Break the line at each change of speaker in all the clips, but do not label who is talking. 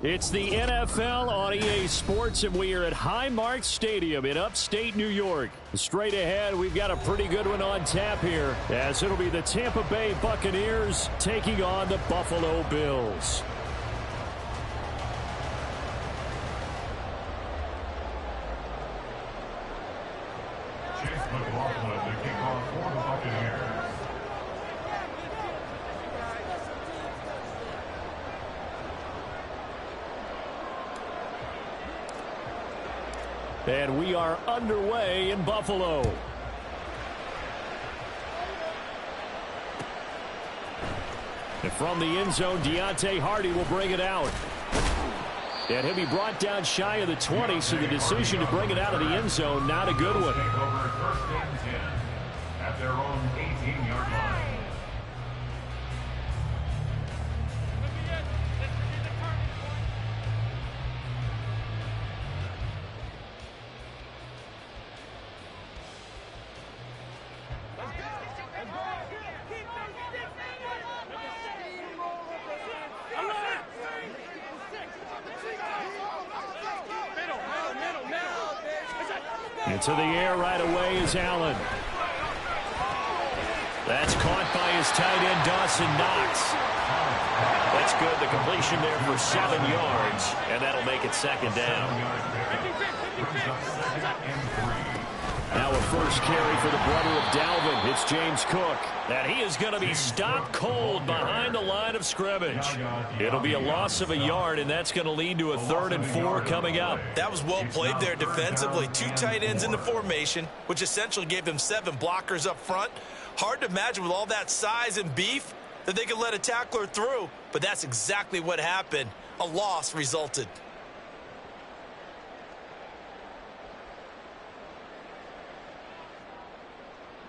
It's the NFL on EA Sports, and we are at Highmark Stadium in upstate New York. Straight ahead, we've got a pretty good one on tap here, as it'll be the Tampa Bay Buccaneers taking on the Buffalo Bills.
Chase McLaughlin, the kickoff for the Buccaneers.
And we are underway in Buffalo. And from the end zone, Deontay Hardy will bring it out. And he'll be brought down shy of the 20, so the decision to bring it out of the end zone, not a good one.
Take over first and 10 at their own 18-yard line.
Into the air right away is Allen. That's caught by his tight end, Dawson Knox. That's good. The completion there for 7 yards, and that'll make it second down. Now a first carry for the brother of Dalvin. It's James Cook. And he is going to be stopped cold behind the line of scrimmage. It'll be a loss of a yard, and that's going to lead to a 3rd and 4 coming up.
That was well played there defensively. 2 tight ends in the formation, which essentially gave them 7 blockers up front. Hard to imagine with all that size and beef that they could let a tackler through, but that's exactly what happened. A loss resulted.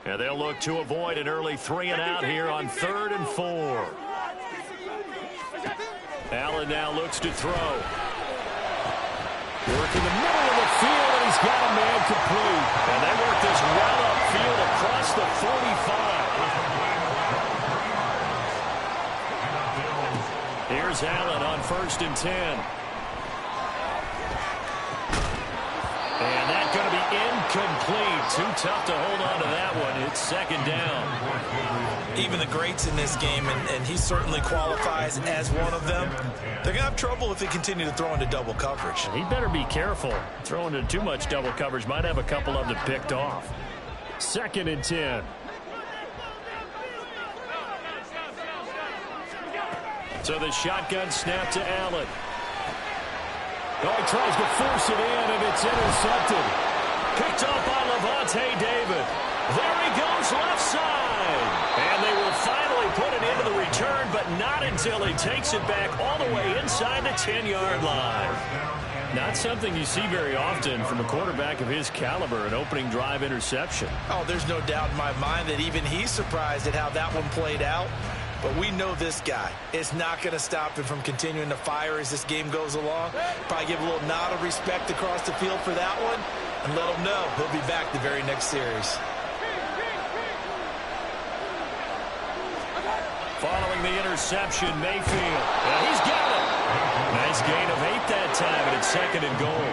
And they'll look to avoid an early 3 and out here on 3rd and 4. Allen now looks to throw. Working the middle of the field, and he's got a man complete. And they work this well upfield across the 45. Here's Allen on 1st and 10. And that's going to be incomplete. Too tough to hold on to that one. It's 2nd down.
Even the greats in this game, and he certainly qualifies as one of them, they're going to have trouble if they continue to throw into double coverage.
He better be careful. Throwing into too much double coverage might have a couple of them picked off. 2nd and 10. So the shotgun snap to Allen. Oh, he tries to force it in, and it's intercepted. Picked up by Lavonte David. There he goes left side. And they will finally put it into the return, but not until he takes it back all the way inside the 10-yard line. Not something you see very often from a quarterback of his caliber, an opening drive interception.
Oh, there's no doubt in my mind that even he's surprised at how that one played out. But we know this guy is not going to stop him from continuing to fire as this game goes along. Probably give a little nod of respect across the field for that one and let him know he'll be back the very next series.
Following the interception, Mayfield. And he's got it. Nice gain of 8 that time, and it's 2nd and goal.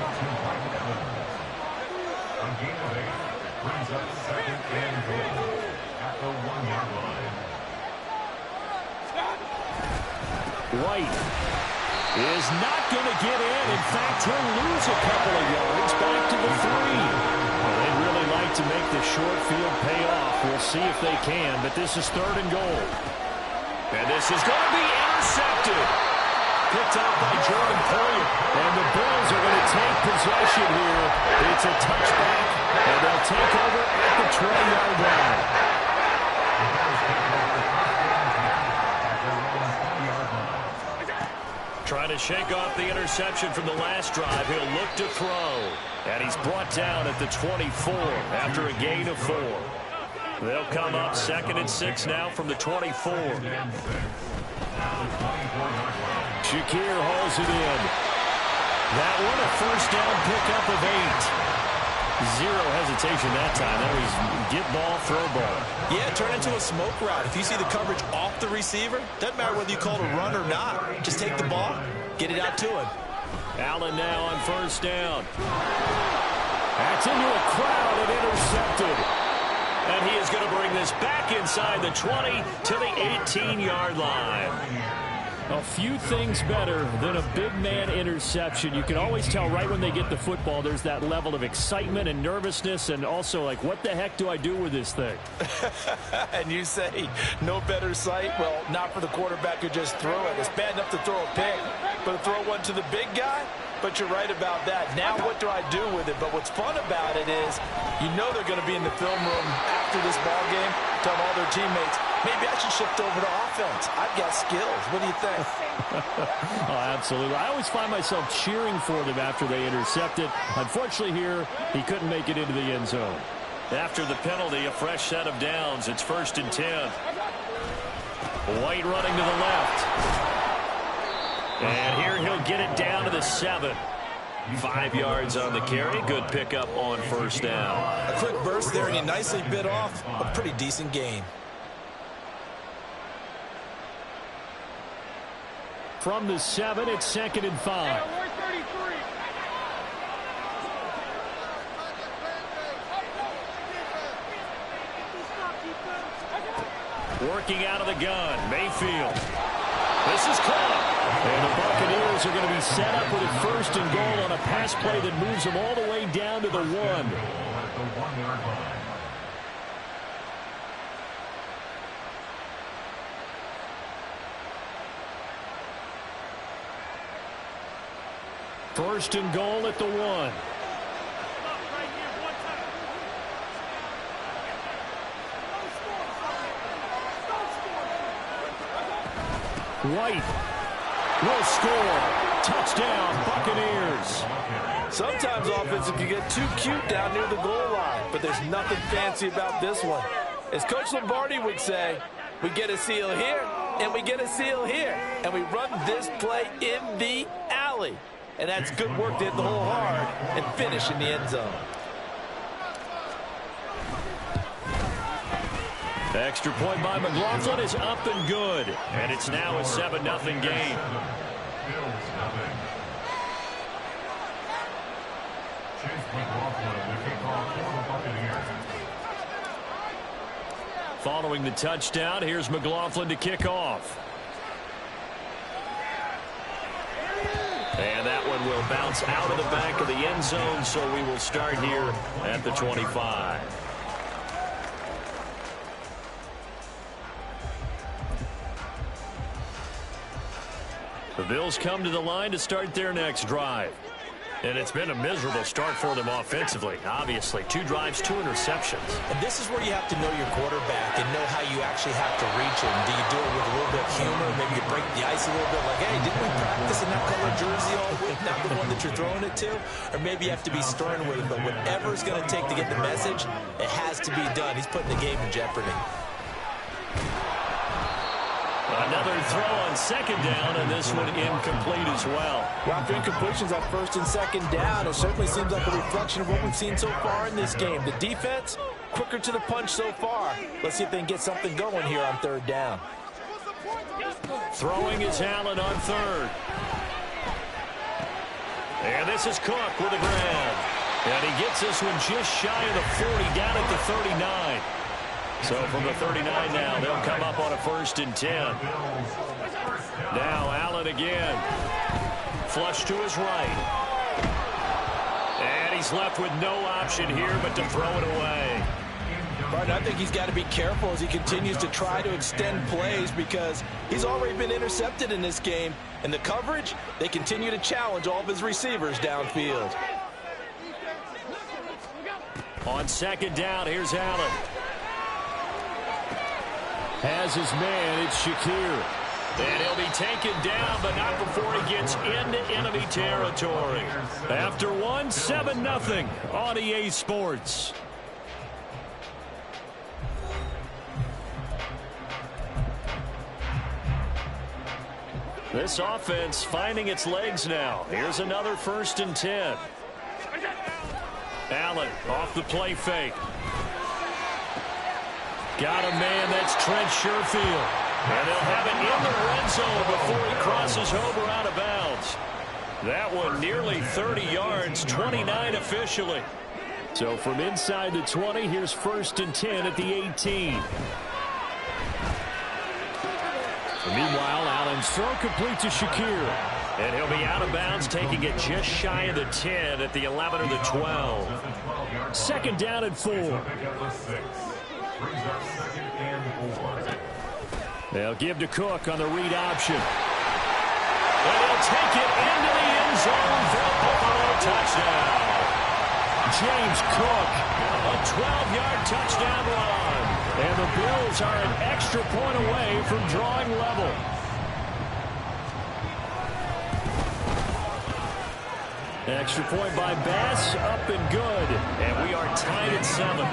A gain of 8 brings up 2nd and goal at the 1-yard line.
White is not going to get in. In fact, he'll lose a couple of yards back to the 3. Well, they'd really like to make the short field pay off. We'll see if they can, but this is 3rd and goal. And this is going to be intercepted. Picked up by Jordan Poyer. And the Bills are going to take possession here. It's a touchback, and they'll take over at the 20-yard line. Trying to shake off the interception from the last drive. He'll look to throw. And he's brought down at the 24 after a gain of 4. They'll come up 2nd and 6 now from the 24. Shakir hauls it in. That one a 1st down pickup of 8. Zero hesitation that time. That was get ball, throw ball.
Yeah, turn into a smoke route. If you see the coverage off the receiver, doesn't matter whether you call it a run or not. Just take the ball, get it out to him.
Allen now on first down. That's into a crowd and intercepted. And he is going to bring this back inside the 20 to the 18-yard line. A few things better than a big man interception. You can always tell right when they get the football, there's that level of excitement and nervousness, and also like, what the heck do I do with this thing?
And you say no better sight? Well, not for the quarterback who just threw it. It's bad enough to throw a pick, but to throw one to the big guy? But you're right about that. Now what do I do with it? But what's fun about it is you know they're going to be in the film room after this ball game, telling all their teammates, maybe I should shift over to offense. I've got skills. What do you think?
Oh, absolutely. I always find myself cheering for them after they intercept it. Unfortunately here, he couldn't make it into the end zone. After the penalty, a fresh set of downs. It's 1st and 10. White running to the left. And here he'll get it down to the 7. 5 yards on the carry. Good pickup on first down.
A quick burst there, and he nicely bit off a pretty decent gain.
From the 7, it's 2nd and 5. Working out of the gun, Mayfield. This is caught. And the Buccaneers are going to be set up with a 1st and goal on a pass play that moves them all the way down to the 1. First and goal at the 1. White will score. Touchdown, Buccaneers.
Sometimes offensive can get too cute down near the goal line, but there's nothing fancy about this one. As Coach Lombardi would say, we get a seal here, and we get a seal here, and we run this play in the alley. And that's good work to hit the hole hard and finish in the end zone.
Extra point by McLaughlin is up and good. And it's now a 7-0 game. Following the touchdown, here's McLaughlin to kick off. And that one will bounce out of the back of the end zone, so we will start here at the 25. The Bills come to the line to start their next drive. And it's been a miserable start for them offensively. Obviously, 2 drives, 2 interceptions.
And this is where you have to know your quarterback and know how you actually have to reach him. Do you do it with a little bit of humor? Maybe you break the ice a little bit like, hey, didn't we practice in that color jersey all week? Not the one that you're throwing it to. Or maybe you have to be stern with it. But whatever it's going to take to get the message, it has to be done. He's putting the game in jeopardy.
Another throw on 2nd down, and this one incomplete as well.
Well, after incompletions on 1st and 2nd down, it certainly seems like a reflection of what we've seen so far in this game. The defense, quicker to the punch so far. Let's see if they can get something going here on 3rd down.
Throwing is Allen on 3rd. And this is Cook with a grab. And he gets this one just shy of the 40, down at the 39. So from the 39 now, they'll come up on a 1st and 10. Now Allen again. Flush to his right. And he's left with no option here but to throw it away.
Martin, I think he's got to be careful as he continues to try to extend plays because he's already been intercepted in this game. And the coverage, they continue to challenge all of his receivers downfield.
On 2nd down, here's Allen. Has his man, it's Shakir. And he'll be taken down, but not before he gets into enemy territory. After 7-0 on EA Sports. This offense finding its legs now. Here's another 1st and 10. Allen off the play fake. Got a man, that's Trent Sherfield. And they'll have it in the red zone before he crosses over out of bounds. yards. That one nearly 30 yards, 29 officially. So from inside the 20, here's 1st and 10 at the 18. Meanwhile, Allen's throw complete to Shakir. And he'll be out of bounds, taking it just shy of the 10 at the 11 or the 12. 2nd down and 4. They'll give to Cook on the read option. And he'll take it into the end zone for a Buffalo touchdown. James Cook, a 12-yard touchdown run. And the Bills are an extra point away from drawing level. Extra point by Bass, up and good. And we are tied at 7.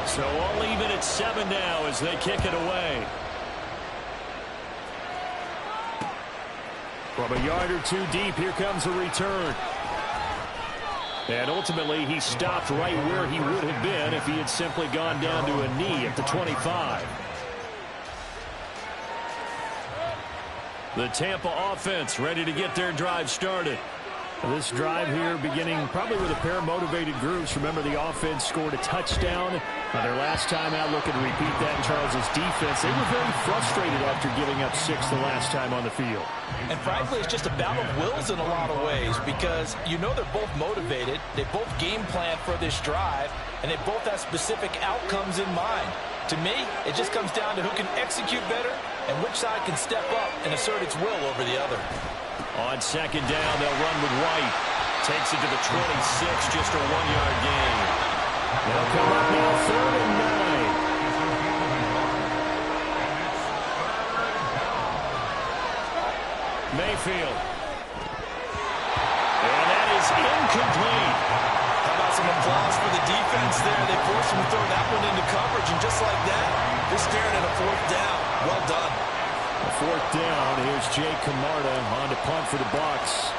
So all even at 7 now as they kick it away. From a yard or 2 deep, here comes a return. And ultimately, he stopped right where he would have been if he had simply gone down to a knee at the 25. The Tampa offense ready to get their drive started. This drive here beginning probably with a pair of motivated groups. Remember, the offense scored a touchdown. Their last time out, looking to repeat that in Charles's defense. They were very frustrated after giving up 6 the last time on the field.
And frankly, it's just a battle of wills in a lot of ways because you know they're both motivated. They both game plan for this drive, and they both have specific outcomes in mind. To me, it just comes down to who can execute better and which side can step up and assert its will over the other.
On 2nd down, they'll run with White. Takes it to the 26, just a 1-yard gain. They'll come up now 3rd and 9. Mayfield. And that is incomplete.
How about some applause for the defense there? They forced him to throw that one into coverage, and just like that, they're staring at a 4th down. Well done.
4th down. Here's Jake Camarda on to punt for the Bucs.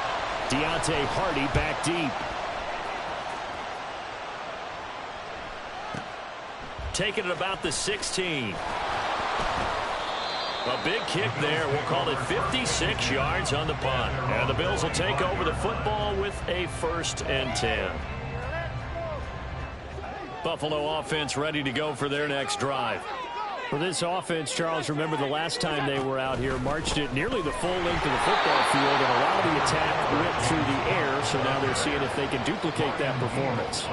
Deontay Hardy back deep. Taking it about the 16. A big kick there. We'll call it 56 yards on the punt. And the Bills will take over the football with a 1st and 10. Buffalo offense ready to go for their next drive. For this offense, Charles, remember the last time they were out here, marched it nearly the full length of the football field, and a lot of the attack went through the air, so now they're seeing if they can duplicate that performance.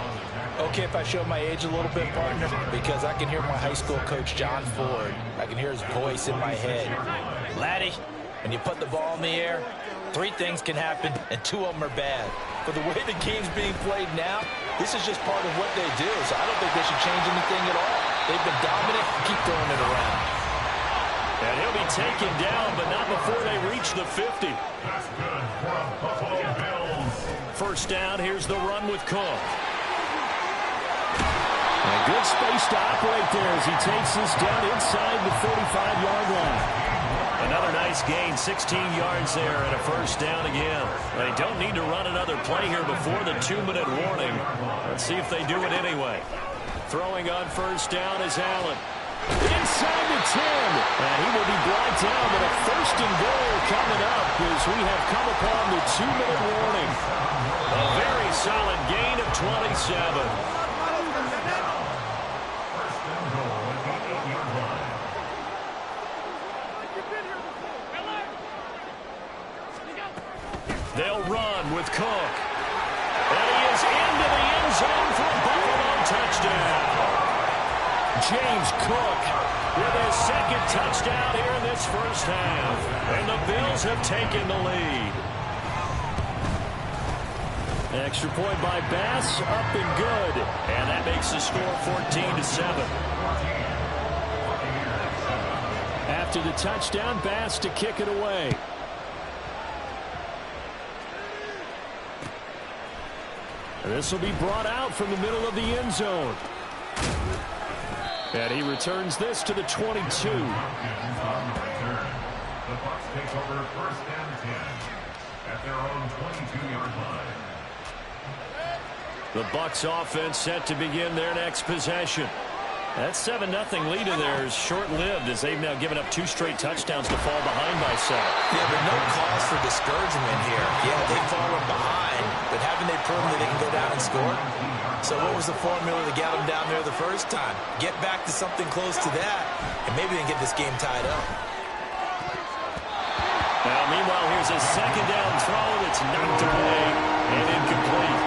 Okay, if I show my age a little bit, partner, because I can hear my high school coach, John Ford. I can hear his voice in my head. Laddie, when you put the ball in the air, 3 things can happen, and 2 of them are bad. For the way the game's being played now, this is just part of what they do, so I don't think they should change anything at all. They've been dominant. Keep throwing it around.
And he'll be taken down, but not before they reach the 50.
That's good for a Buffalo Bills.
1st down, here's the run with Cook. A good space to operate there as he takes this down inside the 45-yard line. Another nice gain, 16 yards there, and a 1st down again. They don't need to run another play here before the 2-minute warning. Let's see if they do it anyway. Throwing on 1st down is Allen. Inside the 10. And he will be brought down, but a 1st and goal coming up as we have come upon the 2-minute warning. A very solid gain of 27. They'll run with Cook. And he is into the end zone for a Buffalo touchdown. James Cook with his 2nd touchdown here in this 1st half. And the Bills have taken the lead. Extra point by Bass, up and good. And that makes the score 14-7. After the touchdown, Bass to kick it away. This will be brought out from the middle of the end zone. And he returns this to the 22.
The Bucs take over 1st and 10 at their own 22-yard line.
The Bucs offense set to begin their next possession. That 7-0 lead of theirs short-lived as they've now given up 2 straight touchdowns to fall behind by 7.
Yeah, but no cause for discouragement here. Yeah, they've fallen behind, but haven't they proven that they can go down and score? So what was the formula that got them down there the first time? Get back to something close to that, and maybe they can get this game tied up.
Now, meanwhile, here's a 2nd down throw that's knocked away and incomplete.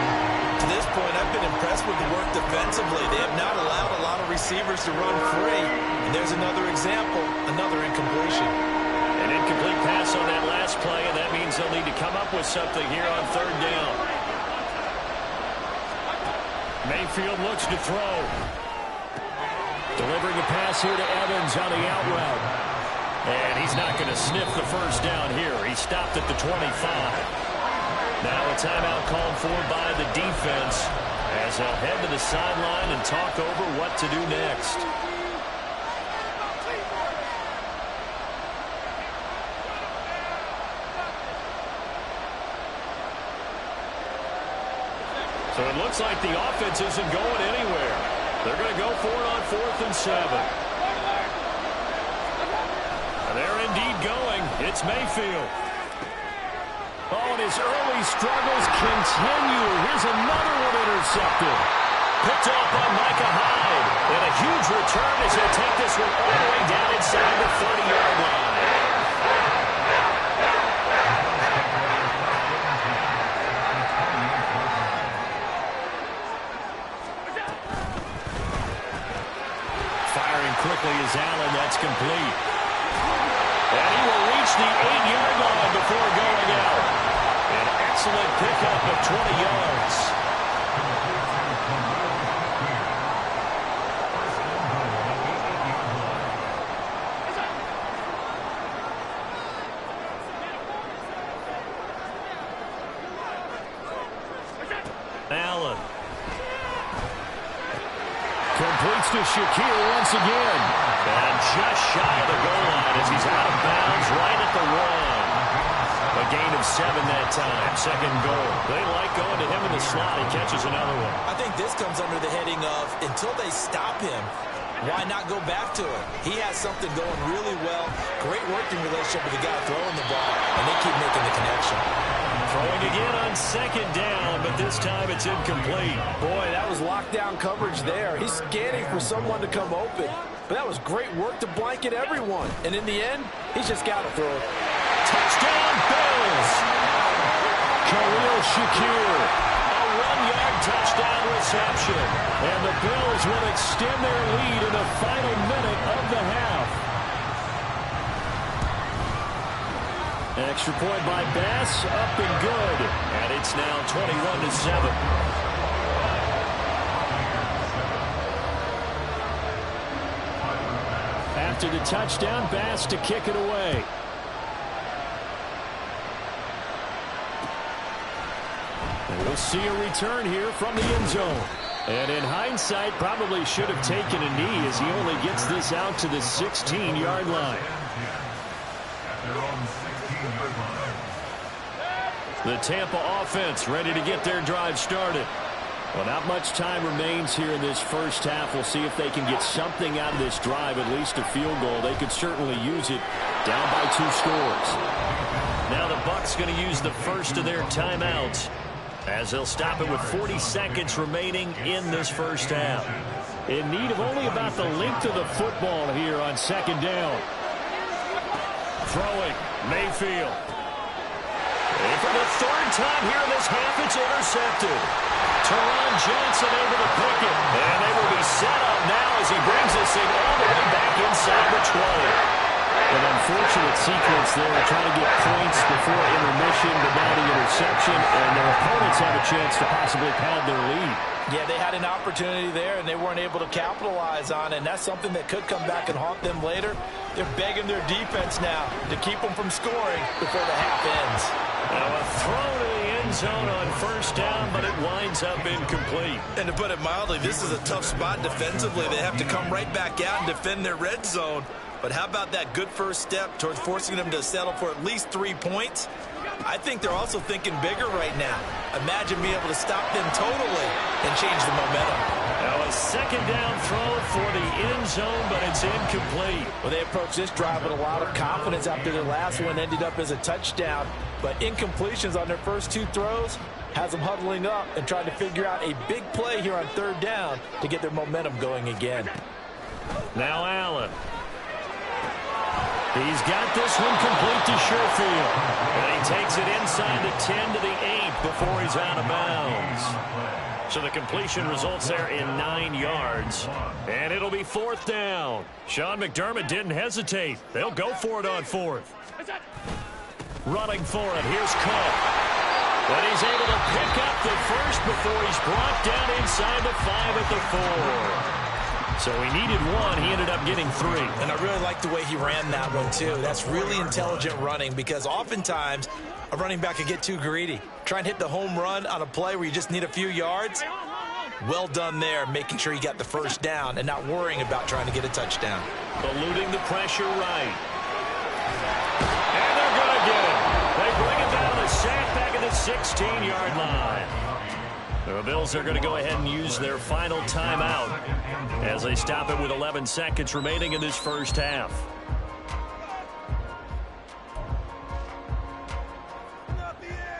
To this point, I've been impressed with the work defensively. They have not allowed a lot of receivers to run free. And there's another example, another incompletion.
An incomplete pass on that last play, and that means they'll need to come up with something here on 3rd down. Mayfield looks to throw. Delivering a pass here to Evans on the out route. And he's not going to sniff the 1st down here. He stopped at the 25. Now a timeout called for by the defense as they'll head to the sideline and talk over what to do next. So it looks like the offense isn't going anywhere. They're going to go for it on 4th and 7. And they're indeed going. It's Mayfield. Oh, and his early struggles continue. Here's another one intercepted. Picked off by Micah Hyde. And a huge return as he'll take this one all the way down inside the 30-yard line. Firing quickly is Allen. That's complete. And he will reach the 8-yard line before going out. An excellent pickup of 20 yards. Allen. Completes to Shakir once again. And just shy of the goal line as he's out of bounds right at the 1. A gain of 7 that time. 2nd goal. They like going to him in the slot. He catches another one.
I think this comes under the heading of until they stop him, why not go back to it? He has something going really well. Great working relationship with the guy throwing the ball, and they keep making the connection.
Throwing again on 2nd down, but this time it's incomplete.
Boy, that was lockdown coverage there. He's scanning for someone to come open. But that was great work to blanket everyone. And in the end, he's just got to throw it.
Touchdown, Bills! Khalil Shakir. A 1-yard touchdown reception. And the Bills will extend their lead in the final minute of the half. Extra point by Bass, up and good. And it's now 21-7. After the touchdown, Bass to kick it away. And we'll see a return here from the end zone. And in hindsight, probably should have taken a knee as he only gets this out to the 16-yard line. The Tampa offense ready to get their drive started. Well, not much time remains here in this first half. We'll see if they can get something out of this drive, at least a field goal. They could certainly use it down by 2 scores. Now the Bucs going to use the first of their timeouts as they'll stop it with 40 seconds remaining in this first half. In need of only about the length of the football here on 2nd down. Throwing, Mayfield. And for the 3rd time here in this half, it's intercepted. Teron Johnson able to pick it. And they will be set up now as he brings this thing all the way back inside the 20. An unfortunate sequence there, trying to get points before intermission, but now the interception, and their opponents have a chance to possibly pad their lead.
Yeah, they had an opportunity there, and they weren't able to capitalize on it, and that's something that could come back and haunt them later. They're begging their defense now to keep them from scoring before the half ends.
Now a throw to the end zone on 1st down, but it winds up incomplete.
And to put it mildly, this is a tough spot defensively. They have to come right back out and defend their red zone. But how about that good first step towards forcing them to settle for at least 3 points? I think they're also thinking bigger right now. Imagine being able to stop them totally and change the momentum.
Now a second down throw for the end zone, but it's incomplete.
Well, they approached this drive with a lot of confidence after their last one ended up as a touchdown. But incompletions on their first 2 throws has them huddling up and trying to figure out a big play here on 3rd down to get their momentum going again.
Now Allen. He's got this one complete to Sherfield. And he takes it inside the 10 to the 8 before he's out of bounds. So the completion results there in 9 yards. And it'll be 4th down. Sean McDermott didn't hesitate. They'll go for it on 4th. Running for it. Here's Cook. But he's able to pick up the first before he's brought down inside the 5 at the 4. So he needed 1. He ended up getting 3.
And I really like the way he ran that one, too. That's really intelligent running because oftentimes a running back can get too greedy. Try and hit the home run on a play where you just need a few yards. Well done there, making sure he got the first down and not worrying about trying to get a touchdown.
Eluding the pressure right. And they're going to get it. They bring it down the sack back at the 16-yard line. The Bills are going to go ahead and use their final timeout as they stop it with 11 seconds remaining in this first half.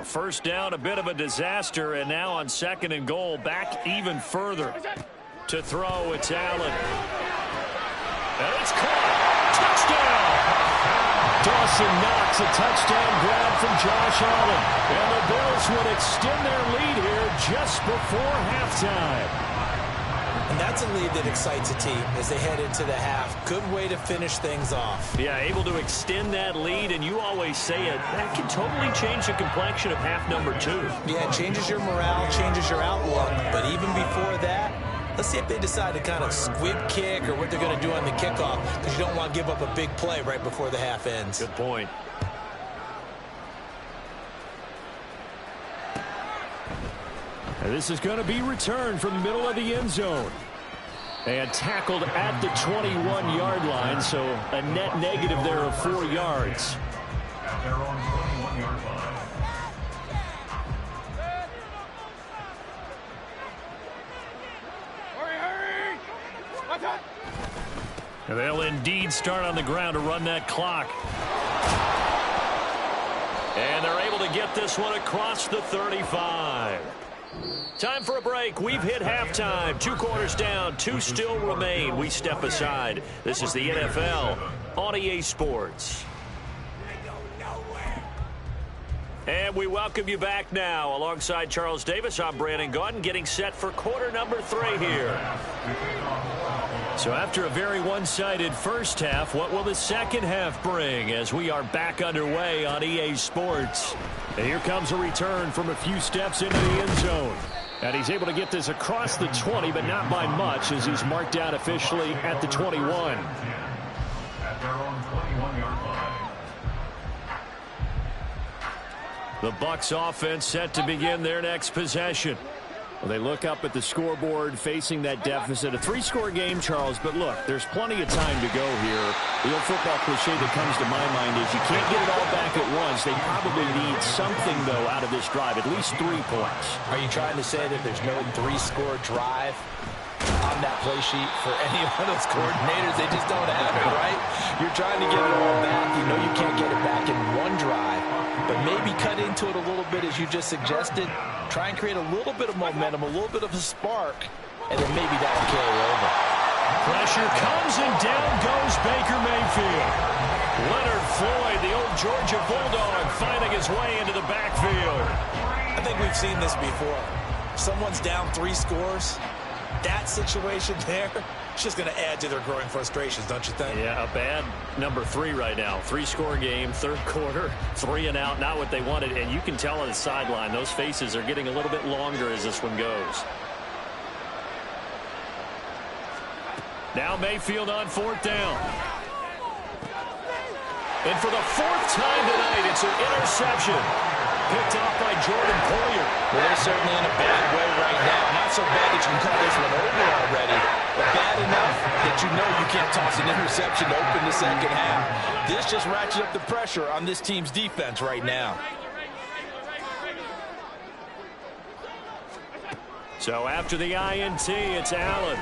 First down, a bit of a disaster, and now on 2nd and goal, back even further. To throw, it's Allen. And it's caught. Touchdown! Dawson Knox, a touchdown grab from Josh Allen. And the Bills would extend their lead here just before halftime.
And that's a lead that excites a team as they head into the half. Good way to finish things off.
Yeah, able to extend that lead, and you always say it, that can totally change the complexion of half number 2.
Yeah, it changes your morale, changes your outlook. But even before that, let's see if they decide to kind of squib kick or what they're going to do on the kickoff, because you don't want to give up a big play right before the half ends.
Good point. And this is going to be returned from the middle of the end zone. And tackled at the 21-yard line, so a net negative there of 4 yards.
At their own 21-yard line.
And they'll indeed start on the ground to run that clock. And they're able to get this one across the 35. Time for a break. We've hit halftime. 2 quarters down. 2 still remain. We step aside. This is the NFL on EA Sports. And we welcome you back now. Alongside Charles Davis, I'm Brandon Gaudin, getting set for quarter number 3 here. So after a very one-sided first half, what will the second half bring as we are back underway on EA Sports? And here comes a return from a few steps into the end zone. And he's able to get this across the 20, but not by much as he's marked down officially at the 21.
At their own 21-yard line.
The Bucs offense set to begin their next possession. Well, they look up at the scoreboard facing that deficit. A 3-score game, Charles, but look, there's plenty of time to go here. The old football cliche that comes to my mind is you can't get it all back at once. They probably need something, though, out of this drive, at least 3 points.
Are you trying to say that there's no 3-score drive on that play sheet for any of those coordinators? They just don't have it, right? You're trying to get it all back. You know you can't get it back in one drive, but maybe cut into it a little bit as you just suggested. Try and create a little bit of momentum, a little bit of a spark, and then maybe that'll carry over.
Pressure comes, and down goes Baker Mayfield. Leonard Floyd, the old Georgia Bulldog, finding his way into the backfield.
I think we've seen this before. Someone's down 3 scores. That situation there, it's just going to add to their growing frustrations, don't you think?
Yeah, a bad number 3 right now. 3-score game, 3rd quarter, 3 and out, not what they wanted. And you can tell on the sideline, those faces are getting a little bit longer as this one goes. Now Mayfield on 4th down. And for the 4th time tonight, it's an interception. picked off by Jordan Poyer.
Well, they're certainly in a bad way right now. Not so bad that you can call this one over already, but bad enough that you know you can't toss an interception to open the second half. This just ratchets up the pressure on this team's defense right now.
So after the INT, it's Allen.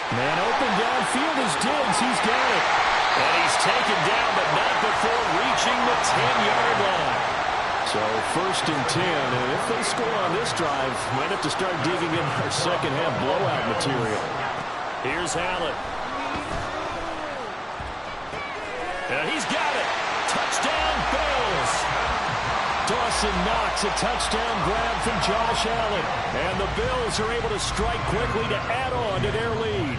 Man open downfield is Diggs. He's got it. And he's taken down, but not before reaching the 10-yard line. So 1st and 10, and if they score on this drive, might have to start digging in our second half blowout material. Here's Allen. And he's got it. Touchdown, Bills. Dawson Knox, a touchdown grab from Josh Allen. And the Bills are able to strike quickly to add on to their lead.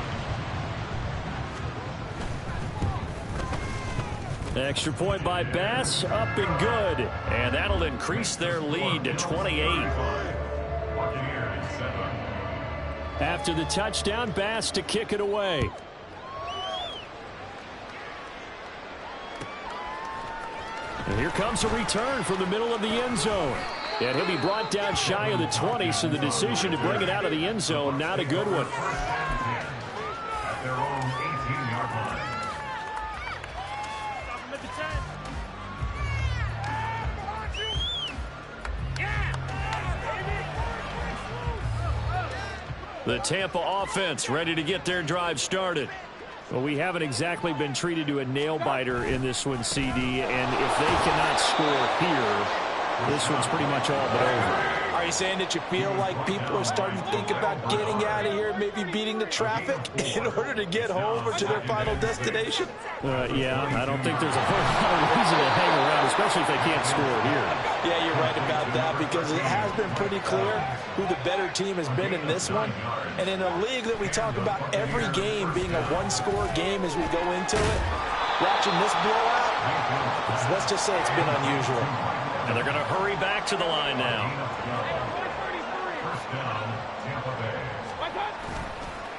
Extra point by Bass, up and good. And that'll increase their lead to 28. After the touchdown, Bass to kick it away. And here comes a return from the middle of the end zone. And he'll be brought down shy of the 20, so the decision to bring it out of the end zone, not a good one.
At their own 18-yard line.
The Tampa offense ready to get their drive started. Well, we haven't exactly been treated to a nail-biter in this one, CD, and if they cannot score here, this one's pretty much all but over.
Are you saying that you feel like people are starting to think about getting out of here, maybe beating the traffic in order to get home or to their final destination?
Yeah, I don't think there's a whole lot of reason to hang around, especially if they can't score here.
Yeah, you're right about that, because it has been pretty clear who the better team has been in this one. And in a league that we talk about every game being a one-score game as we go into it, watching this blowout, let's just say it's been unusual.
And they're going to hurry back to the line now.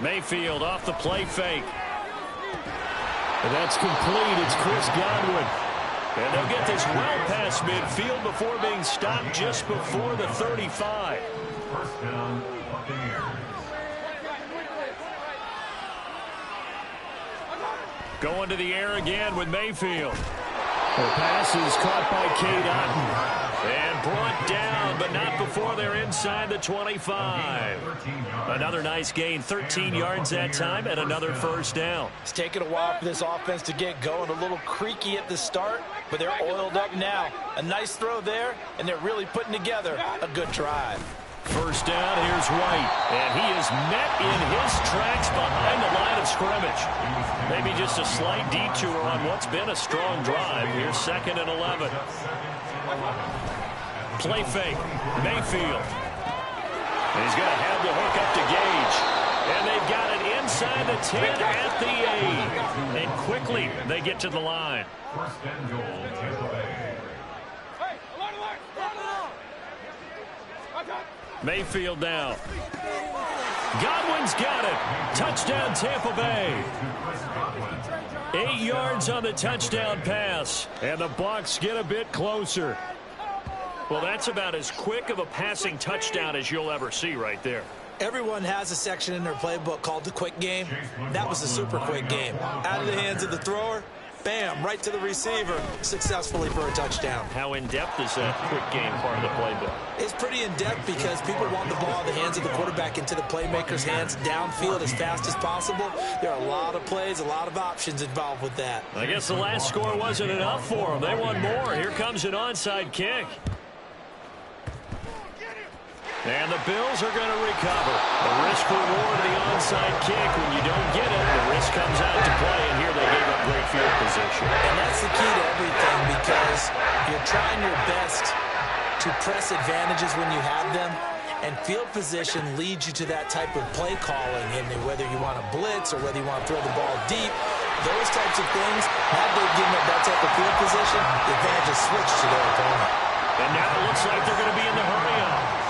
Mayfield off the play fake. And that's complete. It's Chris Godwin. And they'll get this well past midfield before being stopped just before the 35.
First down, Buccaneers.
Going to the air again with Mayfield. The pass is caught by Cade Otton. And brought down, but not before they're inside the 25. Another nice gain, 13 yards that time, and another first down.
It's taken a while for this offense to get going. A little creaky at the start, but they're oiled up now. A nice throw there, and they're really putting together a good drive.
First down, here's White. And he is met in his tracks behind the line of scrimmage. Maybe just a slight detour on what's been a strong drive. Here's 2nd and 11. Play fake. Mayfield. And he's going to have the hook up to Gage. And they've got it inside the 10 at the 8. And quickly they get to the line.
First and goal, Tampa Bay.
Mayfield now. Godwin's got it. Touchdown, Tampa Bay. 8 yards on the touchdown pass. And the Bucs get a bit closer. Well, that's about as quick of a passing touchdown as you'll ever see right there.
Everyone has a section in their playbook called the quick game. That was a super quick game. Out of the hands of the thrower, bam, right to the receiver, successfully for a touchdown.
How in-depth is that quick game part of the playbook?
It's pretty in-depth because people want the ball in the hands of the quarterback into the playmaker's hands downfield as fast as possible. There are a lot of plays, a lot of options involved with that.
I guess the last score wasn't enough for them. They want more. Here comes an onside kick. And the Bills are going to recover. The risk-reward of the onside kick. When you don't get it, the risk comes out to play, and here they gave up great field position.
And that's the key to everything, because you're trying your best to press advantages when you have them, and field position leads you to that type of play calling, and whether you want to blitz or whether you want to throw the ball deep, those types of things, now they've given up that type of field position, the advantage is switched to their opponent.
And now it looks like they're going to be in the hurry-up.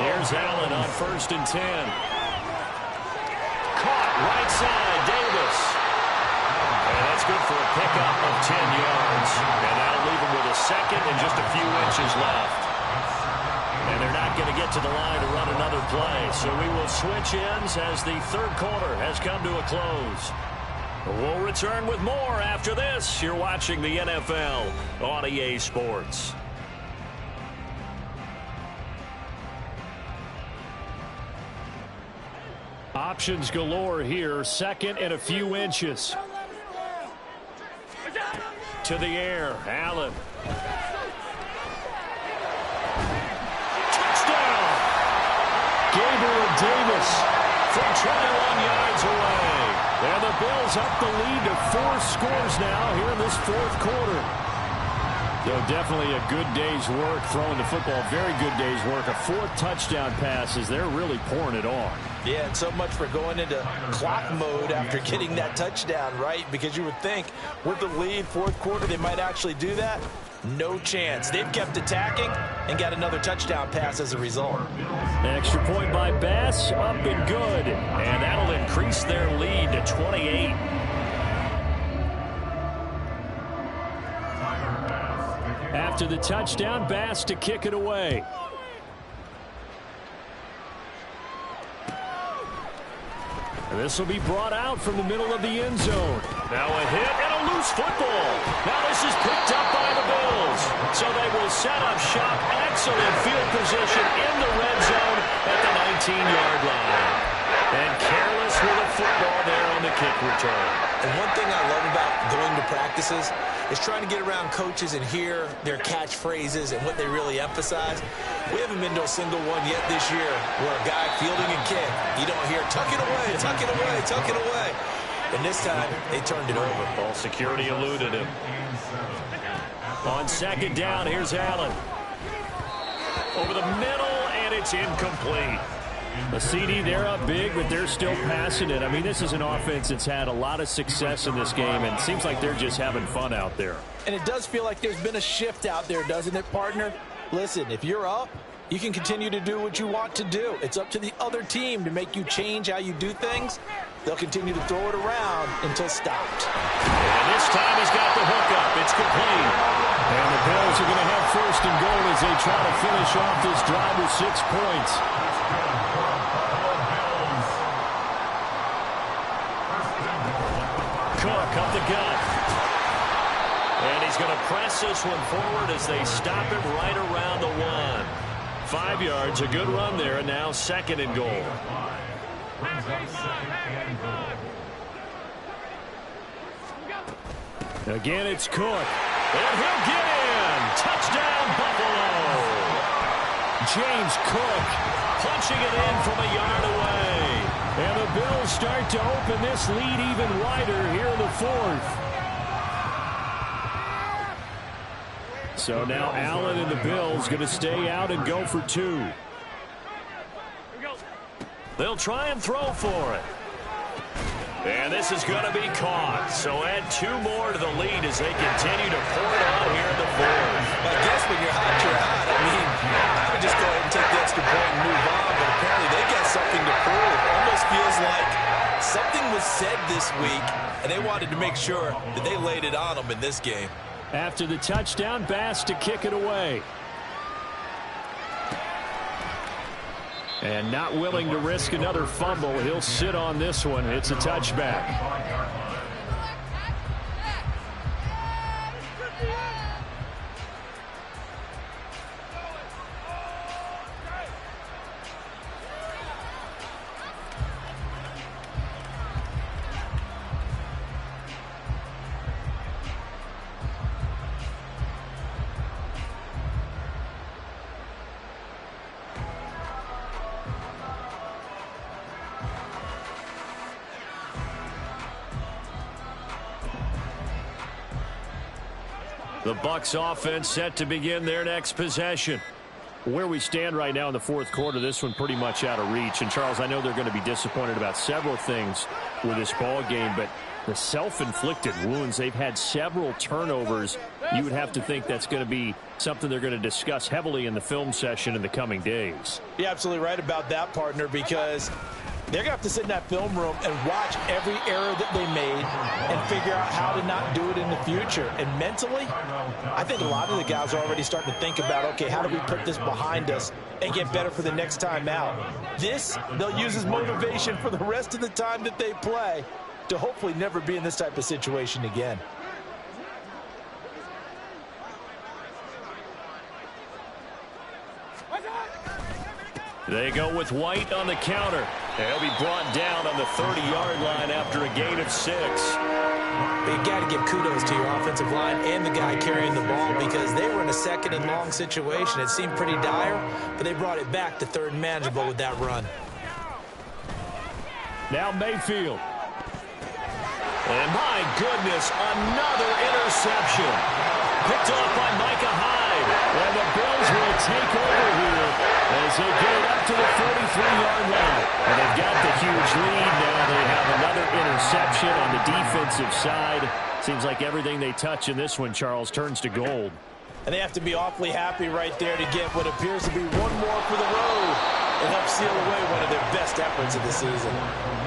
Here's Allen on 1st and 10. Caught right side, Davis. And that's good for a pickup of 10 yards. And that'll leave them with a second and just a few inches left. And they're not going to get to the line to run another play. So we will switch ends as the third quarter has come to a close. We'll return with more after this. You're watching the NFL on EA Sports. Options galore here. Second and a few inches. To the air. Allen. Touchdown. Gabriel Davis from 21 yards away. And the Bills up the lead to 4 scores now here in this fourth quarter. So definitely a good day's work throwing the football. Very good day's work. A 4th touchdown pass as they're really pouring it on.
Yeah, and so much for going into clock mode after getting that touchdown, right? Because you would think with the lead, fourth quarter, they might actually do that. No chance. They've kept attacking and got another touchdown pass as a result.
Extra point by Bass, up and good. And that'll increase their lead to 28. After the touchdown, Bass to kick it away. And this will be brought out from the middle of the end zone. Now a hit and a loose football. Now this is picked up by the Bills. So they will set up shop. Excellent field position in the red zone at the 19-yard line. And careless with the football there on the kick return.
And one thing I love about going to practices is trying to get around coaches and hear their catchphrases and what they really emphasize. We haven't been to a single one yet this year where a guy fielding a kick, you don't hear, tuck it away, tuck it away, tuck it away. And this time, they turned it over.
Ball security eluded him. On second down, here's Allen. Over the middle, and it's incomplete. The CD, they're up big, but they're still passing it. I mean, this is an offense that's had a lot of success in this game, and it seems like they're just having fun out there.
And it does feel like there's been a shift out there, doesn't it, partner? Listen, if you're up, you can continue to do what you want to do. It's up to the other team to make you change how you do things. They'll continue to throw it around until stopped.
And this time he's got the hook up. It's complete. And the Bills are going to have first and goal as they try to finish off this drive with 6 points. Cook up the gut. And he's going to press this one forward as they stop him right around the 1. 5 yards, a good run there, and now second and goal. Again, it's Cook. And he'll get in. Touchdown, Buffalo. James Cook punching it in from a yard away. And the Bills start to open this lead even wider here in the fourth. So now Allen and the Bills going to stay out and go for 2. They'll try and throw for it. And this is going to be caught. So add 2 more to the lead as they continue to pour it on here in the fourth.
I guess when you're hot, you're hot. I mean, I would just go ahead and take the extra point and move on, but apparently they got something to prove. Almost feels like something was said this week, and they wanted to make sure that they laid it on them in this game.
After the touchdown, Bass to kick it away. And not willing to risk another fumble. He'll sit on this one. It's a touchback. The Bucs offense set to begin their next possession. Where we stand right now in the fourth quarter, this one pretty much out of reach. And, Charles, I know they're going to be disappointed about several things with this ball game, but the self-inflicted wounds, they've had several turnovers. You would have to think that's going to be something they're going to discuss heavily in the film session in the coming days.
You're absolutely right about that, partner, because they're going to have to sit in that film room and watch every error that they made and figure out how to not do it in the future. And mentally, I think a lot of the guys are already starting to think about, okay, how do we put this behind us and get better for the next time out? This, they'll use as motivation for the rest of the time that they play to hopefully never be in this type of situation again.
They go with White on the counter. They'll be brought down on the 30-yard line after a gain of 6.
You got to give kudos to your offensive line and the guy carrying the ball because they were in a second and long situation. It seemed pretty dire, but they brought it back to third and manageable with that run.
Now Mayfield. And my goodness, another interception. Picked off by Micah Hyde. And the Bills will take over here as they get it up to the 43-yard line. And they've got the huge lead now. They have another interception on the defensive side. Seems like everything they touch in this one, Charles, turns to gold.
And they have to be awfully happy right there to get what appears to be one more for the road and help seal away one of their best efforts of the season.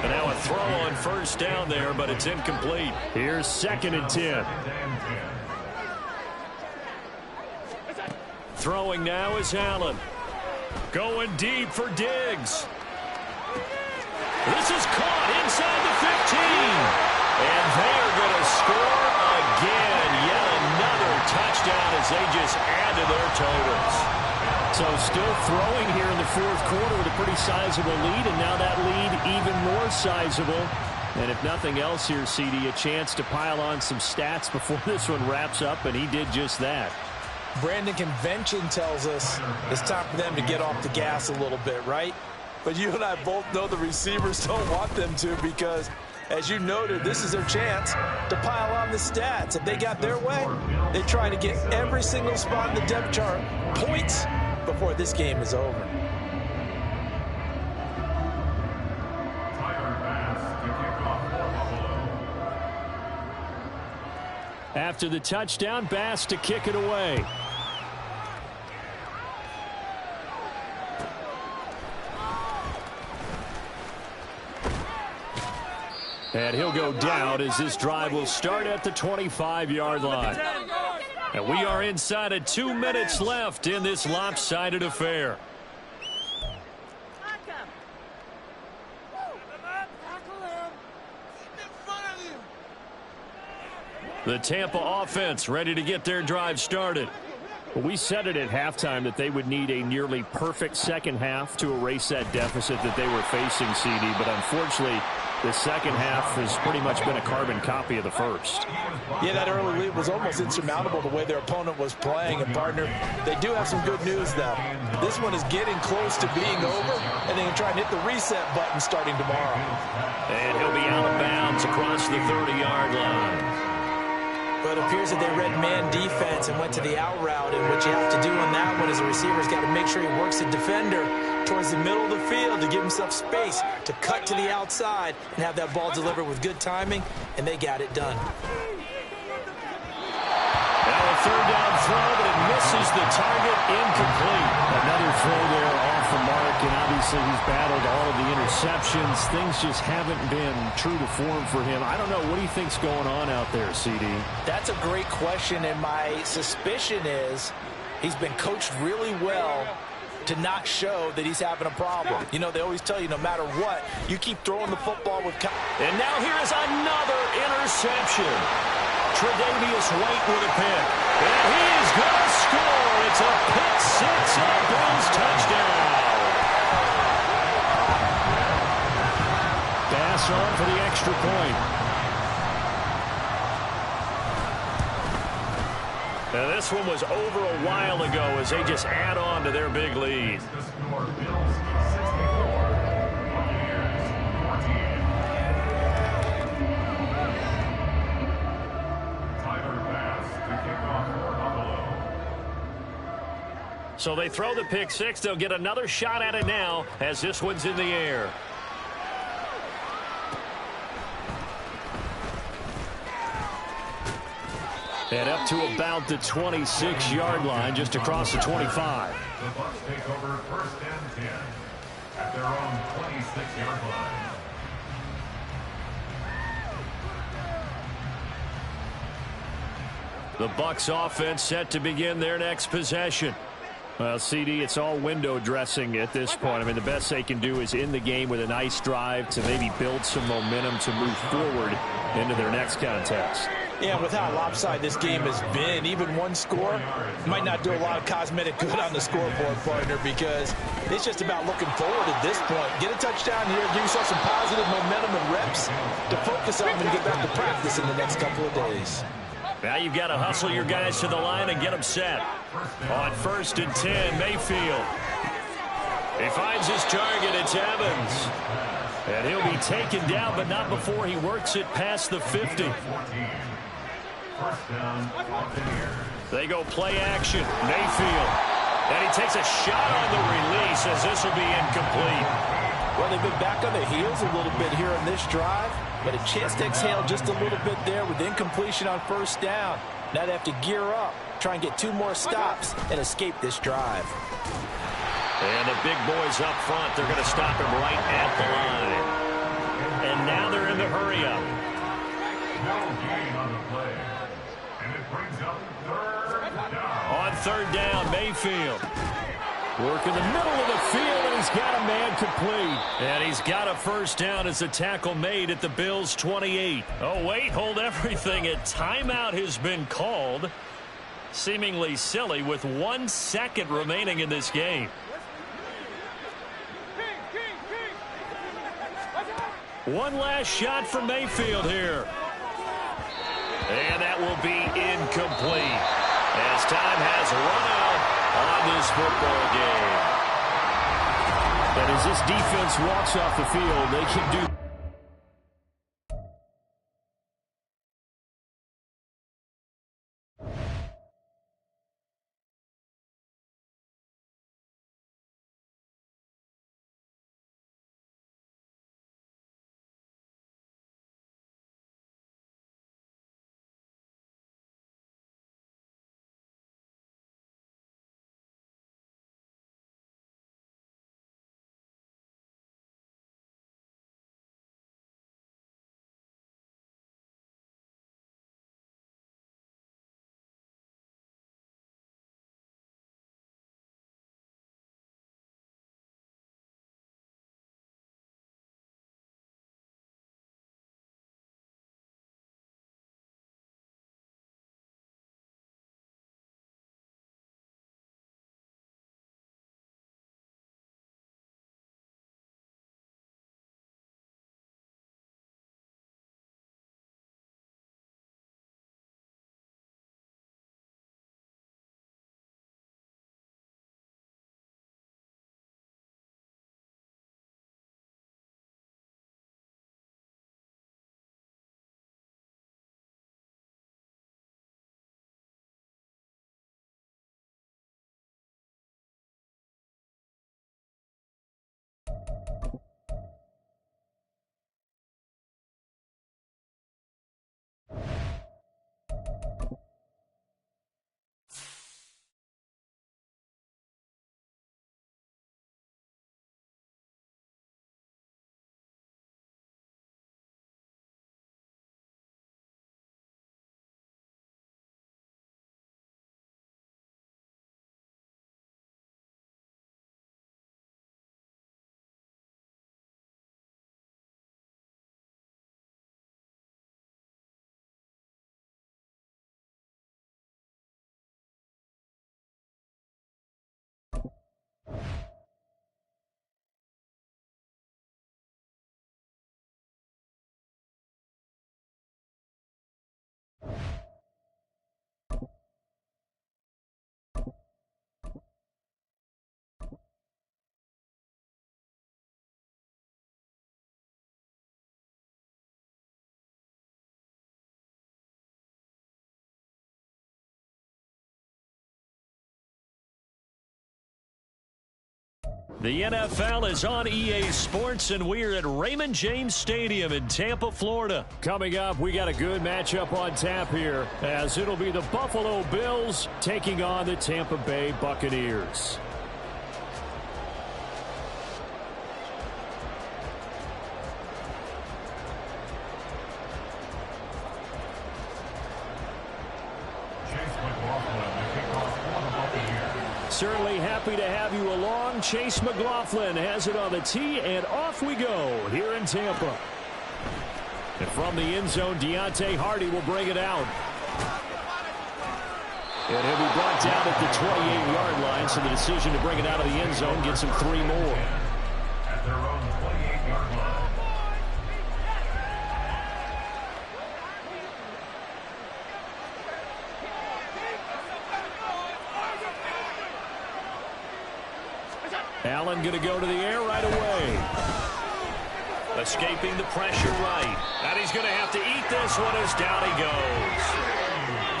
And now a throw on first down there, but it's incomplete. Here's 2nd and 10. Throwing now is Allen. Going deep for Diggs. This is caught inside the 15. And they're going to score again. Yet another touchdown as they just add to their totals. So still throwing here in the 4th quarter with a pretty sizable lead. And now that lead even more sizable. And if nothing else here, CD, a chance to pile on some stats before this one wraps up. And he did just that.
Brandon, convention tells us it's time for them to get off the gas a little bit, right? But you and I both know the receivers don't want them to because, as you noted, this is their chance to pile on the stats. If they got their way, they try to get every single spot in the depth chart points before this game is over.
After the touchdown, Bass to kick it away. And he'll go down as this drive will start at the 25-yard line. And we are inside of 2 minutes left in this lopsided affair. The Tampa offense ready to get their drive started. Well, we said it at halftime that they would need a nearly perfect second half to erase that deficit that they were facing, CD. But unfortunately, the second half has pretty much been a carbon copy of the first.
Yeah, that early lead was almost insurmountable the way their opponent was playing. And, partner, they do have some good news, though. This one is getting close to being over, and they can try and hit the reset button starting tomorrow.
And he'll be out of bounds across the 30-yard line.
But it appears that they read man defense and went to the out route. And what you have to do on that one is the receiver's got to make sure he works the defender towards the middle of the field to give himself space to cut to the outside and have that ball delivered with good timing, and they got it done.
Now a third down throw, but it misses the target, incomplete. Another throw there off the mark, and obviously he's battled all of the interceptions. Things just haven't been true to form for him. I don't know. What do you think's going on out there, CD?
That's a great question, and my suspicion is he's been coached really well to not show that he's having a problem. You know, they always tell you no matter what, you keep throwing the football with...
And now here is another interception. Tre'Davious White with a pick. And he's going to score. It's a pick six, a Bills touchdown. Bass on for the extra point. Now this one was over a while ago as they just add on to their big lead. So they throw the pick six. They'll get another shot at it now as this one's in the air. And up to about the 26-yard line, just across the 25.
The Bucs take over 1st and 10 at their own 26-yard line.
The Bucs offense set to begin their next possession. Well, CD, it's all window dressing at this point. I mean, the best they can do is in the game with a nice drive to maybe build some momentum to move forward into their next contest.
Yeah, with how lopsided this game has been, even one score might not do a lot of cosmetic good on the scoreboard, partner, because it's just about looking forward at this point. Get a touchdown here, give yourself some positive momentum and reps to focus on and get back to practice in the next couple of days.
Now you've got to hustle your guys to the line and get them set. On 1st and 10, Mayfield. He finds his target. It's Evans. And he'll be taken down, but not before he works it past the 50. They go play action. Mayfield. And he takes a shot on the release as this will be incomplete.
Well, they've been back on their heels a little bit here on this drive, but a chance to exhale just a little bit there with incompletion on 1st down. Now they have to gear up, try and get 2 more stops and escape this drive.
And the big boys up front, they're going to stop him right at the line. And now they're in the hurry-up.
No gain on the play. And it brings up 3rd down.
On 3rd down, Mayfield. Work in the middle of the field, and he's got a man complete. And he's got a 1st down as a tackle made at the Bills' 28. Oh, wait, hold everything. A timeout has been called. Seemingly silly with 1 second remaining in this game. One last shot from Mayfield here. And that will be incomplete as time has run out on this football game. And as this defense walks off the field, they can do... The NFL is on EA Sports, and we're at Raymond James Stadium in Tampa, Florida. Coming up, we got a good matchup on tap here, as it'll be the Buffalo Bills taking on the Tampa Bay Buccaneers. Certainly happy to have you along. Chase McLaughlin has it on the tee, and off we go here in Tampa. And from the end zone, Deontay Hardy will bring it out. And he'll be brought down at the 28-yard line, so the decision to bring it out of the end zone gets him 3 more.
At their own 28-yard line.
Allen going to go to the air right away. Escaping the pressure right. And he's going to have to eat this one as down he goes.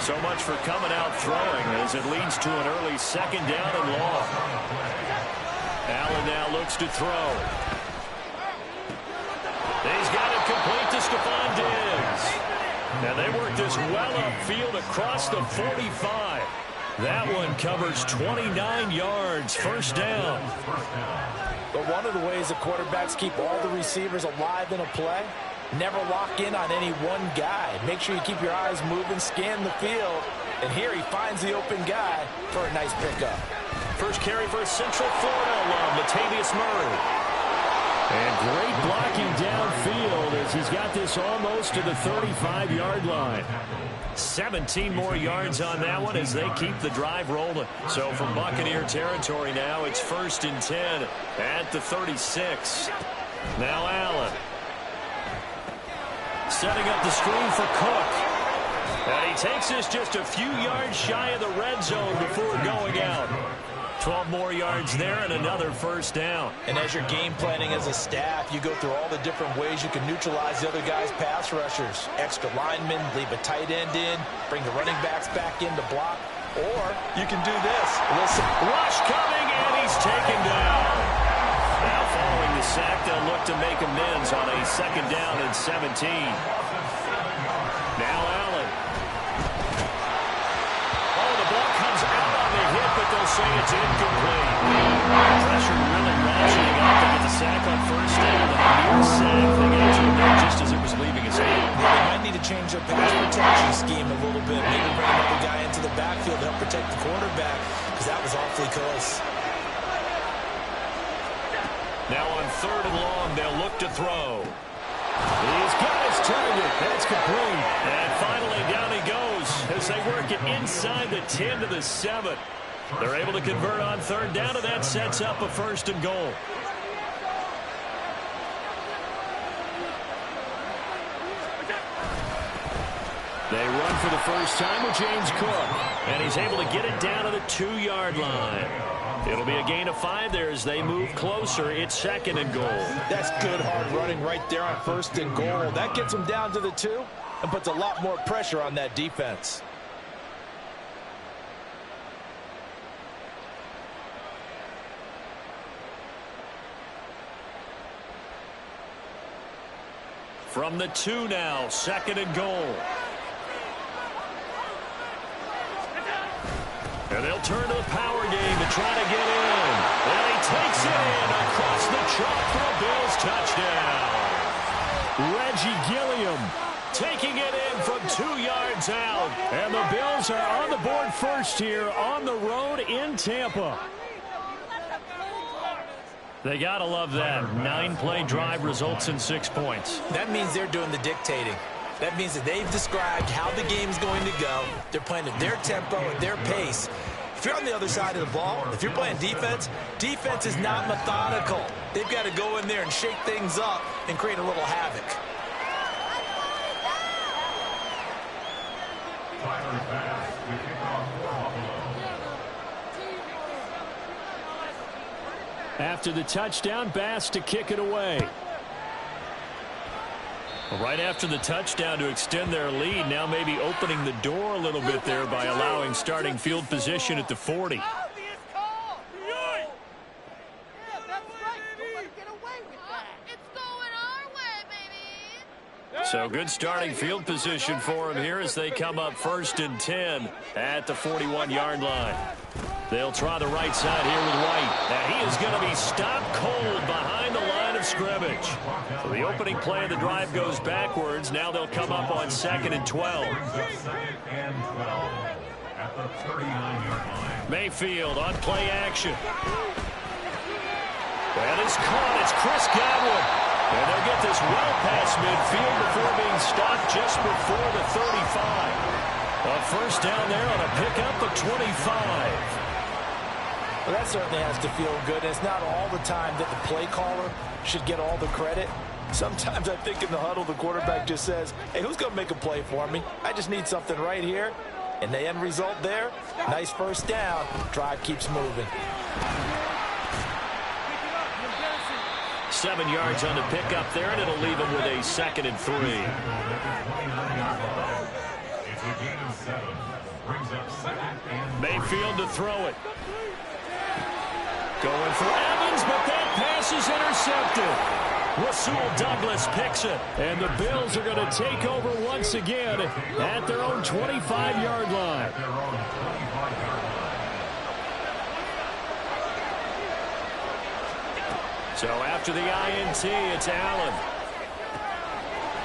So much for coming out throwing as it leads to an early 2nd down and long. Allen now looks to throw. He's got it complete to Stephon Diggs. And they work this well upfield across the 45. That one covers 29 yards, 1st down.
But one of the ways the quarterbacks keep all the receivers alive in a play, never lock in on any one guy. Make sure you keep your eyes moving, scan the field. And here he finds the open guy for a nice pickup.
First carry for Central Florida alum, Latavius Murray. And great blocking downfield as he's got this almost to the 35-yard line. 17 more yards on that one as they keep the drive rolling. So from Buccaneer territory now, it's 1st and 10 at the 36. Now Allen. Setting up the screen for Cook. And he takes this just a few yards shy of the red zone before going out. 12 more yards there and another 1st down.
And as you're game planning as a staff, you go through all the different ways you can neutralize the other guy's pass rushers. Extra linemen, leave a tight end in, bring the running backs back in to block. Or you can do this. Listen.
Rush coming, and he's taken down. Now following the sack, they'll look to make amends on a 2nd down and 17. Now Allen. Oh, the ball comes out on the hit, but they'll say it's incomplete. Pressure really ratcheting up to get the sack on 1st down. And a near sack, they got to admit just as it was leaving his hand.
Well, they might need to change their pass protection scheme a little bit. Maybe bring another guy into the backfield to help protect the quarterback, because that was awfully close.
Now on 3rd and long, they'll look to throw. He's got his target. That's complete. And finally down he goes as they work it inside the 10 to the 7. They're able to convert on 3rd down, and that sets up a 1st and goal. They run for the first time with James Cook. And he's able to get it down to the 2-yard line. It'll be a gain of 5 there as they move closer. It's 2nd and goal.
That's good hard running right there on 1st and goal. That gets them down to the 2 and puts a lot more pressure on that defense.
From the 2 now, 2nd and goal. And they'll turn to the power game to try to get in. And he takes it in across the chalk for a Bills touchdown. Reggie Gilliam taking it in from 2 yards out. And the Bills are on the board first here on the road in Tampa. They got to love that. 9-play drive results in 6 points.
That means they're doing the dictating. That means that they've described how the game's going to go. They're playing at their tempo, at their pace. If you're on the other side of the ball, if you're playing defense, defense is not methodical. They've got to go in there and shake things up and create a little havoc.
Tyler Bass, the kickoff for Buffalo.
After the touchdown, Bass to kick it away. Right after the touchdown to extend their lead, now maybe opening the door a little bit there by allowing starting field position at the 40. So good starting field position for him here as they come up 1st and 10 at the 41-yard line. They'll try the right side here with White. And he is going to be stopped cold behind the line of scrimmage. So the opening play of the drive goes backwards. Now they'll come up on 2nd and 12.
at the 39-yard line.
Mayfield on play action. That is caught. It's Chris Godwin. And they'll get this well past midfield before being stopped just before the 35. A first down there on a pickup of 25.
Well, that certainly has to feel good. And it's not all the time that the play caller should get all the credit. Sometimes I think in the huddle, the quarterback just says, hey, who's going to make a play for me? I just need something right here. And the end result there, nice first down. Drive keeps moving.
7 yards on the pickup there, and it'll leave him with a 2nd and 3.
It's a gain of 7. Brings up 2nd and 3.
Mayfield to throw it. Going for Evans, but that pass is intercepted. Rasul Douglas picks it, and the Bills are going to take over once again at their own 25-yard line. So after the INT, it's Allen.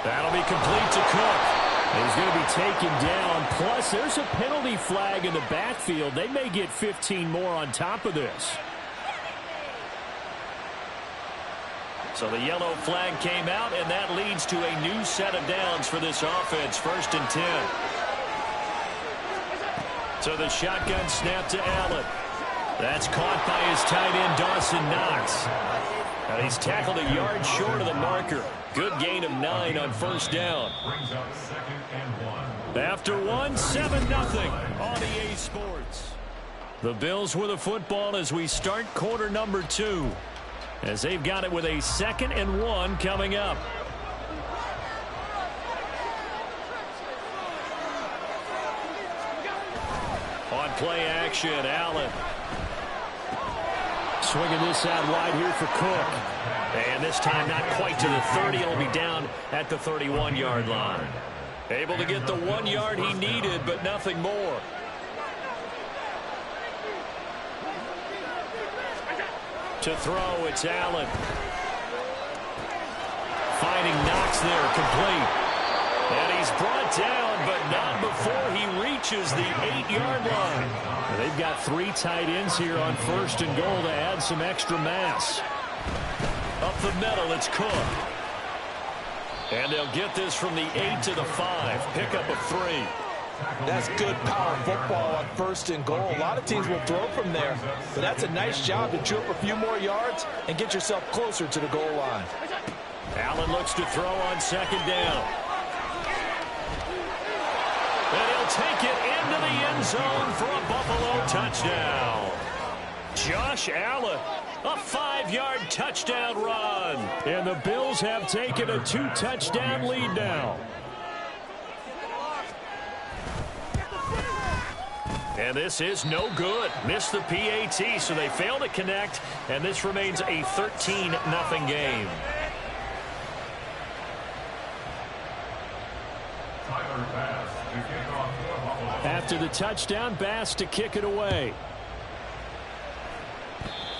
That'll be complete to Cook. He's going to be taken down. Plus, there's a penalty flag in the backfield. They may get 15 more on top of this. So the yellow flag came out, and that leads to a new set of downs for this offense. 1st and 10. So the shotgun snap to Allen. That's caught by his tight end, Dawson Knox. And he's tackled a yard short of the marker. Good gain of 9 on 1st down.
Brings up 2nd and 1.
After 1, 7-0 on EA Sports. The Bills with the football as we start quarter number 2. As they've got it with a 2nd and 1 coming up. On play action, Allen. Swinging this out wide here for Cook. And this time not quite to the 30. It'll be down at the 31-yard line. Able to get the 1 yard he needed, but nothing more. To throw, it's Allen. Finding Knox there, complete. And he's brought down, but not before he reaches the 8-yard line. They've got 3 tight ends here on 1st and goal to add some extra mass. Up the middle, it's Cook. And they'll get this from the 8 to the 5. Pickup of 3.
That's good power football on 1st and goal. A lot of teams will throw from there, but that's a nice job to chew up a few more yards and get yourself closer to the goal line.
Allen looks to throw on 2nd down. And he'll take it into the end zone for a Buffalo touchdown. Josh Allen, a 5-yard touchdown run. And the Bills have taken a 2-touchdown lead now. And this is no good. Missed the PAT, so they fail to connect, and this remains a 13-0 game. After the touchdown, Bass to kick it away.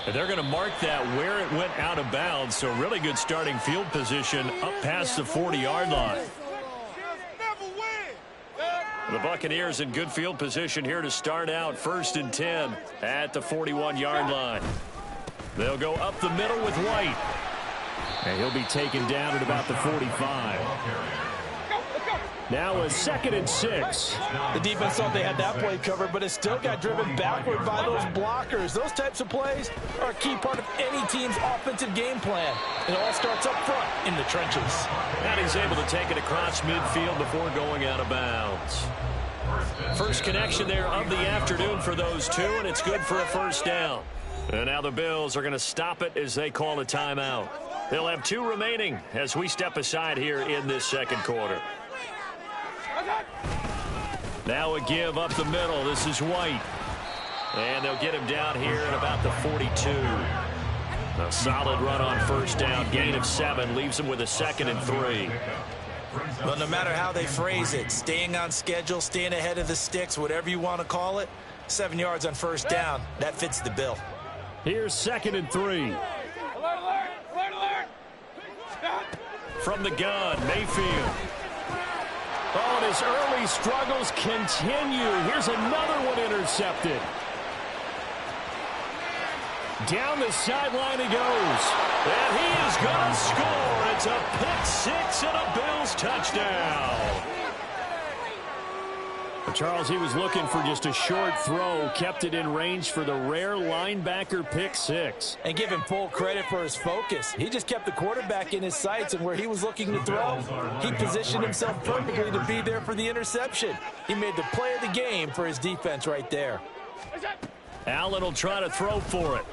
And they're going to mark that where it went out of bounds, so really good starting field position up past the 40-yard line. The Buccaneers in good field position here to start out. 1st and 10 at the 41-yard line. They'll go up the middle with White. And he'll be taken down at about the 45. Now a 2nd and 6.
The defense thought they had that play covered, but it still got driven backward by those blockers. Those types of plays are a key part of any team's offensive game plan. It all starts up front in the trenches.
And he's able to take it across midfield before going out of bounds. First connection there of the afternoon for those two, and it's good for a 1st down. And now the Bills are going to stop it as they call a timeout. They'll have 2 remaining as we step aside here in this 2nd quarter. Now a give up the middle. This is White. And they'll get him down here at about the 42. A solid run on 1st down. Gain of 7 leaves him with a 2nd and 3.
Well, no matter how they phrase it, staying on schedule, staying ahead of the sticks, whatever you want to call it, 7 yards on 1st down, that fits the bill.
Here's 2nd and 3. From the gun, Mayfield. Oh, and his early struggles continue. Here's another one intercepted. Down the sideline he goes. And he is going to score. It's a pick six and a Bills touchdown. Charles, he was looking for just a short throw, kept it in range for the rare linebacker pick six.
And give him full credit for his focus. He just kept the quarterback in his sights, and where he was looking to throw, he positioned himself perfectly to be there for the interception. He made the play of the game for his defense right there.
Allen will try to throw for it.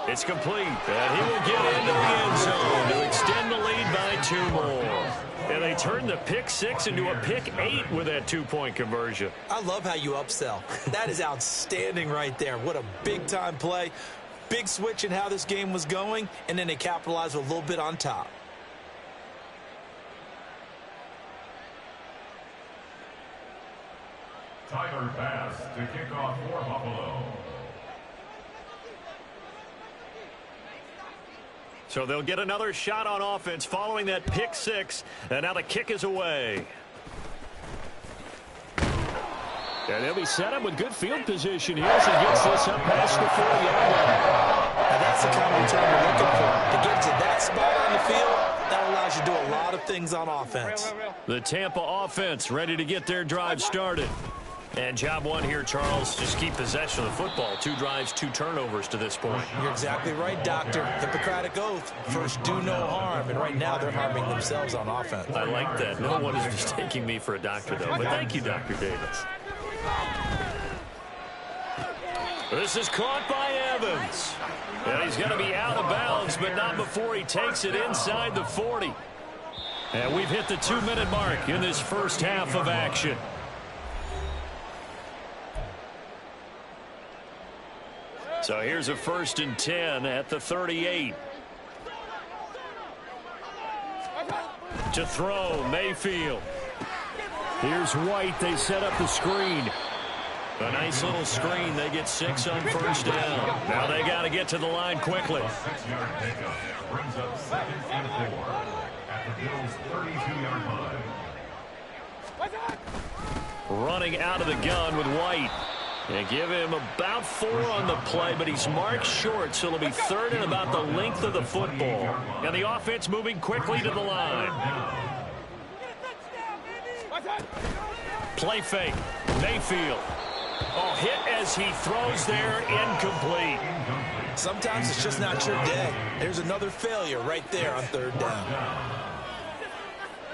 It's complete, and he will get into the end zone to extend the lead by 2 more. And they turned the pick six into a pick 8 with that 2-point conversion.
I love how you upsell. That is outstanding right there. What a big-time play. Big switch in how this game was going, and then they capitalized a little bit on top.
Tyler Bass to kick off for Buffalo.
So they'll get another shot on offense following that pick six, and now the kick is away. And they'll be set up with good field position here as he gets this up past the 40-yard line.
Now that's the kind of return we're looking for. To get to that spot on the field, that allows you to do a lot of things on offense.
The Tampa offense ready to get their drive started. And job one here, Charles, just keep possession of the football. 2 drives, 2 turnovers to this point.
You're exactly right, Doctor. Hippocratic oath. First, do no harm. And right now, they're harming themselves on offense.
I like that. No one is mistaking me for a doctor, though. But thank you, Dr. Davis. This is caught by Evans. And he's going to be out of bounds, but not before he takes it inside the 40. And we've hit the 2-minute mark in this first half of action. So here's a 1st and 10 at the 38. To throw, Mayfield. Here's White. They set up the screen. A nice little screen. They get 6 on 1st down. Now they got to get to the line quickly.
6-yard pickup brings up 2nd and 4 at the Bills' 32-yard line.
Running out of the gun with White. They give him about 4 on the play, but he's marked short, so it'll be 3rd and about the length of the football. And the offense moving quickly to the line. Play fake. Mayfield. Oh, hit as he throws there, incomplete.
Sometimes it's just not your day. There's another failure right there on 3rd down.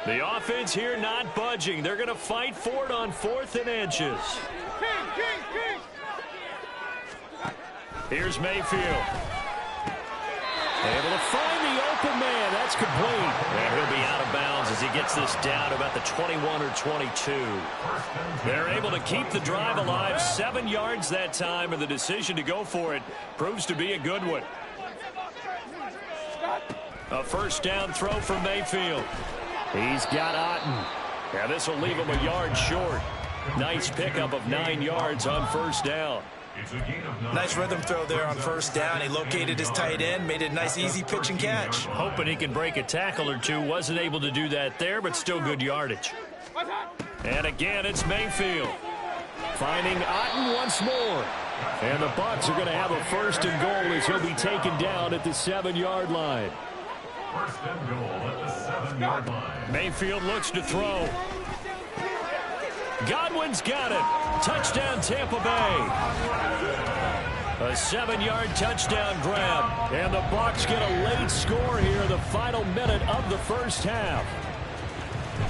The offense here not budging. They're going to fight for it on 4th and inches. Here's Mayfield. Able to find the open man. That's complete. And he'll be out of bounds as he gets this down to about the 21 or 22. They're able to keep the drive alive. 7 yards that time, and the decision to go for it proves to be a good one. A 1st down throw from Mayfield. He's got Otten. Now this will leave him a yard short. Nice pickup of 9 yards on 1st down.
Nice rhythm throw there on 1st down. He located his tight end, made it a nice easy pitch and catch.
Hoping he can break a tackle or two. Wasn't able to do that there, but still good yardage. And again, it's Mayfield. Finding Otten once more. And the Bucs are going to have a 1st and goal as he'll be taken down at the 7-yard line.
1st and goal at the 7-yard line.
Mayfield looks to throw. Godwin's got it. Touchdown, Tampa Bay. A 7-yard touchdown grab. And the Bucs get a late score here in the final minute of the first half.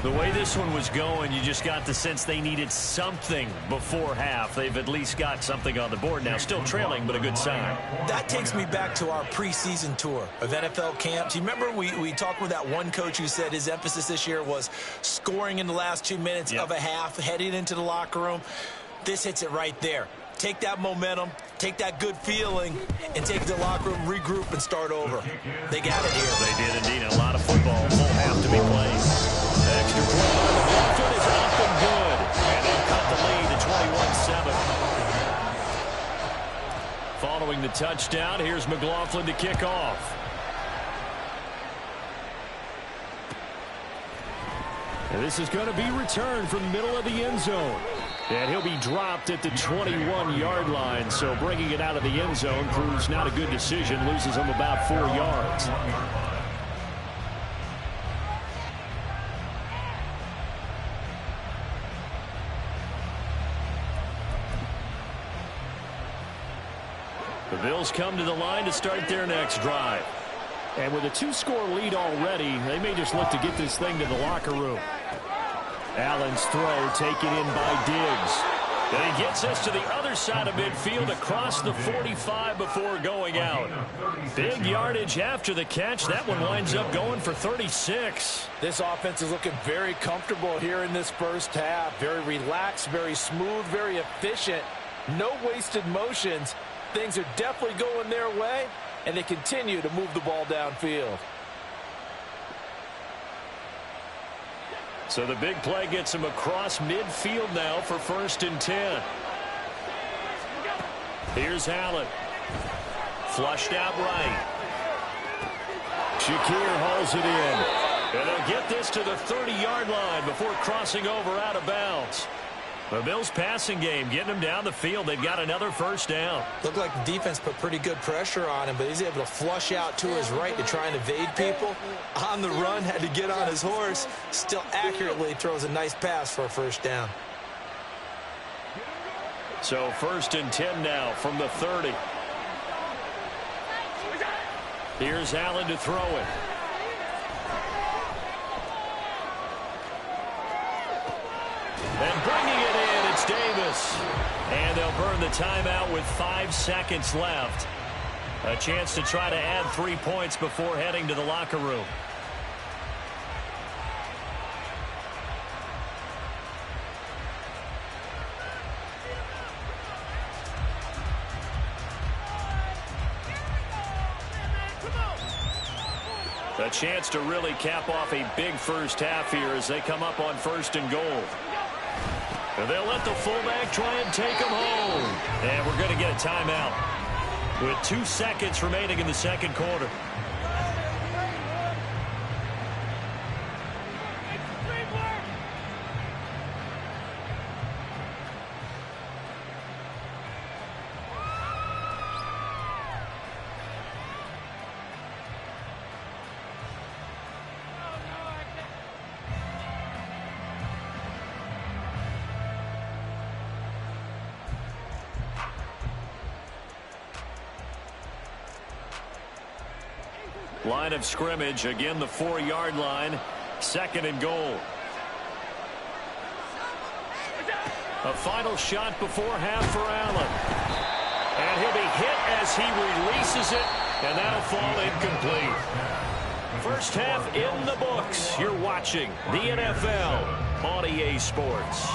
The way this one was going, you just got the sense they needed something before half. They've at least got something on the board now. Still trailing, but a good sign.
That takes me back to our preseason tour of NFL camps. You remember we talked with that one coach who said his emphasis this year was scoring in the last 2 minutes of a half, heading into the locker room. This hits it right there. Take that momentum, take that good feeling, and take it to the locker room, regroup, and start over. They got it here.
They did indeed. A lot of football. Full half to be played. Extra point on the foot is up and good. And they cut the lead to 21-7. Following the touchdown, here's McLaughlin to kick off. And this is going to be returned from the middle of the end zone. And he'll be dropped at the 21-yard line. So bringing it out of the end zone proves not a good decision. Loses him about 4 yards. The Bills come to the line to start their next drive. And with a 2-score lead already, they may just look to get this thing to the locker room. Allen's throw taken in by Diggs. And he gets us to the other side of midfield across the 45 before going out. Big yardage after the catch. That one winds up going for 36.
This offense is looking very comfortable here in this first half. Very relaxed, very smooth, very efficient. No wasted motions. Things are definitely going their way, and they continue to move the ball downfield.
So the big play gets him across midfield now for 1st and 10. Here's Allen. Flushed out right. Shakir hauls it in. And they'll get this to the 30-yard line before crossing over out of bounds. The Bills passing game getting them down the field. They've got another 1st down.
Looked like the defense put pretty good pressure on him, but he's able to flush out to his right to try and evade people. On the run, had to get on his horse. Still accurately throws a nice pass for a 1st down.
So 1st and 10 now from the 30. Here's Allen to throw it. And bringing it in, it's Davis. And they'll burn the timeout with 5 seconds left. A chance to try to add 3 points before heading to the locker room. A chance to really cap off a big first half here as they come up on 1st and goal. And they'll let the fullback try and take him home. And we're going to get a timeout with 2 seconds remaining in the second quarter. Line of scrimmage, again the 4-yard line, 2nd and goal. A final shot before half for Allen. And he'll be hit as he releases it, and that'll fall incomplete. First half in the books. You're watching the NFL on EA Sports.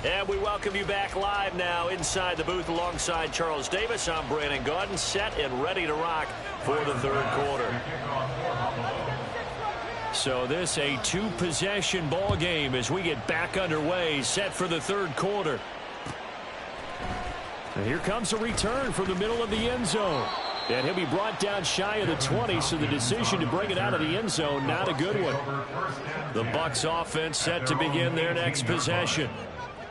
And we welcome you back live now inside the booth alongside Charles Davis. I'm Brandon Gaudin, set and ready to rock for the 3rd quarter. So this a 2-possession ball game as we get back underway, set for the 3rd quarter. And here comes a return from the middle of the end zone. And he'll be brought down shy of the 20, so the decision to bring it out of the end zone, not a good one. The Bucs offense set to begin their next possession.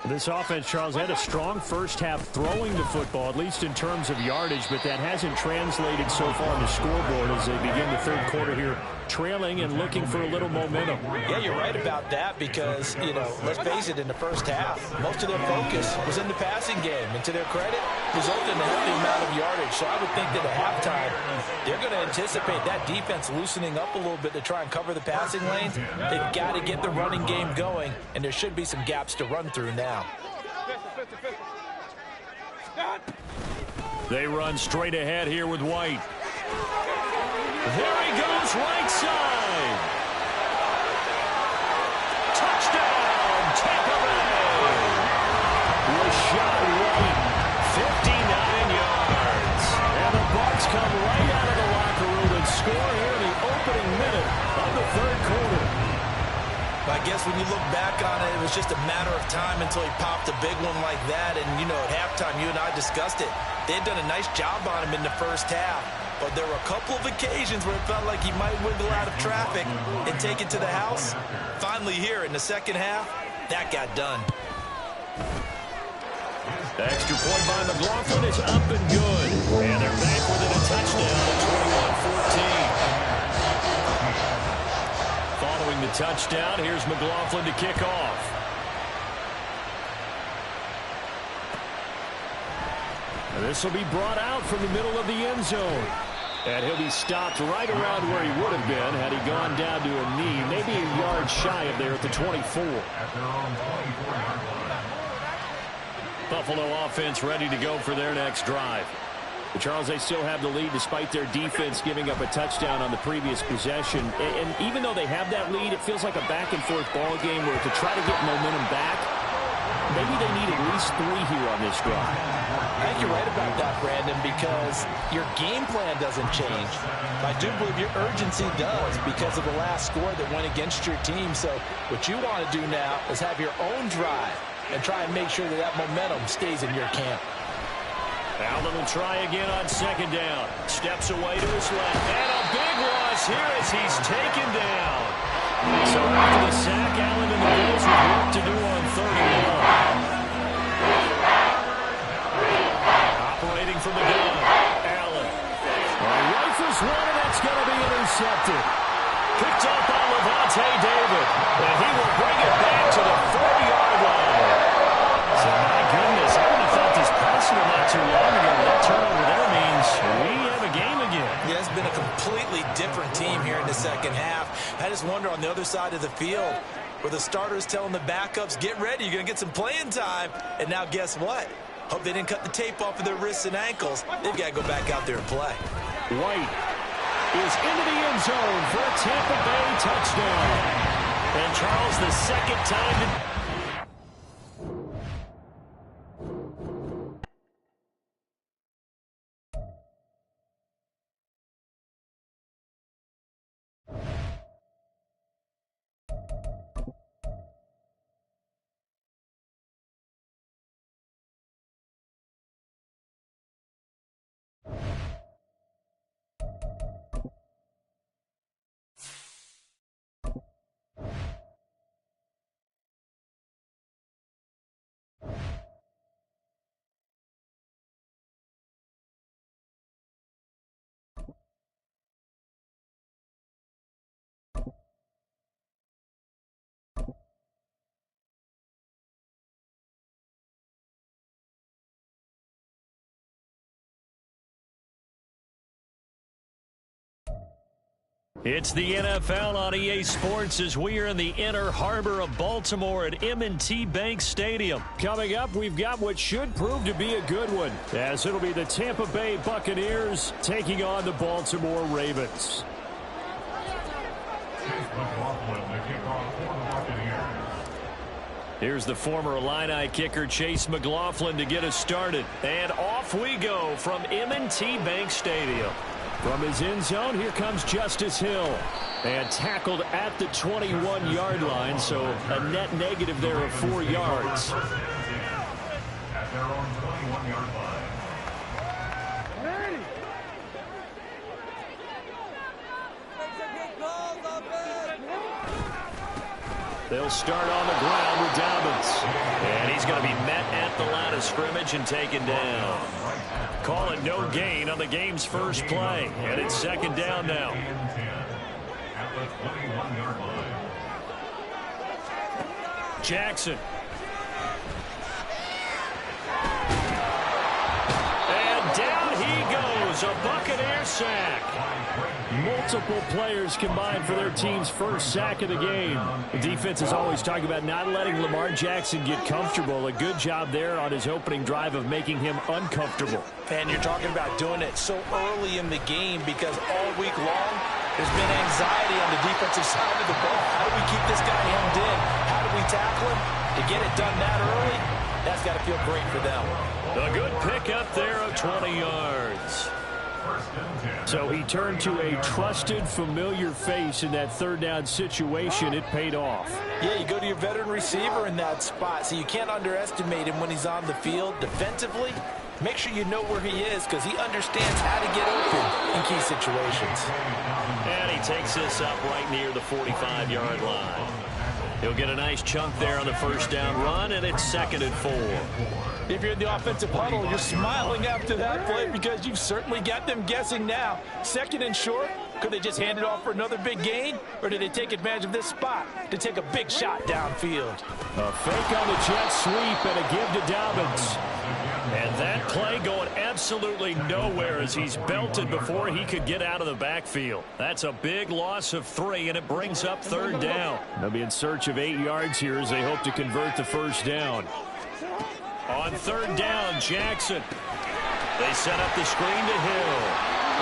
This offense, Charles, had a strong first half throwing the football, at least in terms of yardage, but that hasn't translated so far on the scoreboard as they begin the 3rd quarter here, trailing and looking for a little momentum.
Yeah, you're right about that because, let's face it, in the first half, most of their focus was in the passing game. And to their credit, resulted in a healthy amount of yardage. So I would think that at halftime, they're going to anticipate that defense loosening up a little bit to try and cover the passing lanes. They've got to get the running game going, and there should be some gaps to run through now.
They run straight ahead here with White. There he goes, right side. Touchdown, Tampa Bay. Rashad White, fans come right out of the locker room and score here in the opening minute of the third quarter.
I guess when you look back on it, it was just a matter of time until he popped a big one like that. And, you know, at halftime, you and I discussed it. They had done a nice job on him in the first half. But there were a couple of occasions where it felt like he might wiggle out of traffic and take it to the house. Finally here in the second half, that got done.
The extra point by McLaughlin is up and good. And they're back within a touchdown at 21-14. Following the touchdown, here's McLaughlin to kick off. This will be brought out from the middle of the end zone. And he'll be stopped right around where he would have been had he gone down to a knee, maybe a yard shy of there at the 24. Buffalo offense ready to go for their next drive. But Charles, they still have the lead despite their defense giving up a touchdown on the previous possession. And even though they have that lead, it feels like a back-and-forth ball game where to try to get momentum back, maybe they need at least 3 here on this drive.
I think you're right about that, Brandon, because your game plan doesn't change. I do believe your urgency does because of the last score that went against your team. So what you want to do now is have your own drive and try and make sure that that momentum stays in your camp.
Allen will try again on second down. Steps away to his left. And a big loss here as he's taken down. So after the sack, Allen and the Bills with work to do on 31. Operating from the gun, Allen. Rifles one, and that's going to be intercepted. Picked up by Levante David. And he will bring it back to the 40-yard line. So, my goodness, I would have thought this passing not too long ago. That turnover there means we have a game again.
Yeah, it's been a completely different team here in the second half. I just wonder on the other side of the field where the starters telling the backups, get ready, you're going to get some playing time. And now guess what? Hope they didn't cut the tape off of their wrists and ankles. They've got to go back out there and play.
White is into the end zone for a Tampa Bay touchdown. And Charles, the second time to... It's the NFL on EA Sports as we are in the inner harbor of Baltimore at M&T Bank Stadium. Coming up, we've got what should prove to be a good one, as it'll be the Tampa Bay Buccaneers taking on the Baltimore Ravens. Here's the former Illini kicker Chase McLaughlin to get us started. And off we go from M&T Bank Stadium. From his end zone, here comes Justice Hill. And tackled at the 21-yard line, so a net negative there of 4 yards.
At their own 21-yard line.
They'll start on the ground with Dobbins. And he's going to be met at the line of scrimmage and taken down. Call it no gain on the game's first play. And it's second down now.
At the 21-yard line.
Jackson. And down he goes. A Buccaneer sack. Multiple players combined for their team's first sack of the game. The defense is always talking about not letting Lamar Jackson get comfortable. A good job there on his opening drive of making him uncomfortable.
And you're talking about doing it so early in the game because all week long there's been anxiety on the defensive side of the ball. How do we keep this guy hemmed in? How do we tackle him? To get it done that early, that's got to feel great for them.
A good pickup there of 20 yards. So he turned to a trusted, familiar face in that third down situation. It paid off.
Yeah, you go to your veteran receiver in that spot, so you can't underestimate him when he's on the field defensively. Make sure you know where he is because he understands how to get open in key situations.
And he takes this up right near the 45-yard line. He'll get a nice chunk there on the first down run, and it's 2nd and 4.
If you're in the offensive huddle, you're smiling after that play because you've certainly got them guessing now. 2nd and short, could they just hand it off for another big gain? Or did they take advantage of this spot to take a big shot downfield?
A fake on the jet sweep and a give to Dobbins. And that play going absolutely nowhere as he's belted before he could get out of the backfield. That's a big loss of 3, and it brings up 3rd down. They'll be in search of 8 yards here as they hope to convert the first down. On 3rd down, Jackson. They set up the screen to Hill.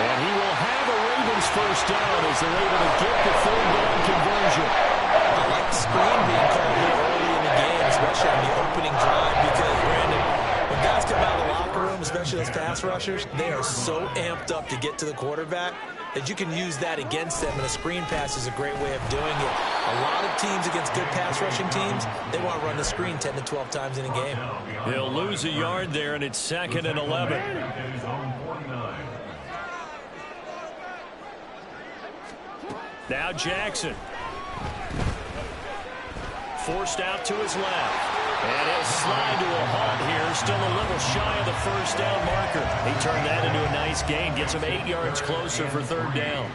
And he will have a Ravens first down as they're able to get the 3rd down conversion.
I like the screen being called here early in the game, especially on the opening drive, because, Brandon, when guys come out of the locker room, especially those pass rushers, they are so amped up to get to the quarterback that you can use that against them, and a screen pass is a great way of doing it. A lot of teams against good pass rushing teams, they want to run the screen 10 to 12 times in a game.
He'll lose a yard there, and it's 2nd and 11. Now Jackson. Forced out to his left. And he'll slide to a halt here. Still a little shy of the first down marker. He turned that into a nice gain. Gets him 8 yards closer for 3rd down.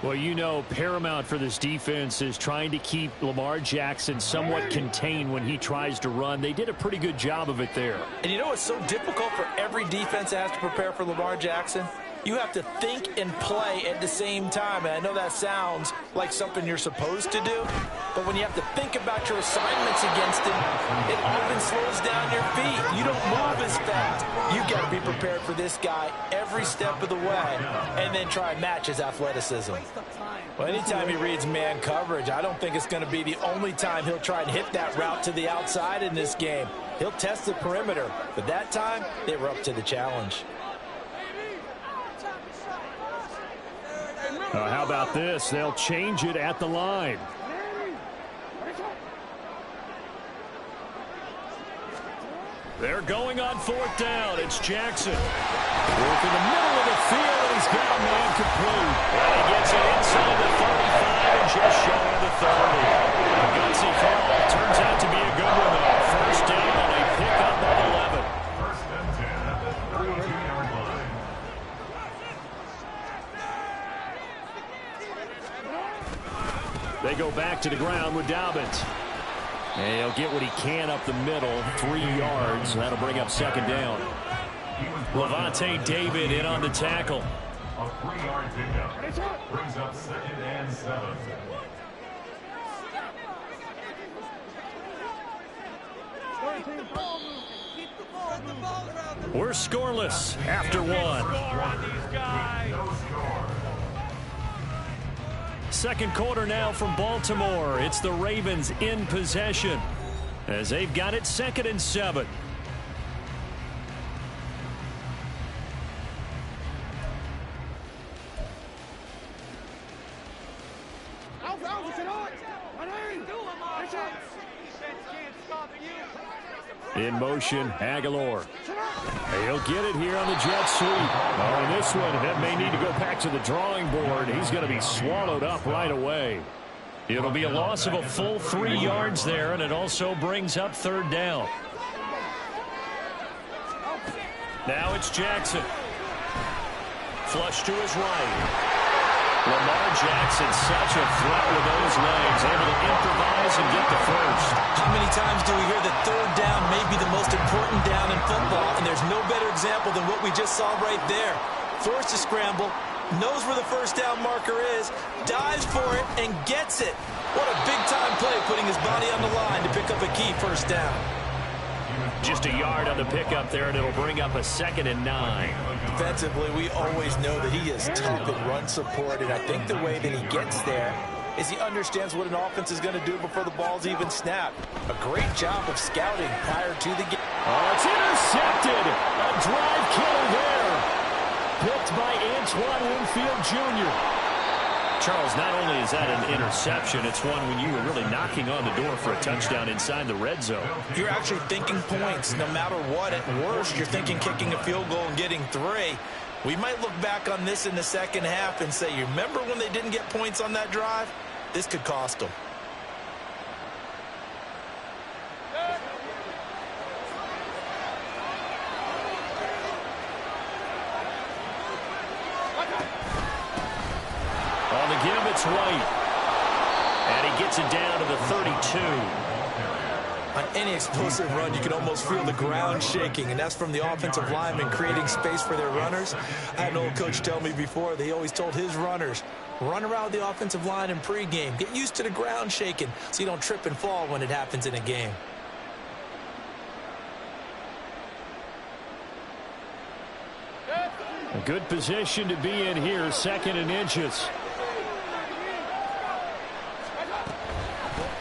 Well, you know, paramount for this defense is trying to keep Lamar Jackson somewhat contained when he tries to run. They did a pretty good job of it there.
And you know what's so difficult for every defense that has to prepare for Lamar Jackson? You have to think and play at the same time. And I know that sounds like something you're supposed to do, but when you have to think about your assignments against him, it often slows down your feet. You don't move as fast. You've got to be prepared for this guy every step of the way and then try and match his athleticism. Well, anytime he reads man coverage, I don't think it's going to be the only time he'll try and hit that route to the outside in this game. He'll test the perimeter, but that time they were up to the challenge.
How about this? They'll change it at the line. They're going on 4th down. It's Jackson. Work in the middle of the field, and he's got a man complete. And he gets it inside the 35 and just shy of the 30. A gutsy call. Turns out to be a good one, though. First down and a pickup of 11.
First and 10 at the 32-yard line.
They go back to the ground with Dobbins. And he'll get what he can up the middle, 3 yards. That'll bring up 2nd down. Lavonte David in on the tackle.
A 3-yard pickup brings up 2nd and 7.
We're scoreless after 1. Second quarter now from Baltimore. It's the Ravens in possession as they've got it 2nd and 7. In motion, Aguilar. He'll get it here on the jet sweep. Oh, and this one may need to go back to the drawing board. He's going to be swallowed up right away. It'll be a loss of a full 3 yards there, and it also brings up 3rd down. Now it's Jackson. Flush to his right. Lamar Jackson, such a threat with those legs, able to improvise and get the first.
How many times do we hear that 3rd down may be the most important down in football, and there's no better example than what we just saw right there. Forced to scramble, knows where the first down marker is, dives for it, and gets it. What a big-time play, putting his body on the line to pick up a key first down.
Just a yard on the pickup there, and it'll bring up a 2nd and 9.
Defensively, we always know that he is tough in run support, and I think the way that he gets there is he understands what an offense is going to do before the ball's even snapped. A great job of scouting prior to the game.
Oh, it's intercepted. A drive killer there. picked by Antoine Winfield Jr. Charles, not only is that an interception, it's one when you were really knocking on the door for a touchdown inside the red zone.
You're actually thinking points no matter what. At worst, you're thinking kicking a field goal and getting 3. We might look back on this in the second half and say, you remember when they didn't get points on that drive? This could cost them.
On the give, it's White. And he gets it down to the 32.
On any explosive run, you can almost feel the ground shaking, and that's from the offensive linemen creating space for their runners. I had an old coach tell me before, they always told his runners, run around with the offensive line in pregame. Get used to the ground shaking so you don't trip and fall when it happens in a game.
A good position to be in here, 2nd and inches.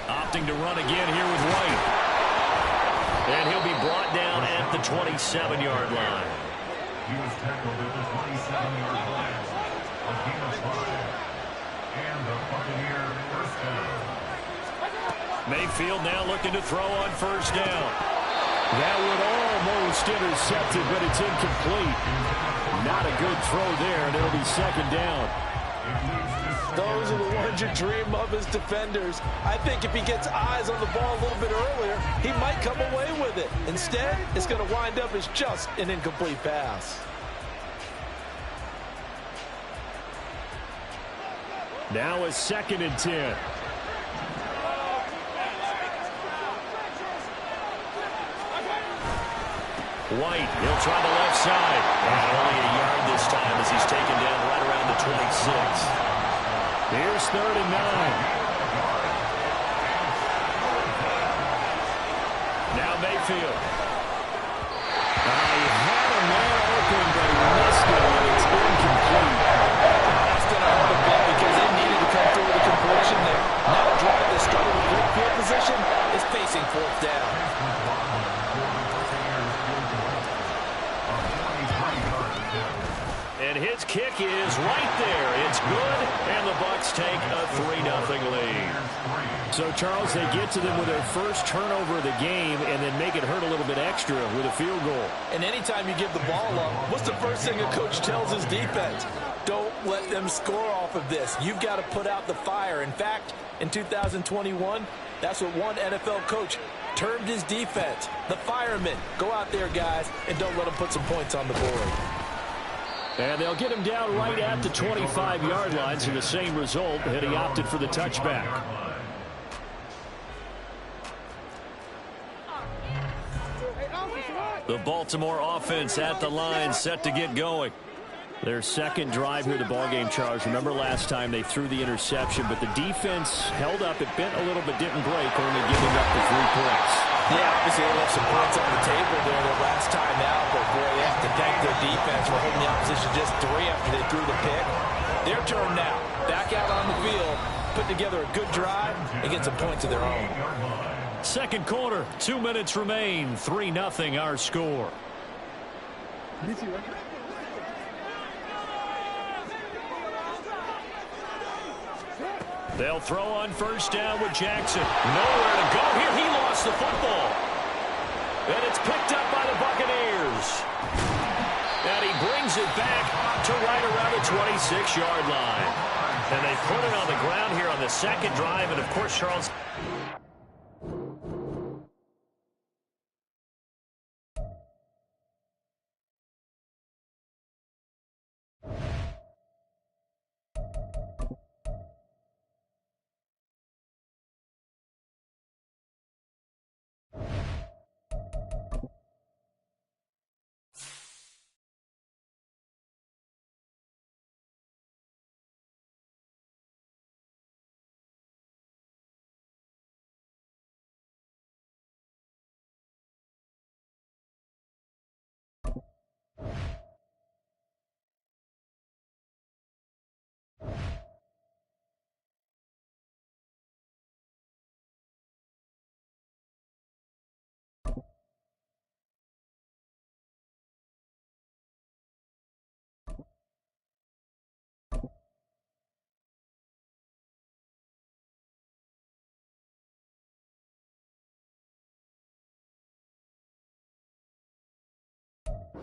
Opting to run again here with White. And he'll be brought down at the 27-yard line.
He was tackled at the 27-yard line. A gain of 5. And the Buccaneer first down.
Mayfield now looking to throw on first down. That would almost intercept it, but it's incomplete. Not a good throw there, and it'll be 2nd down.
Those are the ones you dream of as defenders. I think if he gets eyes on the ball a little bit earlier, he might come away with it. Instead, it's going to wind up as just an incomplete pass.
Now a 2nd and 10. White, he'll try the left side. And only a yard this time as he's taken down right around the 26. Here's 3rd and 9. Now Mayfield. He had a man open, but he missed it, and it's incomplete.
That's going to hurt a bit because they needed to come through with a completion there. Now a drive that started with good field position is facing 4th down.
And his kick is right there. It's good, and the Bucs take a 3-0 lead. So, Charles, they get to them with their first turnover of the game and then make it hurt a little bit extra with a field goal.
And anytime you give the ball up, what's the first thing a coach tells his defense? Don't let them score off of this. You've got to put out the fire. In fact, in 2021, that's what one NFL coach termed his defense. The firemen. Go out there, guys, and don't let them put some points on the board.
And they'll get him down right at the 25-yard line, so the same result, and he opted for the touchback. The Baltimore offense at the line, set to get going. Their second drive here, the ballgame, Charles. Remember last time they threw the interception, but the defense held up. It bent a little but didn't break, only giving up the 3 points.
Yeah, obviously they left some points on the table there their last time out, but boy, they have to thank their defense for holding the opposition just 3 after they threw the pick. Their turn now. Back out on the field, put together a good drive, and get some points of their own.
Second quarter, 2 minutes remain. 3-0 our score. They'll throw on first down with Jackson. Nowhere to go here. He lost the football. And it's picked up by the Buccaneers. And he brings it back to right around the 26-yard line. And they put it on the ground here on the second drive. And, of course, Charles...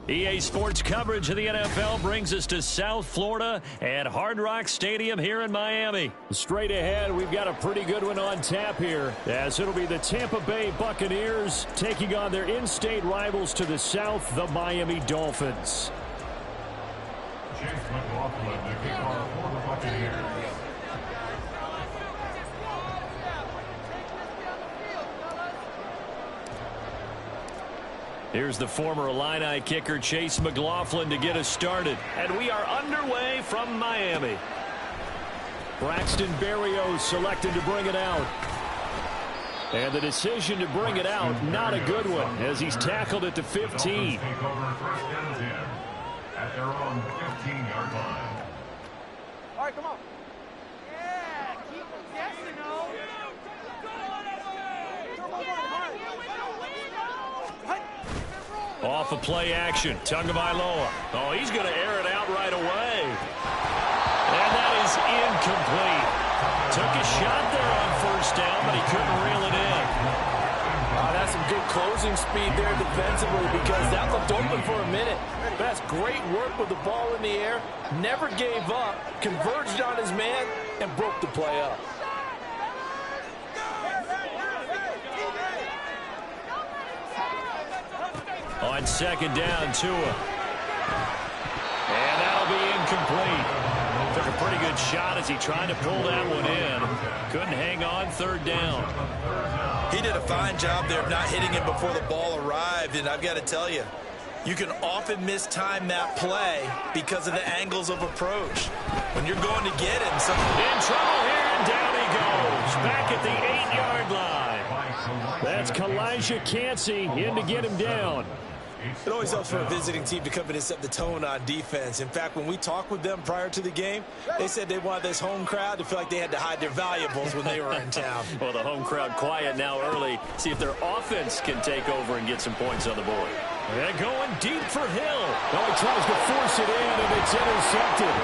EA Sports coverage of the NFL brings us to South Florida at Hard Rock Stadium here in Miami. Straight ahead, we've got a pretty good one on tap here, as it'll be the Tampa Bay Buccaneers taking on their in-state rivals to the south, the Miami Dolphins.
Chase McLaughlin, the kickoff for the Buccaneers.
Here's the former Illini kicker, Chase McLaughlin, to get us started. And we are underway from Miami. Braxton Berrios selected to bring it out. And the decision to bring it out, not a good one, as he's tackled at the 15.
Take over first and 10 at their own 15-yard line.
All right, come on. Yeah, keep guessing, though.
Off of play action, Tagovailoa. Oh, he's going to air it out right away. And that is incomplete. Took a shot there on first down, but he couldn't reel it in.
That's some good closing speed there defensively, because that looked open for a minute. That's great work with the ball in the air. Never gave up, converged on his man, and broke the play up.
On second down, Tua. And that'll be incomplete. Took a pretty good shot as he tried to pull that one in. Couldn't hang on third down.
He did a fine job there of not hitting him before the ball arrived, and I've got to tell you, you can often mistime that play because of the angles of approach. When you're going to get him,
in trouble here, and down he goes. Back at the 8-yard line. That's Kalijah Kancey in to get him down.
It always helps for a visiting team to come in and set the tone on defense. In fact, when we talked with them prior to the game, they said they wanted this home crowd to feel like they had to hide their valuables when they were in town.
Well, the home crowd quiet now early. See if their offense can take over and get some points on the board. They're going deep for Hill. Oh, he tries to force it in, and it's intercepted.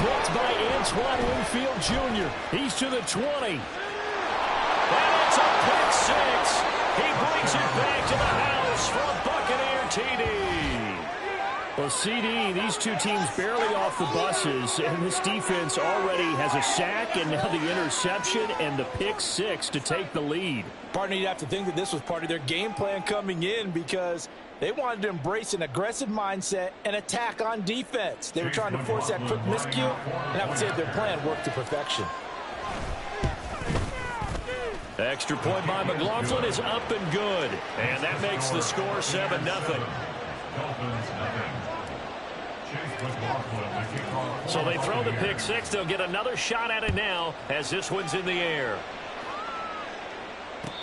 Picked by Antoine Winfield Jr. He's to the 20. And it's a pick six. He brings it back to the house for a Buccaneer TD. Well, CD, these two teams barely off the buses, and this defense already has a sack and now the interception and the pick six to take the lead.
Partner, you'd have to think that this was part of their game plan coming in, because they wanted to embrace an aggressive mindset and attack on defense. They were trying to force that quick miscue, and I would say their plan worked to perfection.
The extra point by McLaughlin is up and good. And that makes the score 7-0. So they throw the pick six. They'll get another shot at it now as this one's in the air.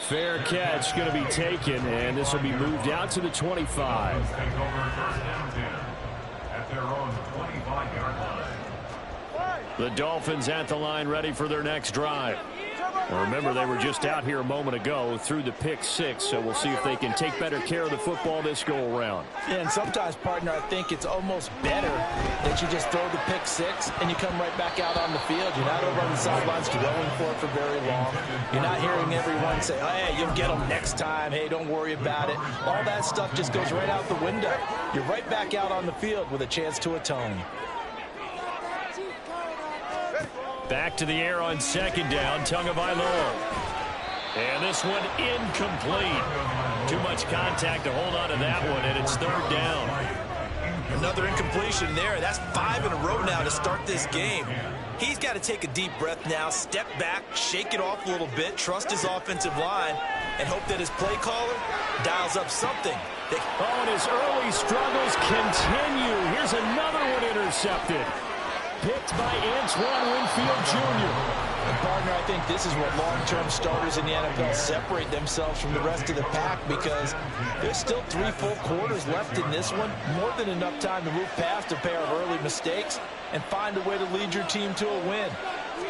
Fair catch going to be taken, and this will be moved out to the 25. The Dolphins at the line, ready for their next drive. Now remember, they were just out here a moment ago through the pick six, so we'll see if they can take better care of the football this go-around.
Yeah, and sometimes, partner, I think it's almost better that you just throw the pick six and you come right back out on the field. You're not over on the sidelines dwelling for it for very long. You're not hearing everyone say, hey, you'll get them next time. Hey, don't worry about it. All that stuff just goes right out the window. You're right back out on the field with a chance to atone.
Back to the air on second down, Tagovailoa. And this one incomplete. Too much contact to hold on to that one, and it's third down.
Another incompletion there. That's 5 in a row now to start this game. He's got to take a deep breath now, step back, shake it off a little bit, trust his offensive line, and hope that his play caller dials up something.
And his early struggles continue. Here's another one intercepted. Picked by Antoine Winfield Jr.
And partner, I think this is what long-term starters in the NFL separate themselves from the rest of the pack, because there's still 3 full quarters left in this one. More than enough time to move past a pair of early mistakes and find a way to lead your team to a win.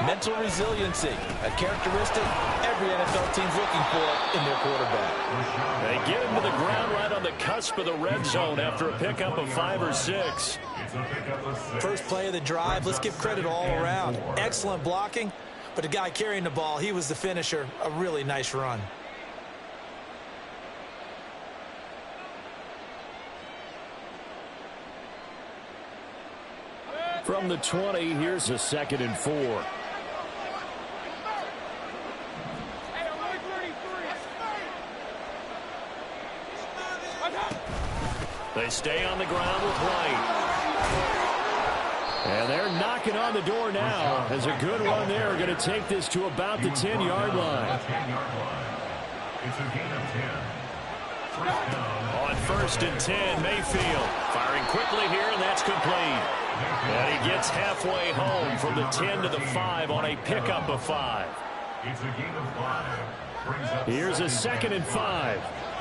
Mental resiliency, a characteristic every NFL team's looking for in their quarterback.
They get him to the ground right on the cusp of the red zone after a pickup of 5 or 6.
First play of the drive, let's give credit all around. Excellent blocking, but the guy carrying the ball, he was the finisher. A really nice run.
From the 20, here's a 2nd and 4. They stay on the ground with White. And they're knocking on the door now as a good run there. Going to take this to about the 10-yard line.
It's a gain of 10.
On 1st and 10, Mayfield firing quickly here, and that's complete. And he gets halfway home from the 10 to the 5 on a pickup of 5.
It's a gain of 5. Brings up
Here's a 2nd and 5.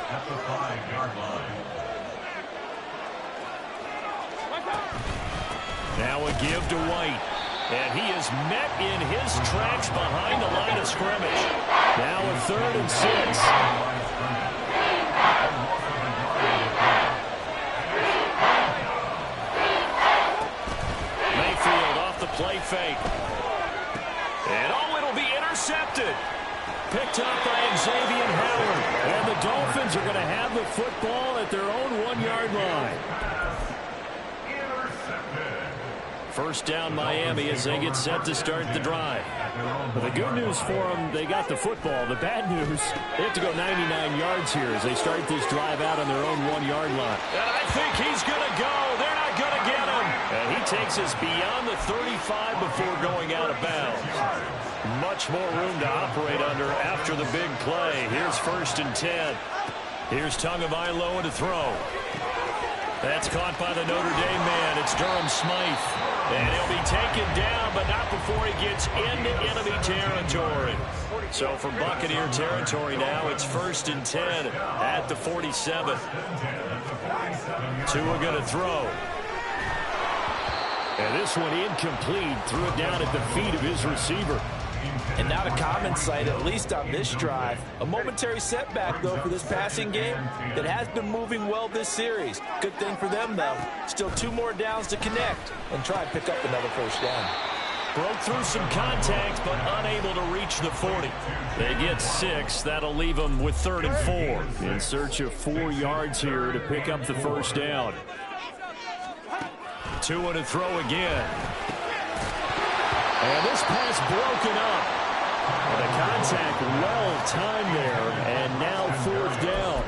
at the 5-yard line.
Now a give to White. And he is met in his tracks behind the line of scrimmage. Now a 3rd and 6. Mayfield off the play fake. And it'll be intercepted. Picked up by Xavier Howard. And the Dolphins are going to have the football at their own 1-yard line. First down Miami as they get set to start the drive. But the good news for them, they got the football. The bad news, they have to go 99 yards here as they start this drive out on their own 1-yard line. And I think he's going to go. They're not going to get him. And he takes us beyond the 35 before going out of bounds. Much more room to operate under after the big play. Here's 1st and 10. Here's Tagovailoa to throw. That's caught by the Notre Dame man. It's Durham Smythe. And he'll be taken down, but not before he gets into enemy territory. So from Buccaneer territory now, it's 1st and 10 at the 47. Tua going to throw. And this one incomplete. Threw it down at the feet of his receiver.
And not a common sight, at least on this drive. A momentary setback, though, for this passing game that has been moving well this series. Good thing for them, though. Still 2 more downs to connect and try and pick up another 1st down.
Broke through some contact, but unable to reach the 40. They get 6. That'll leave them with 3rd and 4. In search of 4 yards here to pick up the 1st down. Tua to throw again. And this pass broken up. And the contact well-timed there, and now 4th down.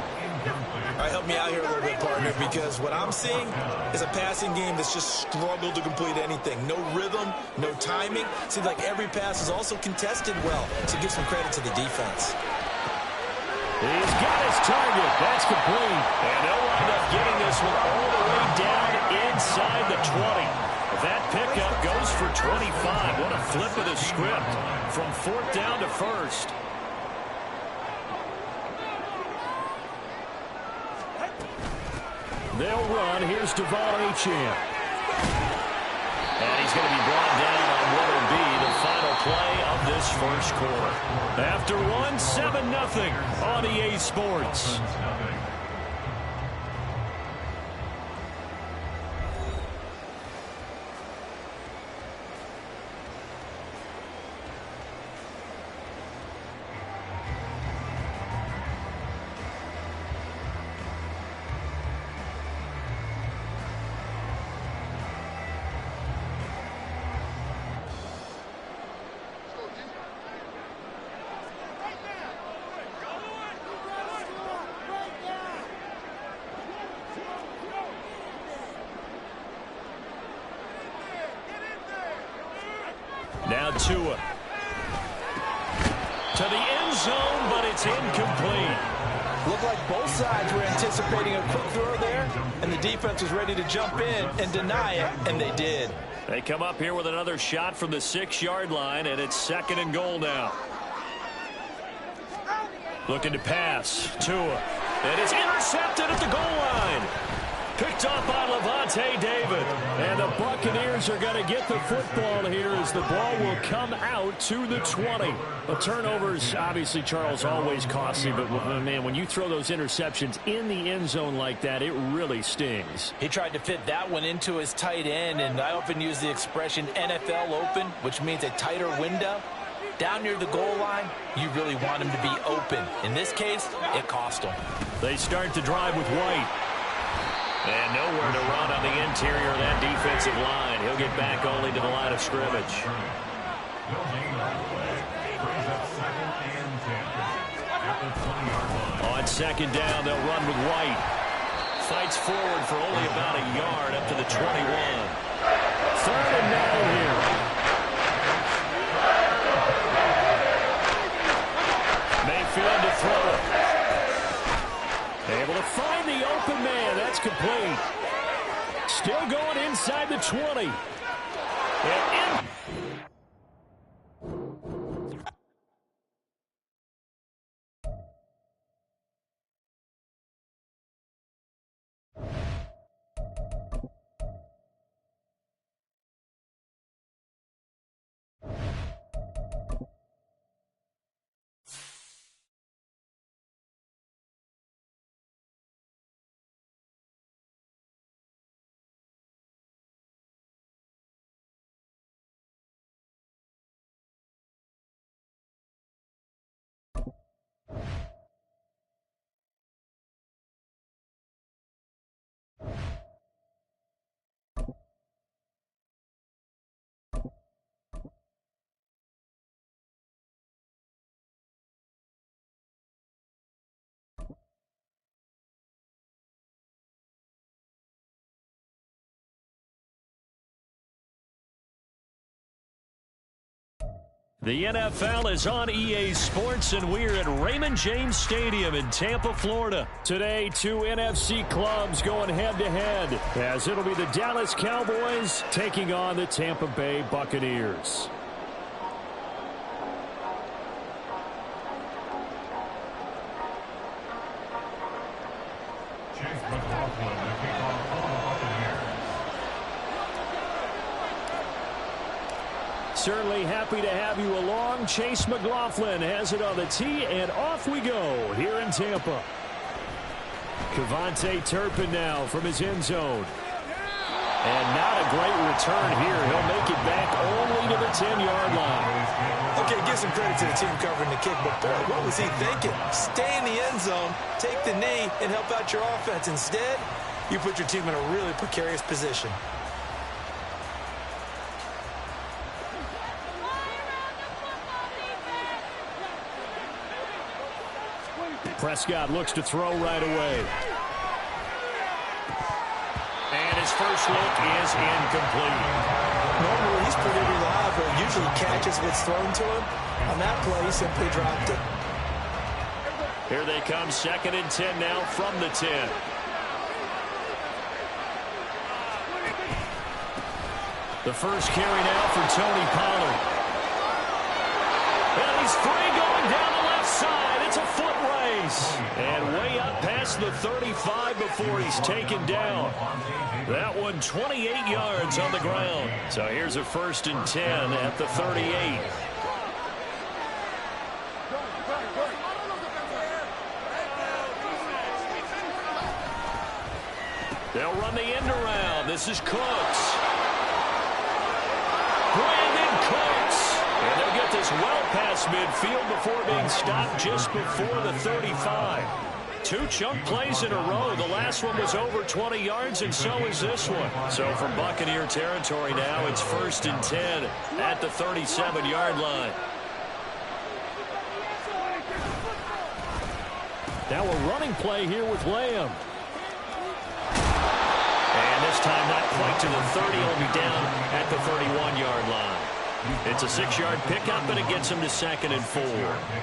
All right, help me out here a little bit, partner, because what I'm seeing is a passing game that's just struggled to complete anything. No rhythm, no timing. Seems like every pass is also contested well, so give some credit to the defense.
He's got his target. That's complete. And they'll wind up getting this one all the way down inside the 20. That pickup goes for 25. What a flip of the script from 4th down to 1st. They'll run. Here's Devon Achane. And he's going to be brought down on what will be the final play of this 1st quarter. After 7-0 on EA Sports. Now Tua to the end zone, but it's incomplete.
Looked like both sides were anticipating a quick throw there, and the defense was ready to jump in and deny it, and they did.
They come up here with another shot from the 6-yard line, and it's 2nd and goal now. Looking to pass. Tua. And it's intercepted at the goal line. Picked off by Lavonte David. And the Buccaneers are going to get the football here as the ball will come out to the 20. The turnovers, obviously, Charles, always costly. But, man, when you throw those interceptions in the end zone like that, it really stings.
He tried to fit that one into his tight end, and I often use the expression NFL open, which means a tighter window. Down near the goal line, you really want him to be open. In this case, it cost him.
They start the drive with White. And nowhere to run on the interior of that defensive line. He'll get back only to the line of scrimmage. On second down, they'll run with White. Fights forward for only about a yard up to the 21. 3rd and 9 here. Mayfield to throw it. Able to find the open man. That's complete. Still going inside the 20. And in. The NFL is on EA Sports, and we're at Raymond James Stadium in Tampa, Florida. Today, 2 NFC clubs going head-to-head, as it'll be the Dallas Cowboys taking on the Tampa Bay Buccaneers.
Chase McLaughlin to kick off for the Buccaneers.
Certainly happy to have you along. Chase McLaughlin has it on the tee, and off we go here in Tampa. KaVontae Turpin now from his end zone. And not a great return here. He'll make it back only to the 10-yard line.
Okay, give some credit to the team covering the kick, but boy, what was he thinking? Stay in the end zone, take the knee, and help out your offense. Instead, you put your team in a really precarious position.
Prescott looks to throw right away. And his first look is incomplete.
Normally, he's pretty reliable. Usually catches what's thrown to him. On that play, he simply dropped it.
Here they come, 2nd and 10 now from the 10. The first carry now for Tony Pollard. And he's free going down the left side. It's a foot race. And way up past the 35 before he's taken down. That one 28 yards on the ground. So here's a 1st and 10 at the 38. They'll run the end around. This is Cooks. Brandon Cooks. And they'll get this well past midfield before being stopped just before the 35. 2 chunk plays in a row. The last one was over 20 yards, and so is this one. So from Buccaneer territory now, it's 1st and 10 at the 37-yard line. Now a running play here with Lamb. And this time not quite to the 30. He'll be down at the 31-yard line. It's a 6-yard pickup, and it gets him to 2nd and 4.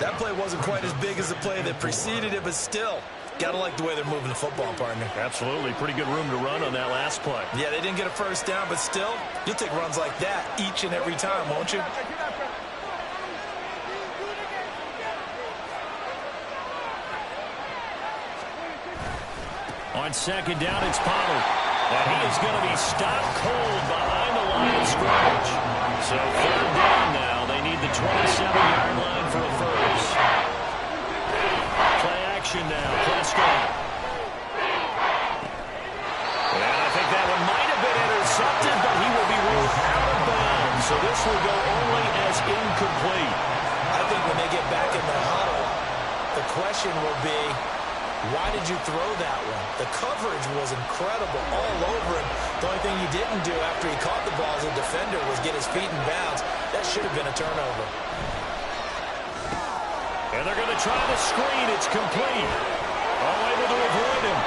That play wasn't quite as big as the play that preceded it, but still, got to like the way they're moving the football, partner.
Absolutely. Pretty good room to run on that last play.
Yeah, they didn't get a first down, but still, you'll take runs like that each and every time, won't you?
On 2nd down, it's Pollard. And he is going to be stopped cold behind the line of scrimmage. So 3rd down now. They need the 27-yard line for a first. Play action now. Prescott. And I think that one might have been intercepted, but he will be ruled out of bounds. So this will go only as incomplete.
I think when they get back in the huddle, the question will be, Why did you throw that one? The coverage was incredible all over him. The only thing he didn't do after he caught the ball as a defender was get his feet in bounds. That should have been a turnover.
And they're going to try the screen. It's complete. All able to avoid him.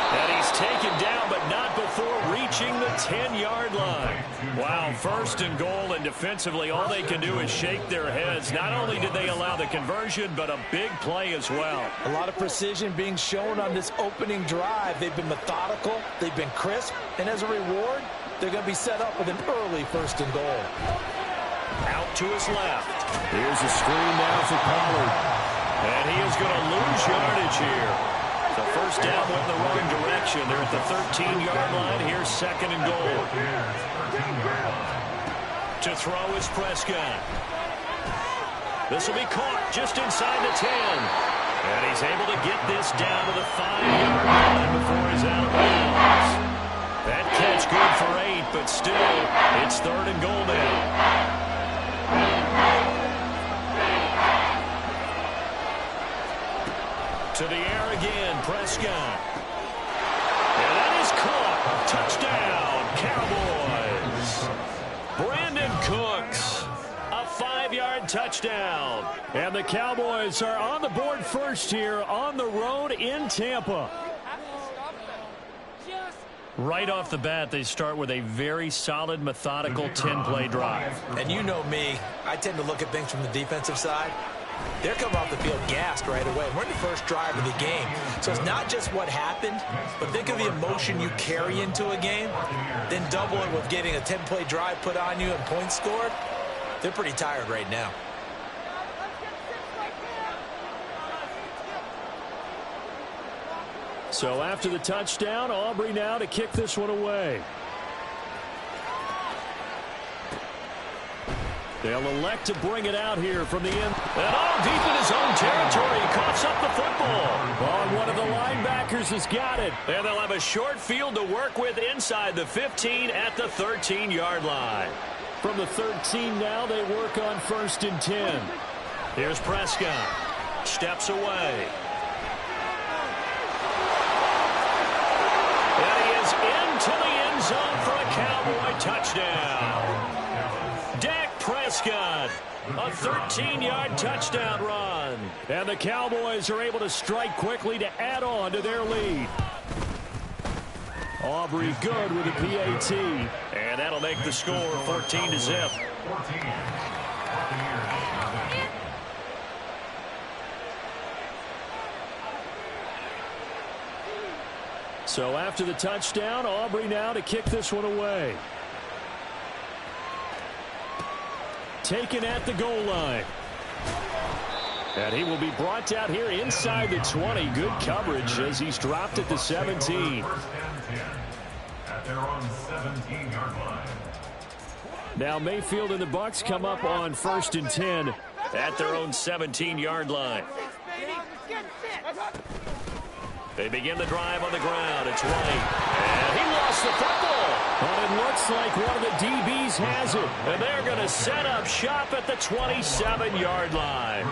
And he's taken down, but not before reaching the 10-yard line. Wow, first and goal, and defensively, all they can do is shake their heads. Not only did they allow the conversion, but a big play as well.
A lot of precision being shown on this opening drive. They've been methodical, they've been crisp, and as a reward, they're going to be set up with an early first and goal.
Out to his left. Here's a screen now for Pollard. And he is going to lose yardage here. The first down went in the wrong direction. They're at the 13-yard line. Here's second and goal. To throw is Prescott. This will be caught just inside the 10. And he's able to get this down to the 5-yard line before he's out of bounds. That catch good for 8, but still, it's third and goal now. To the air again, Prescott. And that is caught. Touchdown, Cowboys. Brandon Cooks, a 5-yard touchdown. And the Cowboys are on the board first here on the road in Tampa. Right off the bat, they start with a very solid, methodical 10-play drive.
And you know me, I tend to look at things from the defensive side. They're coming off the field gassed right away. We're in the first drive of the game. So it's not just what happened, but think of the emotion you carry into a game, then double it with getting a 10-play drive put on you and points scored. They're pretty tired right now.
So after the touchdown, Aubrey now to kick this one away. They'll elect to bring it out here from the end. And all deep in his own territory. He coughs up the football. On one of the linebackers has got it. And they'll have a short field to work with inside the 15 at the 13-yard line. From the 13 now, they work on first and 10. Here's Prescott. Steps away. And he is into the end zone for a Cowboy touchdown. Dak Prescott, a 13-yard touchdown run. And the Cowboys are able to strike quickly to add on to their lead. Aubrey good with a PAT. And that'll make the score 14-0. So after the touchdown, Aubrey now to kick this one away. Taken at the goal line. And he will be brought out here inside the 20. Good coverage as he's dropped at the 17.
At their own 17-yard line.
Now Mayfield and the Bucs come up on first and 10 at their own 17-yard line. They begin the drive on the ground. It's White. And he lost the football. But it looks like one of the DBs has it. And they're going to set up shop at the 27-yard line.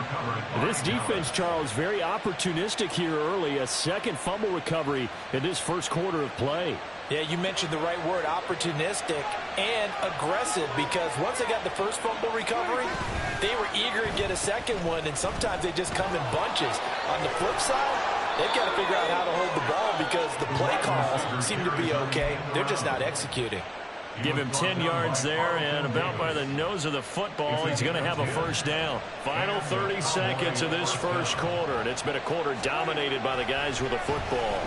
This defense, Charles, very opportunistic here early. A second fumble recovery in this first quarter of play.
Yeah, you mentioned the right word, opportunistic and aggressive, because once they got the first fumble recovery, they were eager to get a second one, and sometimes they just come in bunches. On the flip side, they've got to figure out how to hold the ball because the play calls seem to be okay. They're just not executing.
Give him 10 yards there, and about by the nose of the football, he's going to have a first down. Final 30 seconds of this first quarter, and it's been a quarter dominated by the guys with the football.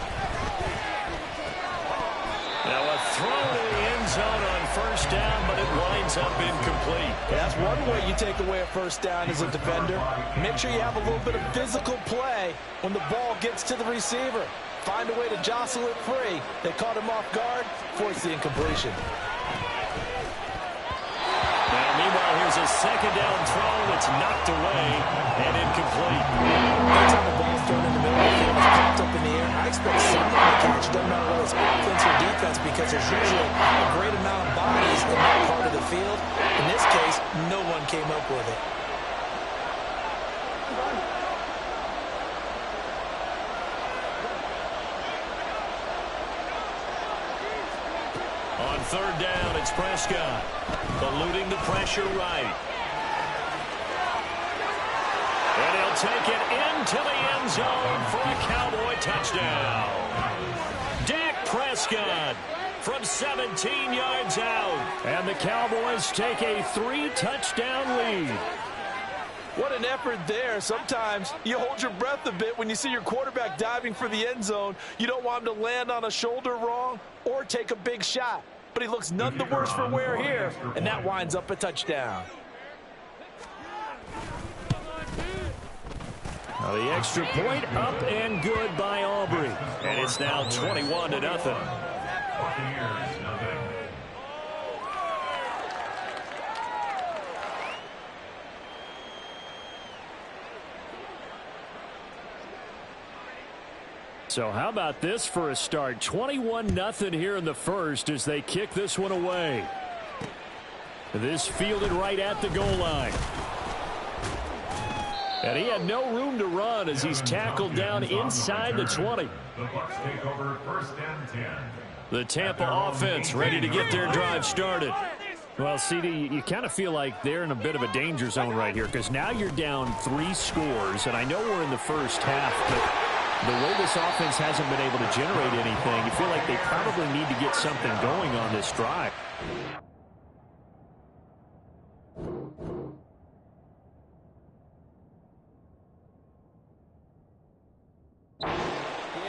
Now a throw to the end zone on first down, but it winds up incomplete.
That's one way you take away a first down as a defender. Make sure you have a little bit of physical play when the ball gets to the receiver. Find a way to jostle it free. They caught him off guard, forced the incompletion.
Now, meanwhile, here's a second down throw that's knocked away and incomplete.
Anytime the ball's thrown in the middle of the field, it's popped up in the air, I expect someone to catch it. Doesn't matter whether it's offense or defense, because there's usually a great amount of bodies in that part of the field. In this case, no one came up with it.
third down, it's Prescott. Eluding the pressure right. And he'll take it into the end zone for a Cowboy touchdown. Dak Prescott from 17 yards out. And the Cowboys take a 3-touchdown lead.
What an effort there. Sometimes you hold your breath a bit when you see your quarterback diving for the end zone. You don't want him to land on a shoulder wrong or take a big shot. But he looks none the worse for wear here, and that winds up a touchdown.
Now the extra point up and good by Aubrey. And it's now 21-0.
Buccaneers, nothing.
So how about this for a start? 21-0 here in the first as they kick this one away. This fielded right at the goal line. And he had no room to run as he's tackled down inside the 20.
The Bucs take over 1st and 10.
The Tampa offense ready to get their drive started. Well, CD, you kind of feel like they're in a bit of a danger zone right here because now you're down 3 scores, and I know we're in the first half, but the way this offense hasn't been able to generate anything, you feel like they probably need to get something going on this drive.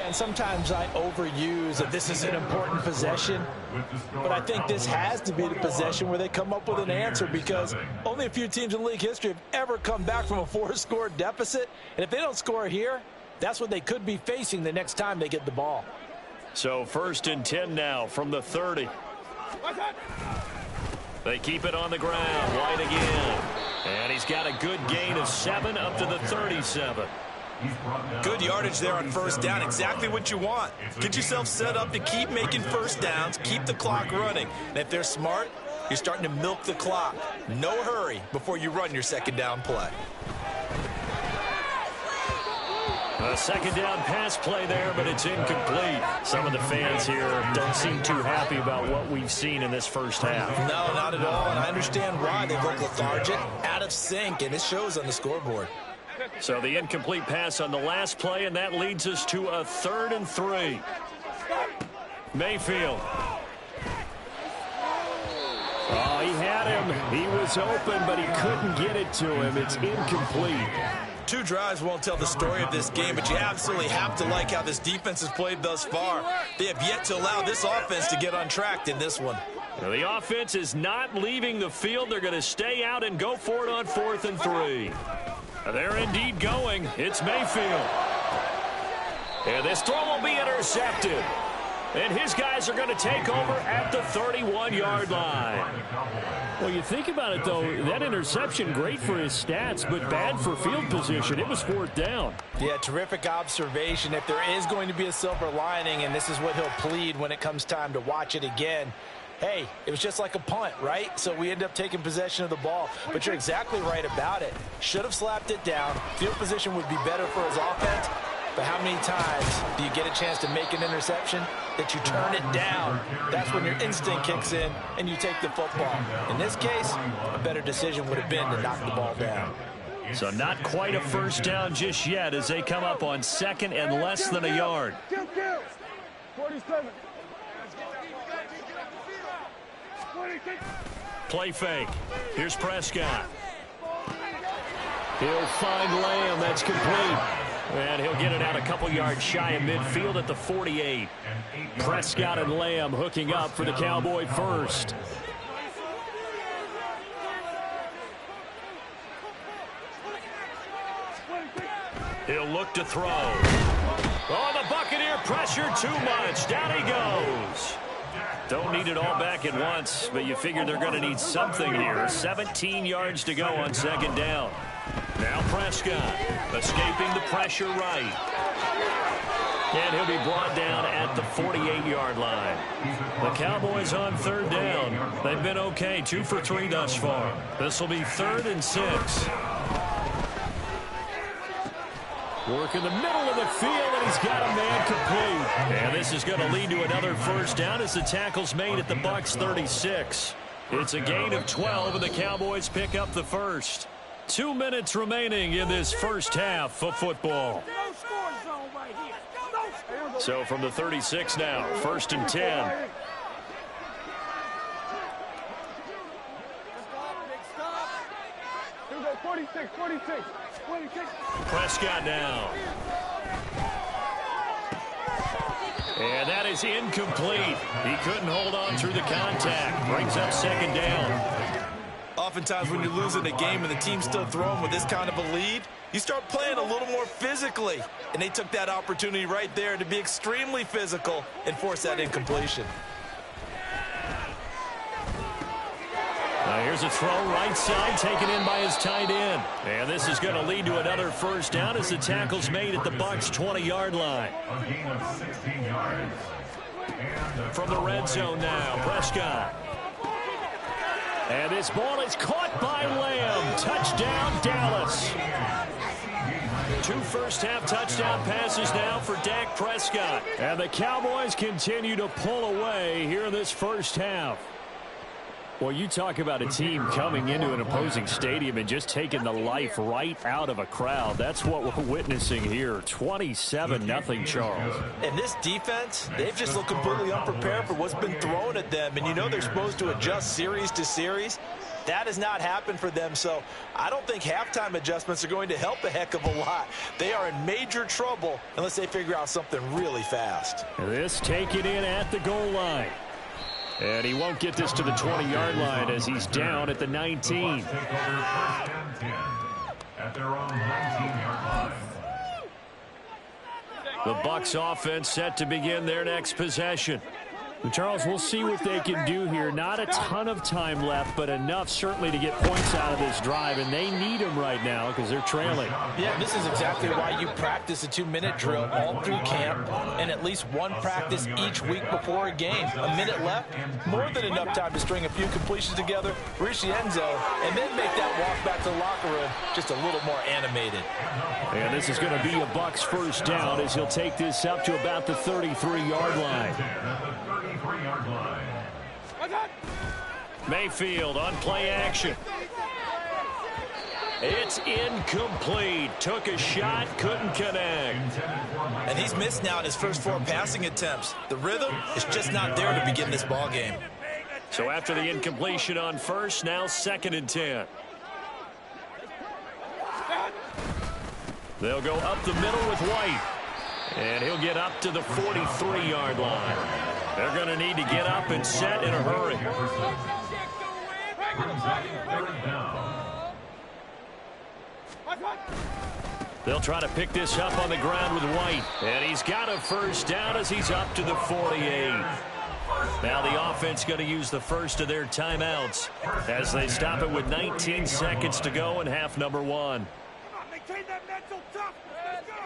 And sometimes I overuse that this is an important possession, but I think this has to be the possession where they come up with an answer because only a few teams in league history have ever come back from a 4-score deficit, and if they don't score here, that's what they could be facing the next time they get the ball.
So 1st and 10 now from the 30. They keep it on the ground. White again. And he's got a good gain of 7 up to the 37.
Good yardage there on 1st down. Exactly what you want. Get yourself set up to keep making 1st downs, keep the clock running. And if they're smart, you're starting to milk the clock. No hurry before you run your 2nd down play.
A 2nd down pass play there, but it's incomplete. Some of the fans here don't seem too happy about what we've seen in this first half.
No, not at all, and I understand why. They look lethargic, out of sync, and it shows on the scoreboard.
So the incomplete pass on the last play, and that leads us to a 3rd and 3. Mayfield. Oh, he had him. He was open, but he couldn't get it to him. It's incomplete.
2 drives won't tell the story of this game, but you absolutely have to like how this defense has played thus far. They have yet to allow this offense to get untracked in this one.
Well, the offense is not leaving the field. They're going to stay out and go for it on 4th and 3. They're indeed going. It's Mayfield. And this throw will be intercepted. And his guys are going to take over at the 31-yard line. Well, you think about it, though, that interception, great for his stats, but bad for field position. It was 4th down.
Yeah, terrific observation. If there is going to be a silver lining, and this is what he'll plead when it comes time to watch it again, hey, it was just like a punt, right? So we end up taking possession of the ball. But you're exactly right about it. Should have slapped it down. Field position would be better for his offense. But how many times do you get a chance to make an interception that you turn it down? That's when your instinct kicks in and you take the football. In this case, a better decision would have been to knock the ball down.
So not quite a 1st down just yet as they come up on 2nd and less than a yard.
47.
Play fake. Here's Prescott. He'll find Lamb. That's complete. And he'll get it out a couple yards shy of midfield at the 48. Prescott and Lamb hooking up for the Cowboy first. He'll look to throw. Oh, the Buccaneer pressure too much. Down he goes. Don't need it all back at once, but you figure they're going to need something here. 17 yards to go on 2nd down. Now Prescott escaping the pressure right. And he'll be brought down at the 48-yard line. The Cowboys on 3rd down. They've been okay, 2 for 3 thus far. This will be 3rd and 6. Work in the middle of the field, and he's got a man complete. And this is going to lead to another first down as the tackle's made at the Bucs 36. It's a gain of 12, and the Cowboys pick up the first. 2 minutes remaining in this first half of football. So from the 36 now, 1st and 10.
46.
Prescott now. And that is incomplete. He couldn't hold on through the contact. Brings up 2nd down.
Oftentimes when you're losing a game and the team's still throwing with this kind of a lead, you start playing a little more physically. And they took that opportunity right there to be extremely physical and force that incompletion.
Now here's a throw right side taken in by his tight end. And this is going to lead to another first down as the tackle's made at the Bucs 20-yard line.
A gain of 16 yards.
From the red zone now, Prescott. And this ball is caught by Lamb. Touchdown, Dallas. 2 first-half touchdown passes now for Dak Prescott. And the Cowboys continue to pull away here in this first half. Well, you talk about a team coming into an opposing stadium and just taking the life right out of a crowd. That's what we're witnessing here. 27-0, Charles.
And this defense, they've just looked completely unprepared for what's been thrown at them. And you know they're supposed to adjust series to series. That has not happened for them, so I don't think halftime adjustments are going to help a heck of a lot. They are in major trouble unless they figure out something really fast.
This taken in at the goal line. And he won't get this to the 20-yard line as he's down at the 19.
Take over 1st and 10 at their own 19-yard line.
The Bucs offense set to begin their next possession. And Charles, we'll see what they can do here. Not a ton of time left, but enough certainly to get points out of this drive, and they need them right now because they're trailing.
Yeah, this is exactly why you practice a 2-minute drill all through camp and at least one practice each week before a game. A minute left, more than enough time to string a few completions together, reach the end zone, and then make that walk back to the locker room just a little more animated.
And this is going to be a Bucs first down as he'll take this up to about the 33-yard line. Mayfield on play action. It's incomplete. Took a shot, couldn't connect.
And he's missed now in his first 4 passing attempts. The rhythm is just not there to begin this ball game.
So after the incompletion on first, now 2nd and 10. They'll go up the middle with White. And he'll get up to the 43-yard line. They're going to need to get up and set in a hurry. They'll try to pick this up on the ground with White. And he's got a first down as he's up to the 48. Now the offense going to use the first of their timeouts as they stop it with 19 seconds to go in half number 1.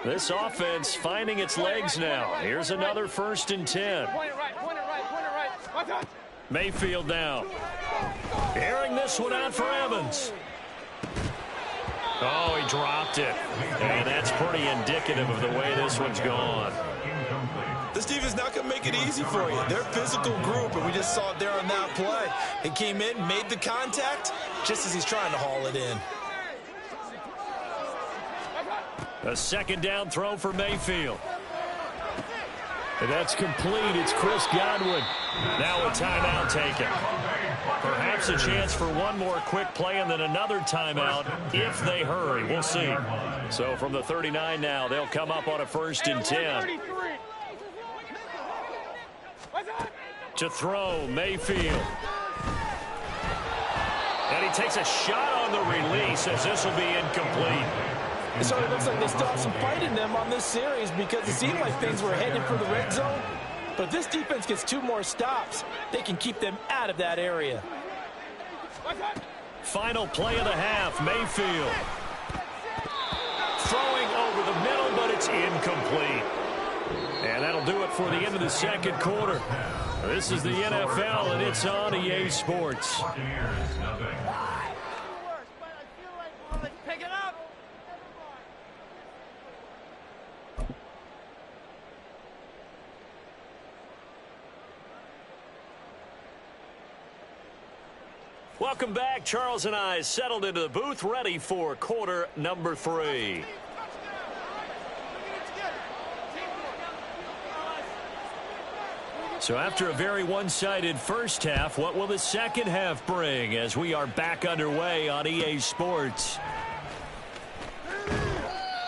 This offense finding its legs now. Here's another 1st and 10. Mayfield now. Airing this one out for Evans. Oh, he dropped it. And that's pretty indicative of the way this one's gone.
This defense not going to make it easy for you. They're a physical group, and we just saw it there on that play. He came in, made the contact, just as he's trying to haul it in.
A 2nd down throw for Mayfield. And that's complete. It's Chris Godwin. Now a timeout taken. Perhaps a chance for one more quick play and then another timeout if they hurry. We'll see. So from the 39 now, they'll come up on a 1st and 10. To throw, Mayfield. And he takes a shot on the release as this will be incomplete.
So it looks like they still have some fight in them on this series because it seemed like things were headed for the red zone. But if this defense gets 2 more stops, they can keep them out of that area.
Final play of the half, Mayfield. Throwing over the middle, but it's incomplete. And that'll do it for the end of the 2nd quarter. This is the NFL, and it's on EA Sports. Welcome back. Charles and I settled into the booth, ready for quarter number 3. So after a very one-sided first half, what will the second half bring as we are back underway on EA Sports?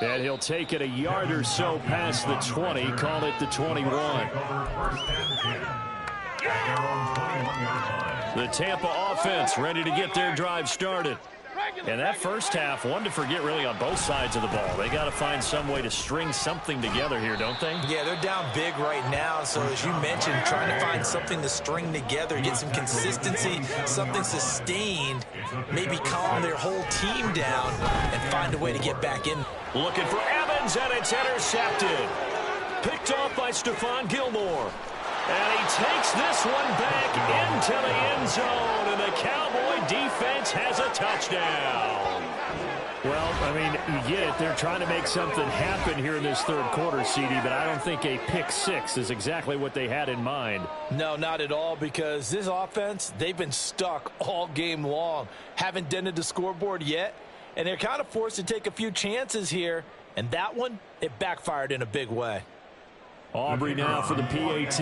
And he'll take it a yard or so past the 20, call it the 21. The Tampa offense ready to get their drive started. And that first half, one to forget really on both sides of the ball. They got to find some way to string something together here, don't they?
Yeah, they're down big right now. So as you mentioned, trying to find something to string together, get some consistency, something sustained, maybe calm their whole team down and find a way to get back in.
Looking for Evans, and it's intercepted. Picked off by Stephon Gilmore. And he takes this one back into the end zone, and the Cowboy defense has a touchdown. Well, I mean, you get it. They're trying to make something happen here in this third quarter, CD, but I don't think a pick six is exactly what they had in mind.
No, not at all, because this offense, they've been stuck all game long. Haven't dented the scoreboard yet, and they're kind of forced to take a few chances here, and that one, it backfired in a big way.
Aubrey now for the PAT.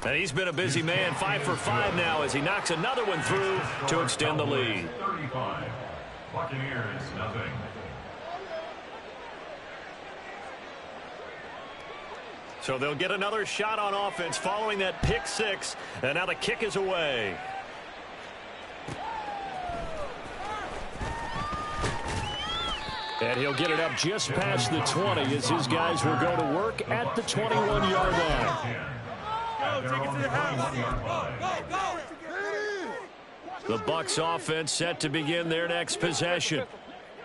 And he's been a busy man, 5 for 5 now as he knocks another one through to extend the lead.
35. Buccaneers, nothing.
So they'll get another shot on offense following that pick six, and now the kick is away. And he'll get it up just past the 20 as his guys will go to work at the 21-yard line. The Bucs offense set to begin their next possession.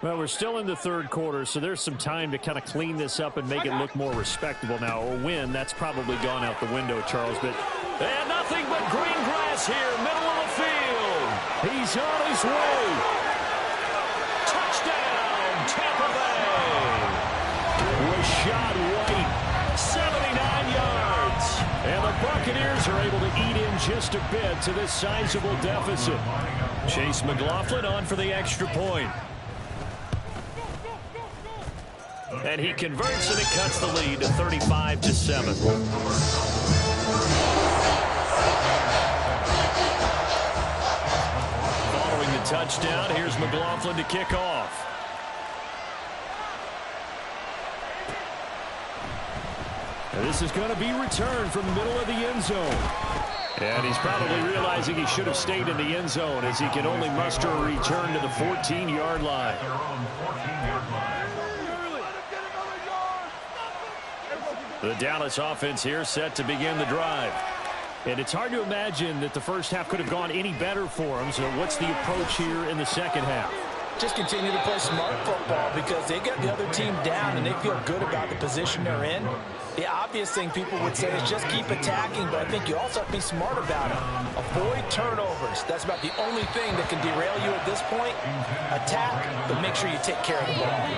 Well, we're still in the third quarter, so there's some time to kind of clean this up and make it look more respectable now. Or win, that's probably gone out the window, Charles. But and nothing but green grass here, middle of the field. He's on his way. Tampa Bay. Rashad White, 79 yards. And the Buccaneers are able to eat in just a bit to this sizable deficit. Chase McLaughlin on for the extra point. And he converts, and it cuts the lead to 35-7. Following the touchdown, here's McLaughlin to kick off. And this is going to be returned from the middle of the end zone. And he's probably realizing he should have stayed in the end zone as he can only muster a return to the 14-yard line. The Dallas offense here set to begin the drive. And it's hard to imagine that the first half could have gone any better for them. So what's the approach here in the second half?
Just continue to play smart football because they got the other team down and they feel good about the position they're in. The obvious thing people would say is just keep attacking, but I think you also have to be smart about it. Avoid turnovers. That's about the only thing that can derail you at this point. Attack, but make sure you take care of the ball.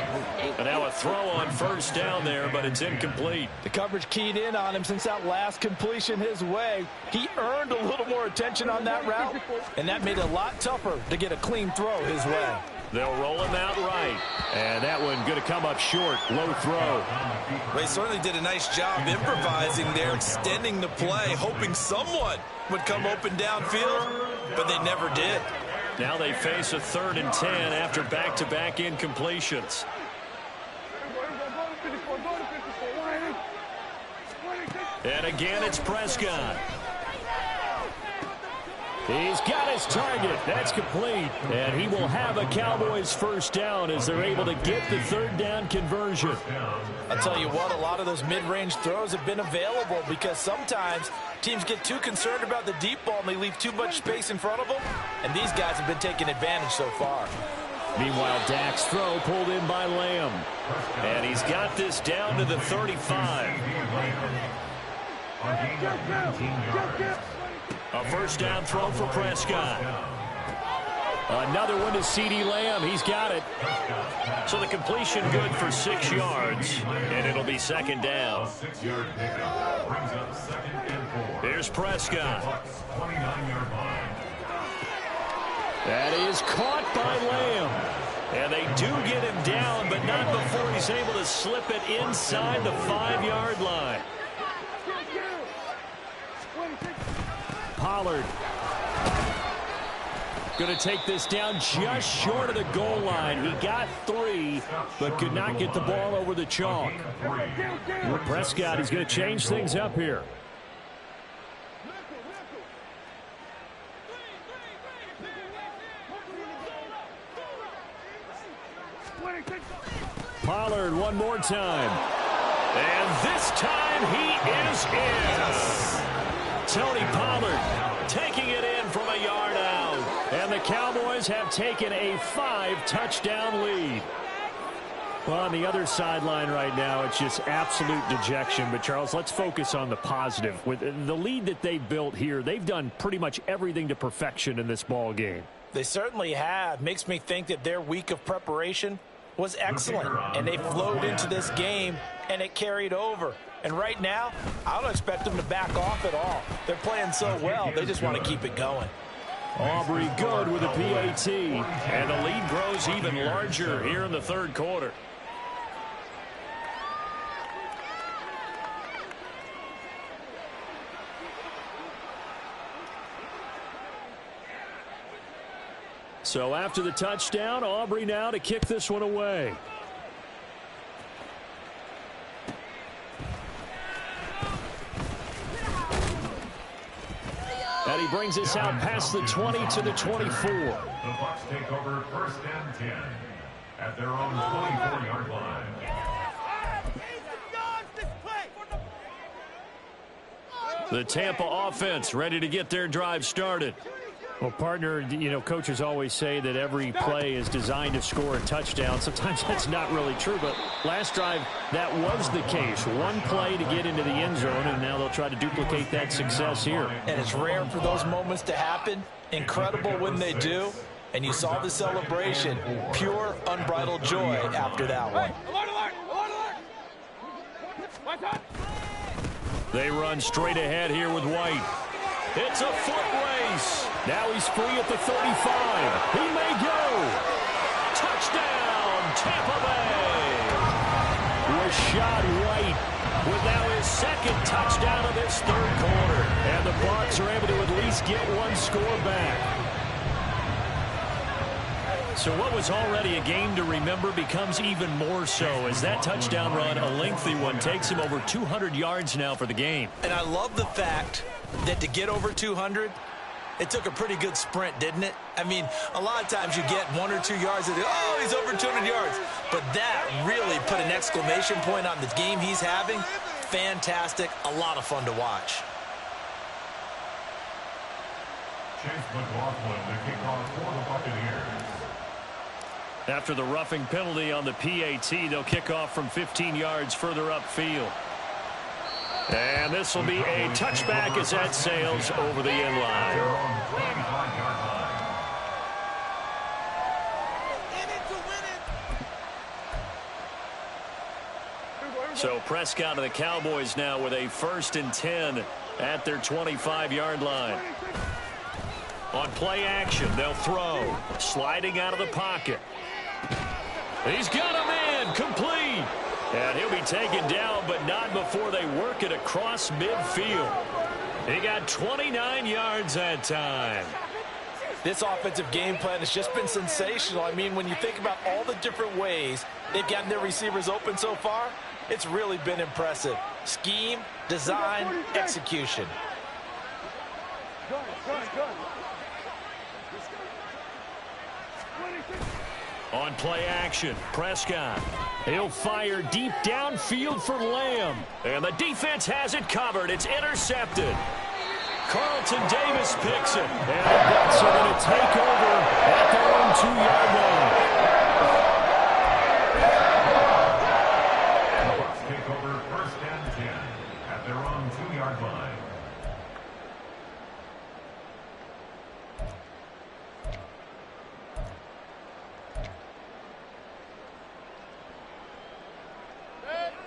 And now a throw on first down there, but it's incomplete.
The coverage keyed in on him since that last completion his way. He earned a little more attention on that route, and that made it a lot tougher to get a clean throw his way.
They'll roll him out right. And that one going to come up short. Low throw.
They certainly did a nice job improvising there, extending the play, hoping someone would come open downfield, but they never did.
Now they face a 3rd and 10 after back-to-back incompletions. And again, it's Prescott. He's got his target. That's complete. And he will have a Cowboys first down as they're able to get the 3rd down conversion.
I'll tell you what, a lot of those mid-range throws have been available because sometimes teams get too concerned about the deep ball and they leave too much space in front of them. And these guys have been taking advantage so far.
Meanwhile, Dak's throw pulled in by Lamb. And he's got this down to the 35. A first down throw for Prescott. Another one to CeeDee Lamb. He's got it. So the completion good for 6 yards. And it'll be 2nd down.
6-yard pickup brings up 2nd and
Here's Prescott.
29-yard line.
That is caught by Lamb. And they do get him down, but not before he's able to slip it inside the 5-yard line. Pollard going to take this down just short of the goal line. He got 3, but could not get the ball over the chalk. Well, Prescott is going to change things up here. Pollard one more time. And this time he is in. Tony Pollard taking it in from a yard out. And the Cowboys have taken a 5-touchdown lead. Well, on the other sideline right now, it's just absolute dejection. But, Charles, let's focus on the positive. With the lead that they built here, they've done pretty much everything to perfection in this ball game.
They certainly have. Makes me think that their week of preparation was excellent, and they flowed into this game, and it carried over. And right now, I don't expect them to back off at all. They're playing so well, they just want to keep it going.
Aubrey good with a PAT, and the lead grows even larger here in the third quarter. So after the touchdown, Aubrey now to kick this one away. And he brings us out past the 20 to the 24.
The Bucs take over 1st and 10 at their own 24-yard line.
The Tampa offense ready to get their drive started. Well, partner, you know, coaches always say that every play is designed to score a touchdown. Sometimes that's not really true, but last drive, that was the case. One play to get into the end zone, and now they'll try to duplicate that success here.
And it's rare for those moments to happen. Incredible when they do. And you saw the celebration. Pure, unbridled joy after that one.
They run straight ahead here with White. It's a foot race. Now he's free at the 35. He may go. Touchdown, Tampa Bay. Rachaad White with now his second touchdown of this third quarter. And the Bucs are able to at least get one score back. So what was already a game to remember becomes even more so as that touchdown run, a lengthy one, takes him over 200 yards now for the game.
And I love the fact that to get over 200, it took a pretty good sprint, didn't it? I mean, a lot of times you get 1 or 2 yards and oh, he's over 200 yards. But that really put an exclamation point on the game he's having. Fantastic, a lot of fun to watch.
Chase McLaughlin, the kickoff for the Buccaneers.
After the roughing penalty on the PAT, they'll kick off from 15 yards further upfield. And this will be a touchback as that sails over the end line. So Prescott and the Cowboys now with a 1st and 10 at their 25-yard line. On play action, they'll throw. Sliding out of the pocket. He's got him in, complete. And he'll be taken down, but not before they work it across midfield. He got 29 yards that time.
This offensive game plan has just been sensational. I mean, when you think about all the different ways they've gotten their receivers open so far, it's really been impressive. Scheme, design, execution.
On play action, Prescott. He'll fire deep downfield for Lamb. And the defense has it covered. It's intercepted. Carlton Davis picks it. And the Bucs are going to take over at their own 2-yard line.
The Bucs take over 1st and 10 at their own 2-yard line.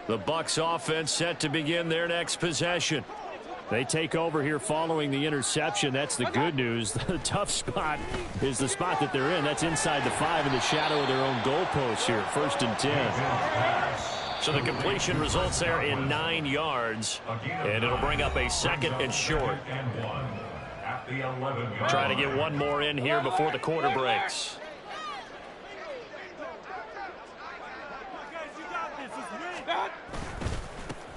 The Bucs offense set to begin their next possession. They take over here following the interception. That's the good news. The tough spot is the spot that they're in. That's inside the 5 in the shadow of their own goalpost here. 1st and 10.
So the completion results there in 9 yards. And it'll bring up a 2nd and short. Trying to get one more in here before the quarter breaks.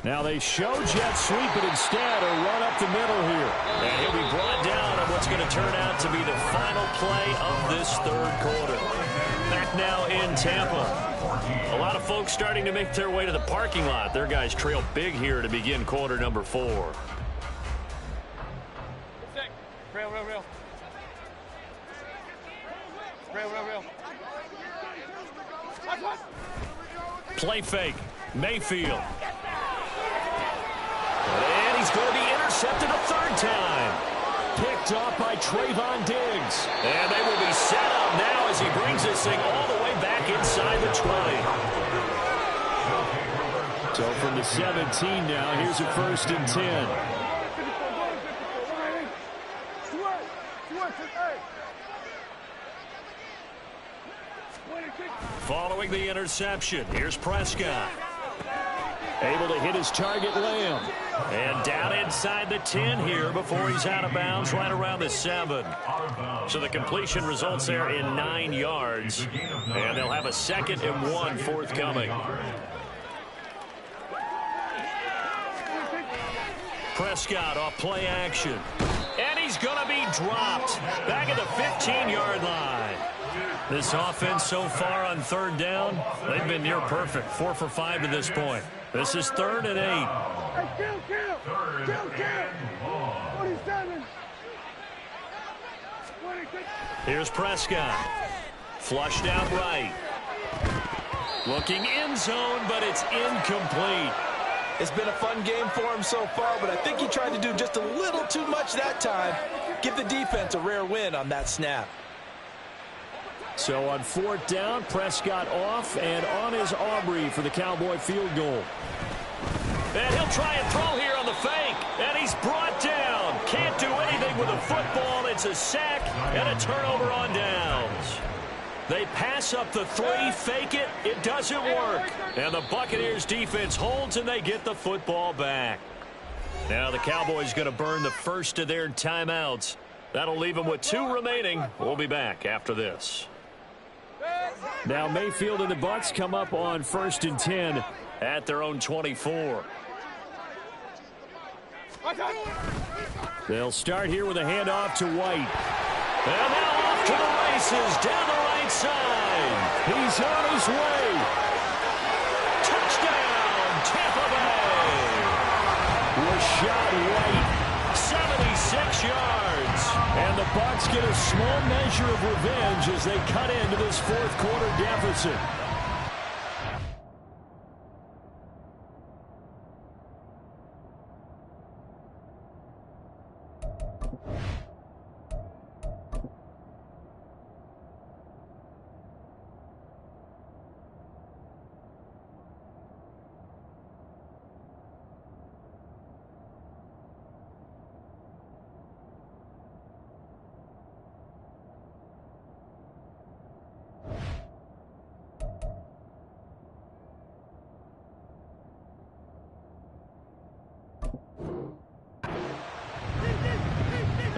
Now they show jet sweep, but instead a run up the middle here.
And he'll be brought down on what's going to turn out to be the final play of this 3rd quarter. Back now in Tampa. A lot of folks starting to make their way to the parking lot. Their guys trail big here to begin quarter number 4.
Real.
Play fake. Mayfield.
And he's going to be intercepted a 3rd time. Picked off by Trayvon Diggs.
And they will be set up now as he brings this thing all the way back inside the 20.
So from the 17 now, here's a 1st and 10.
Following the interception, here's Prescott.
Able to hit his target, Lamb.
And down inside the 10 here before he's out of bounds, right around the 7. So the completion results there in 9 yards. And they'll have a 2nd and 1 forthcoming. Prescott off play action. And he's going to be dropped back at the 15-yard line. This offense so far on 3rd down, they've been near perfect. 4 for 5 to this point. This is 3rd and 8. Here's Prescott. Flushed out right. Looking end zone, but it's incomplete.
It's been a fun game for him so far, but I think he tried to do just a little too much that time. Give the defense a rare win on that snap.
So on 4th down, Prescott off and on is Aubrey for the Cowboy field goal.
And he'll try and throw here on the fake. And he's brought down. Can't do anything with a football. It's a sack and a turnover on downs. They pass up the 3, fake it. It doesn't work. And the Buccaneers defense holds and they get the football back. Now the Cowboys going to burn the first of their timeouts. That'll leave them with 2 remaining. We'll be back after this.
Now Mayfield and the Bucs come up on 1st and 10
at their own 24.
They'll start here with a handoff to White.
And now off to the races down the right side.
He's on his way.
Touchdown, Tampa Bay.
Rashad White,
76 yards.
And the Bucs get a small measure of revenge as they cut into this 4th quarter deficit.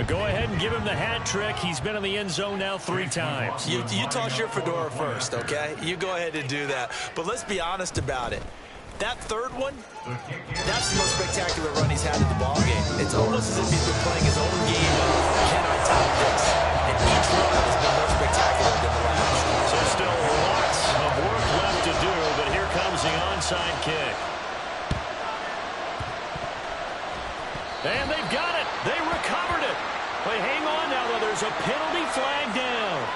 Go ahead and give him the hat trick. He's been in the end zone now 3 times.
You toss your fedora first, okay? You go ahead and do that. But let's be honest about it. That 3rd one, that's the most spectacular run he's had in the ballgame. It's almost as if he's been playing his own game of, can I top this? And each run has been more spectacular than the last.
So still lots of work left to do, but here comes the onside kick. And they've got it. They recovered it. But hang on now, though. There's a penalty flag down.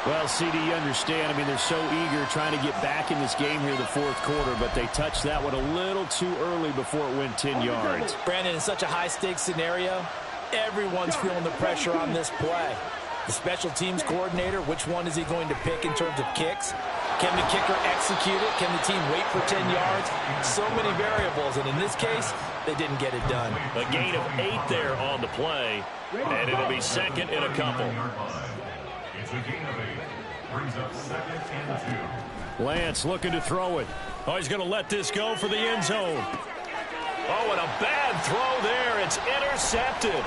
Well, CD, you understand. I mean, they're so eager trying to get back in this game here in the 4th quarter, but they touched that one a little too early before it went 10 yards.
Brandon, in such a high-stakes scenario, everyone's feeling the pressure on this play. The special teams coordinator, which one is he going to pick in terms of kicks? Can the kicker execute it? Can the team wait for 10 yards? So many variables, and in this case, they didn't get it done.
A gain of 8 there on the play, and it'll be second and a couple.
It's a gain of 8. Brings up 2nd and 2.
Lance looking to throw it. Oh, he's going to let this go for the end zone. Oh, and a bad throw there. It's intercepted.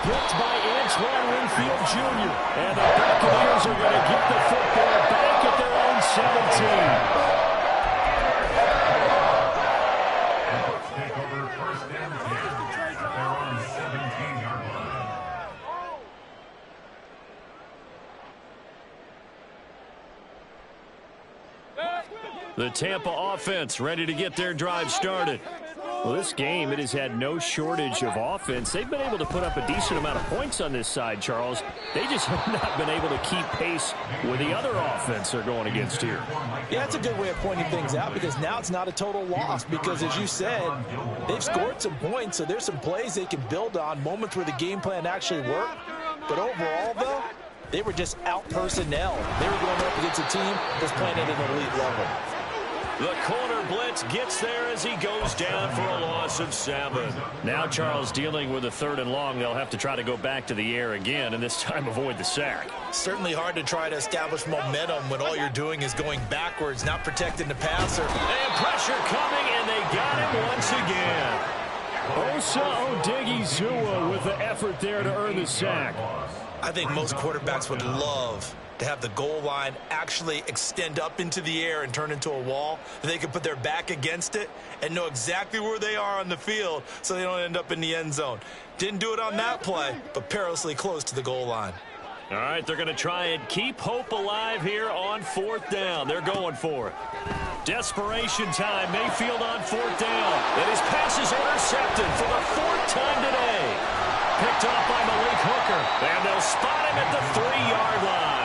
Picked by Antoine Winfield Jr. And the Buccaneers are going to get the football back at their own 17.
Take over 1st and 10 at their own 17-yard line.
The Tampa offense ready to get their drive started. Well, this game, it has had no shortage of offense. They've been able to put up a decent amount of points on this side, Charles. They just have not been able to keep pace with the other offense they're going against here.
Yeah, that's a good way of pointing things out because now it's not a total loss because, as you said, they've scored some points, so there's some plays they can build on, moments where the game plan actually worked. But overall, though, they were just out-personnel. They were going up against a team that's playing at an elite level.
The corner blitz gets there as he goes down for a loss of 7.
Now Charles dealing with a 3rd and long. They'll have to try to go back to the air again, and this time avoid the sack.
Certainly hard to try to establish momentum when all you're doing is going backwards, not protecting the passer.
And pressure coming, and they got him once again.
Osa Odighizuwa with the effort there to earn the sack.
I think most quarterbacks would love to have the goal line actually extend up into the air and turn into a wall. They can put their back against it and know exactly where they are on the field so they don't end up in the end zone. Didn't do it on that play, but perilously close to the goal line.
All right, they're going to try and keep hope alive here on 4th down. They're going for it. Desperation time. Mayfield on 4th down. And his pass is intercepted for the 4th time today. Picked off by Malik Hooker. And they'll spot him at the 3-yard line.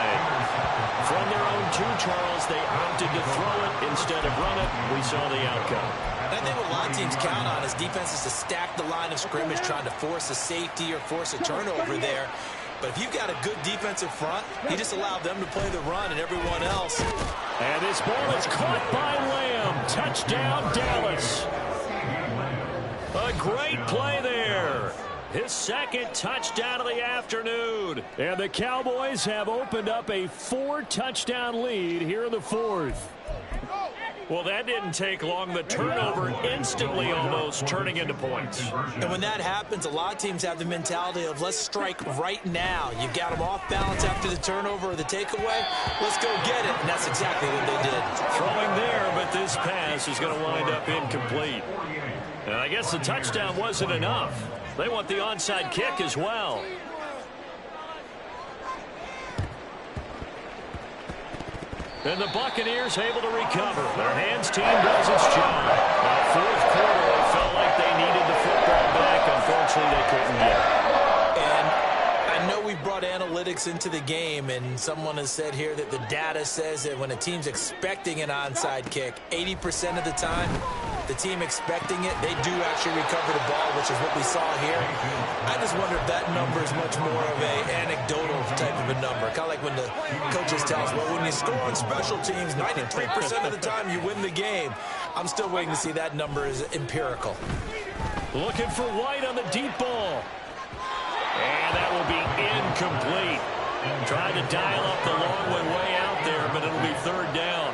From their own 2, Charles, they opted to throw it instead of run it. We saw the outcome.
And I think what a lot of teams count on is defenses to stack the line of scrimmage, trying to force a safety or force a turnover there. But if you've got a good defensive front, you just allow them to play the run and everyone else.
And this ball is caught by Lamb. Touchdown, Dallas.
A great play there. His 2nd touchdown of the afternoon.
And the Cowboys have opened up a 4-touchdown lead here in the 4th.
Well, that didn't take long. The turnover instantly almost turning into points.
And when that happens, a lot of teams have the mentality of let's strike right now. You got them off balance after the turnover or the takeaway. Let's go get it. And that's exactly what they did.
Throwing there, but this pass is going to wind up incomplete. And I guess the touchdown wasn't enough. They want the onside kick as well. And the Buccaneers able to recover. Their hands team does its job. Now, 4th quarter, they felt like they needed the football back. Unfortunately, they couldn't get it.
And I know we brought analytics into the game, and someone has said here that the data says that when a team's expecting an onside kick, 80% of the time, the team expecting it, they do actually recover the ball, which is what we saw here. I just wonder if that number is much more of a anecdotal type of a number. Kind of like when the coaches tell us, well, when you score on special teams, 93% of the time you win the game. I'm still waiting to see that number is empirical.
Looking for White on the deep ball. And that will be incomplete. Trying to dial up the long way out there, but it'll be 3rd down.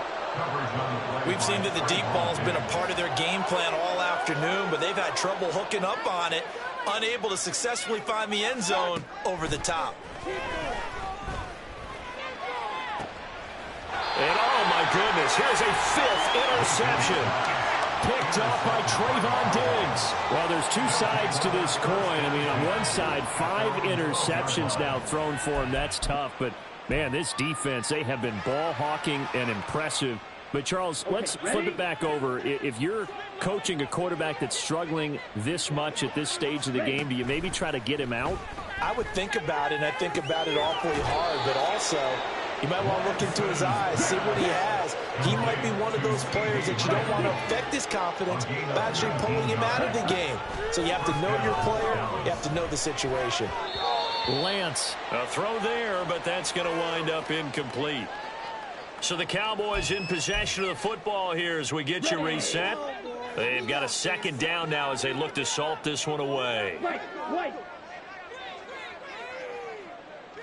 We've seen that the deep ball's been a part of their game plan all afternoon, but they've had trouble hooking up on it, unable to successfully find the end zone over the top.
And oh my goodness, here's a 5th interception. Picked off by Trayvon Diggs.
Well, there's 2 sides to this coin. I mean, on one side, 5 interceptions now thrown for him. That's tough, but man, this defense, they have been ball hawking and impressive. But, Charles, let's flip it back over. If you're coaching a quarterback that's struggling this much at this stage of the game, do you maybe try to get him out?
I would think about it, and I think about it awfully hard, but also you might want to look into his eyes, see what he has. He might be one of those players that you don't want to affect his confidence by actually pulling him out of the game. So you have to know your player, you have to know the situation.
Lance.
A throw there, but that's going to wind up incomplete. So the Cowboys in possession of the football here as we get you reset. They've got a second down now as they look to salt this one away.
Right.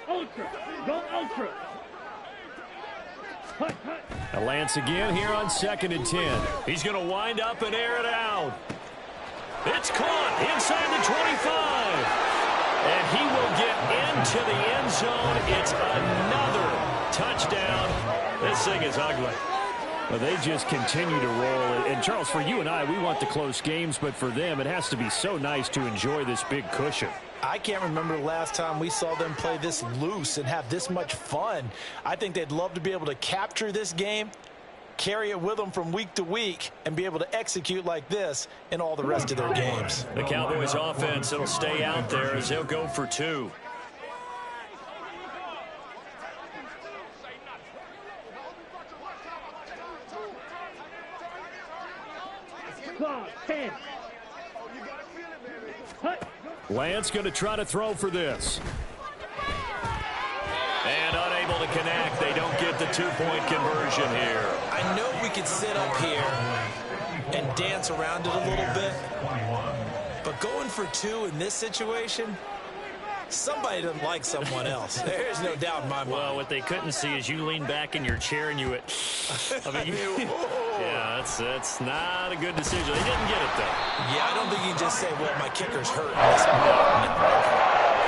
Ultra. Go ultra.
Now Lance again here on 2nd and 10.
He's going to wind up and air it out. It's caught inside the 25. And he will get into the end zone. It's another touchdown. This thing is ugly.
Well, they just continue to roll. And, Charles, for you and I, we want the close games, but for them, it has to be so nice to enjoy this big cushion.
I can't remember the last time we saw them play this loose and have this much fun. I think they'd love to be able to capture this game, carry it with them from week to week, and be able to execute like this in all the rest of their games.
The Cowboys offense, it'll stay out there as they'll go for 2.
Lance going to try to throw for this.
And unable to connect. They don't get the 2-point conversion here.
I know we could sit up here and dance around it a little bit, but going for 2 in this situation, somebody doesn't like someone else. There's no doubt in my mind.
Well, what they couldn't see is you lean back in your chair and you went, yeah, that's not a good decision. They didn't get it, though.
Yeah, I don't think you can just say, well, my kicker's hurt in this moment.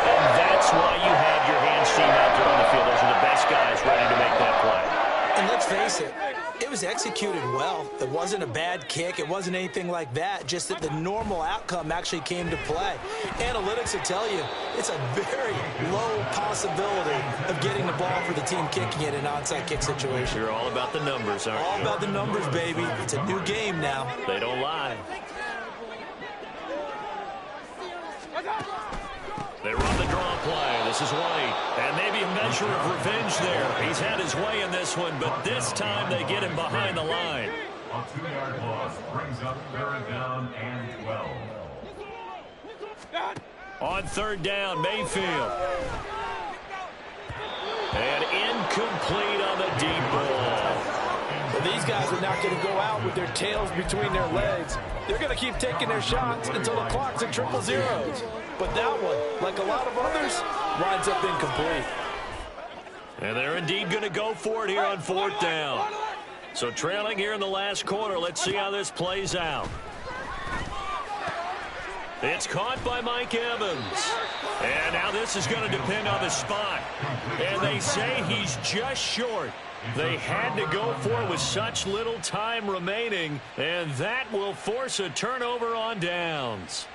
And that's why you have your hands team out there on the field. Those are the best guys ready to make that play.
And let's face it, it was executed well. It wasn't a bad kick. It wasn't anything like that. Just that the normal outcome actually came to play. Analytics will tell you it's a very low possibility of getting the ball for the team kicking it in an onside kick situation.
You're all about the numbers, aren't you?
All about the numbers, baby. It's a new game now.
They don't lie. They run the draw play. This is White. And maybe a measure of revenge there. He's had his way in this one, but this time they get him behind the line.
A 2-yard loss brings up 3rd down and 12.
On 3rd down, Mayfield. And incomplete on the deep ball.
Well, these guys are not going to go out with their tails between their legs. They're going to keep taking their shots until the clock's at 000. But that one, like a lot of others, winds up incomplete.
And they're indeed going to go for it here on 4th down. So trailing here in the last quarter. Let's see how this plays out. It's caught by Mike Evans. And now this is going to depend on the spot. And they say he's just short. They had to go for it with such little time remaining. And that will force a turnover on downs.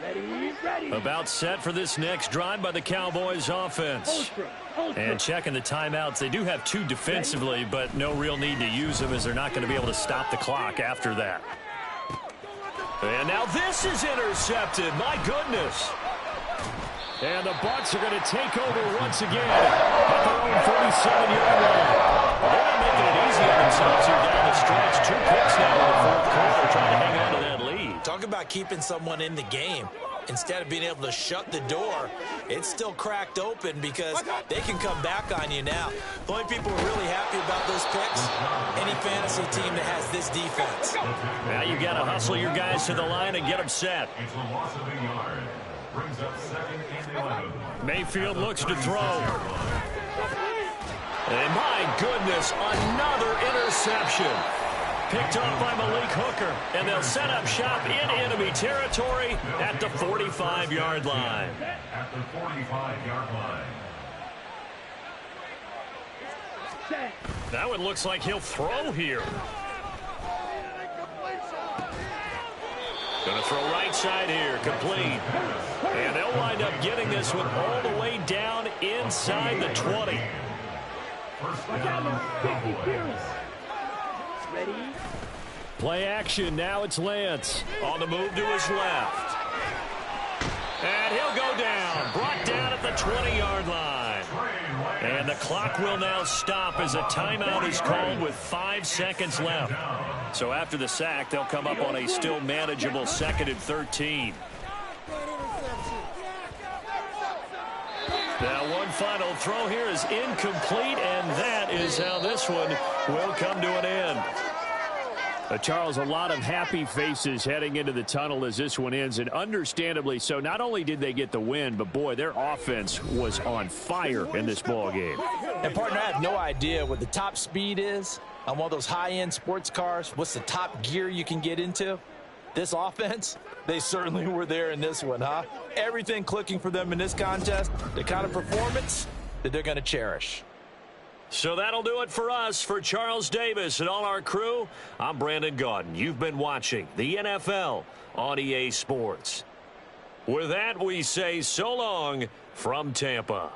Ready.
About set for this next drive by the Cowboys offense. And checking the timeouts. They do have 2 defensively, but no real need to use them as they're not going to be able to stop the clock after that. And now this is intercepted. My goodness.
And the Bucs are going to take over once again at their own 47-yard line.
They're not making it easy on themselves here down the stretch. 2 picks now in the 4th quarter trying to hang on to that lead.
Talk about keeping someone in the game. Instead of being able to shut the door, it's still cracked open because they can come back on you now. The only people who are really happy about those picks, any fantasy team that has this defense.
Now you got to hustle your guys to the line and get them set.
It's a loss of a yard. Brings up 2nd and 11.
Mayfield looks to throw. And my goodness, another interception. Picked up by Malik Hooker. And they'll set up shop in enemy territory at the 45-yard line.
At the 45-yard line.
That one looks like he'll throw here. Going to throw right side here, complete. And they'll wind up getting this one all the way down inside the 20.
First down, Cowboys.
Ready.
Play action. Now it's Lance.
On the move to his left. And he'll go down. Brought down at the 20-yard line. And the clock will now stop as a timeout is called with 5 seconds left. So after the sack, they'll come up on a still manageable 2nd and 13.
Now one final throw here is incomplete, and that is how this one will come to an end. Charles, a lot of happy faces heading into the tunnel as this one ends, and understandably so. Not only did they get the win, but boy, their offense was on fire in this ball game.
And partner, I have no idea what the top speed is on one of those high-end sports cars. What's the top gear you can get into? This offense, they certainly were there in this one, huh? Everything clicking for them in this contest, the kind of performance that they're going to cherish.
So that'll do it for us. For Charles Davis and all our crew, I'm Brandon Gaudin. You've been watching the NFL on EA Sports. With that, we say so long from Tampa.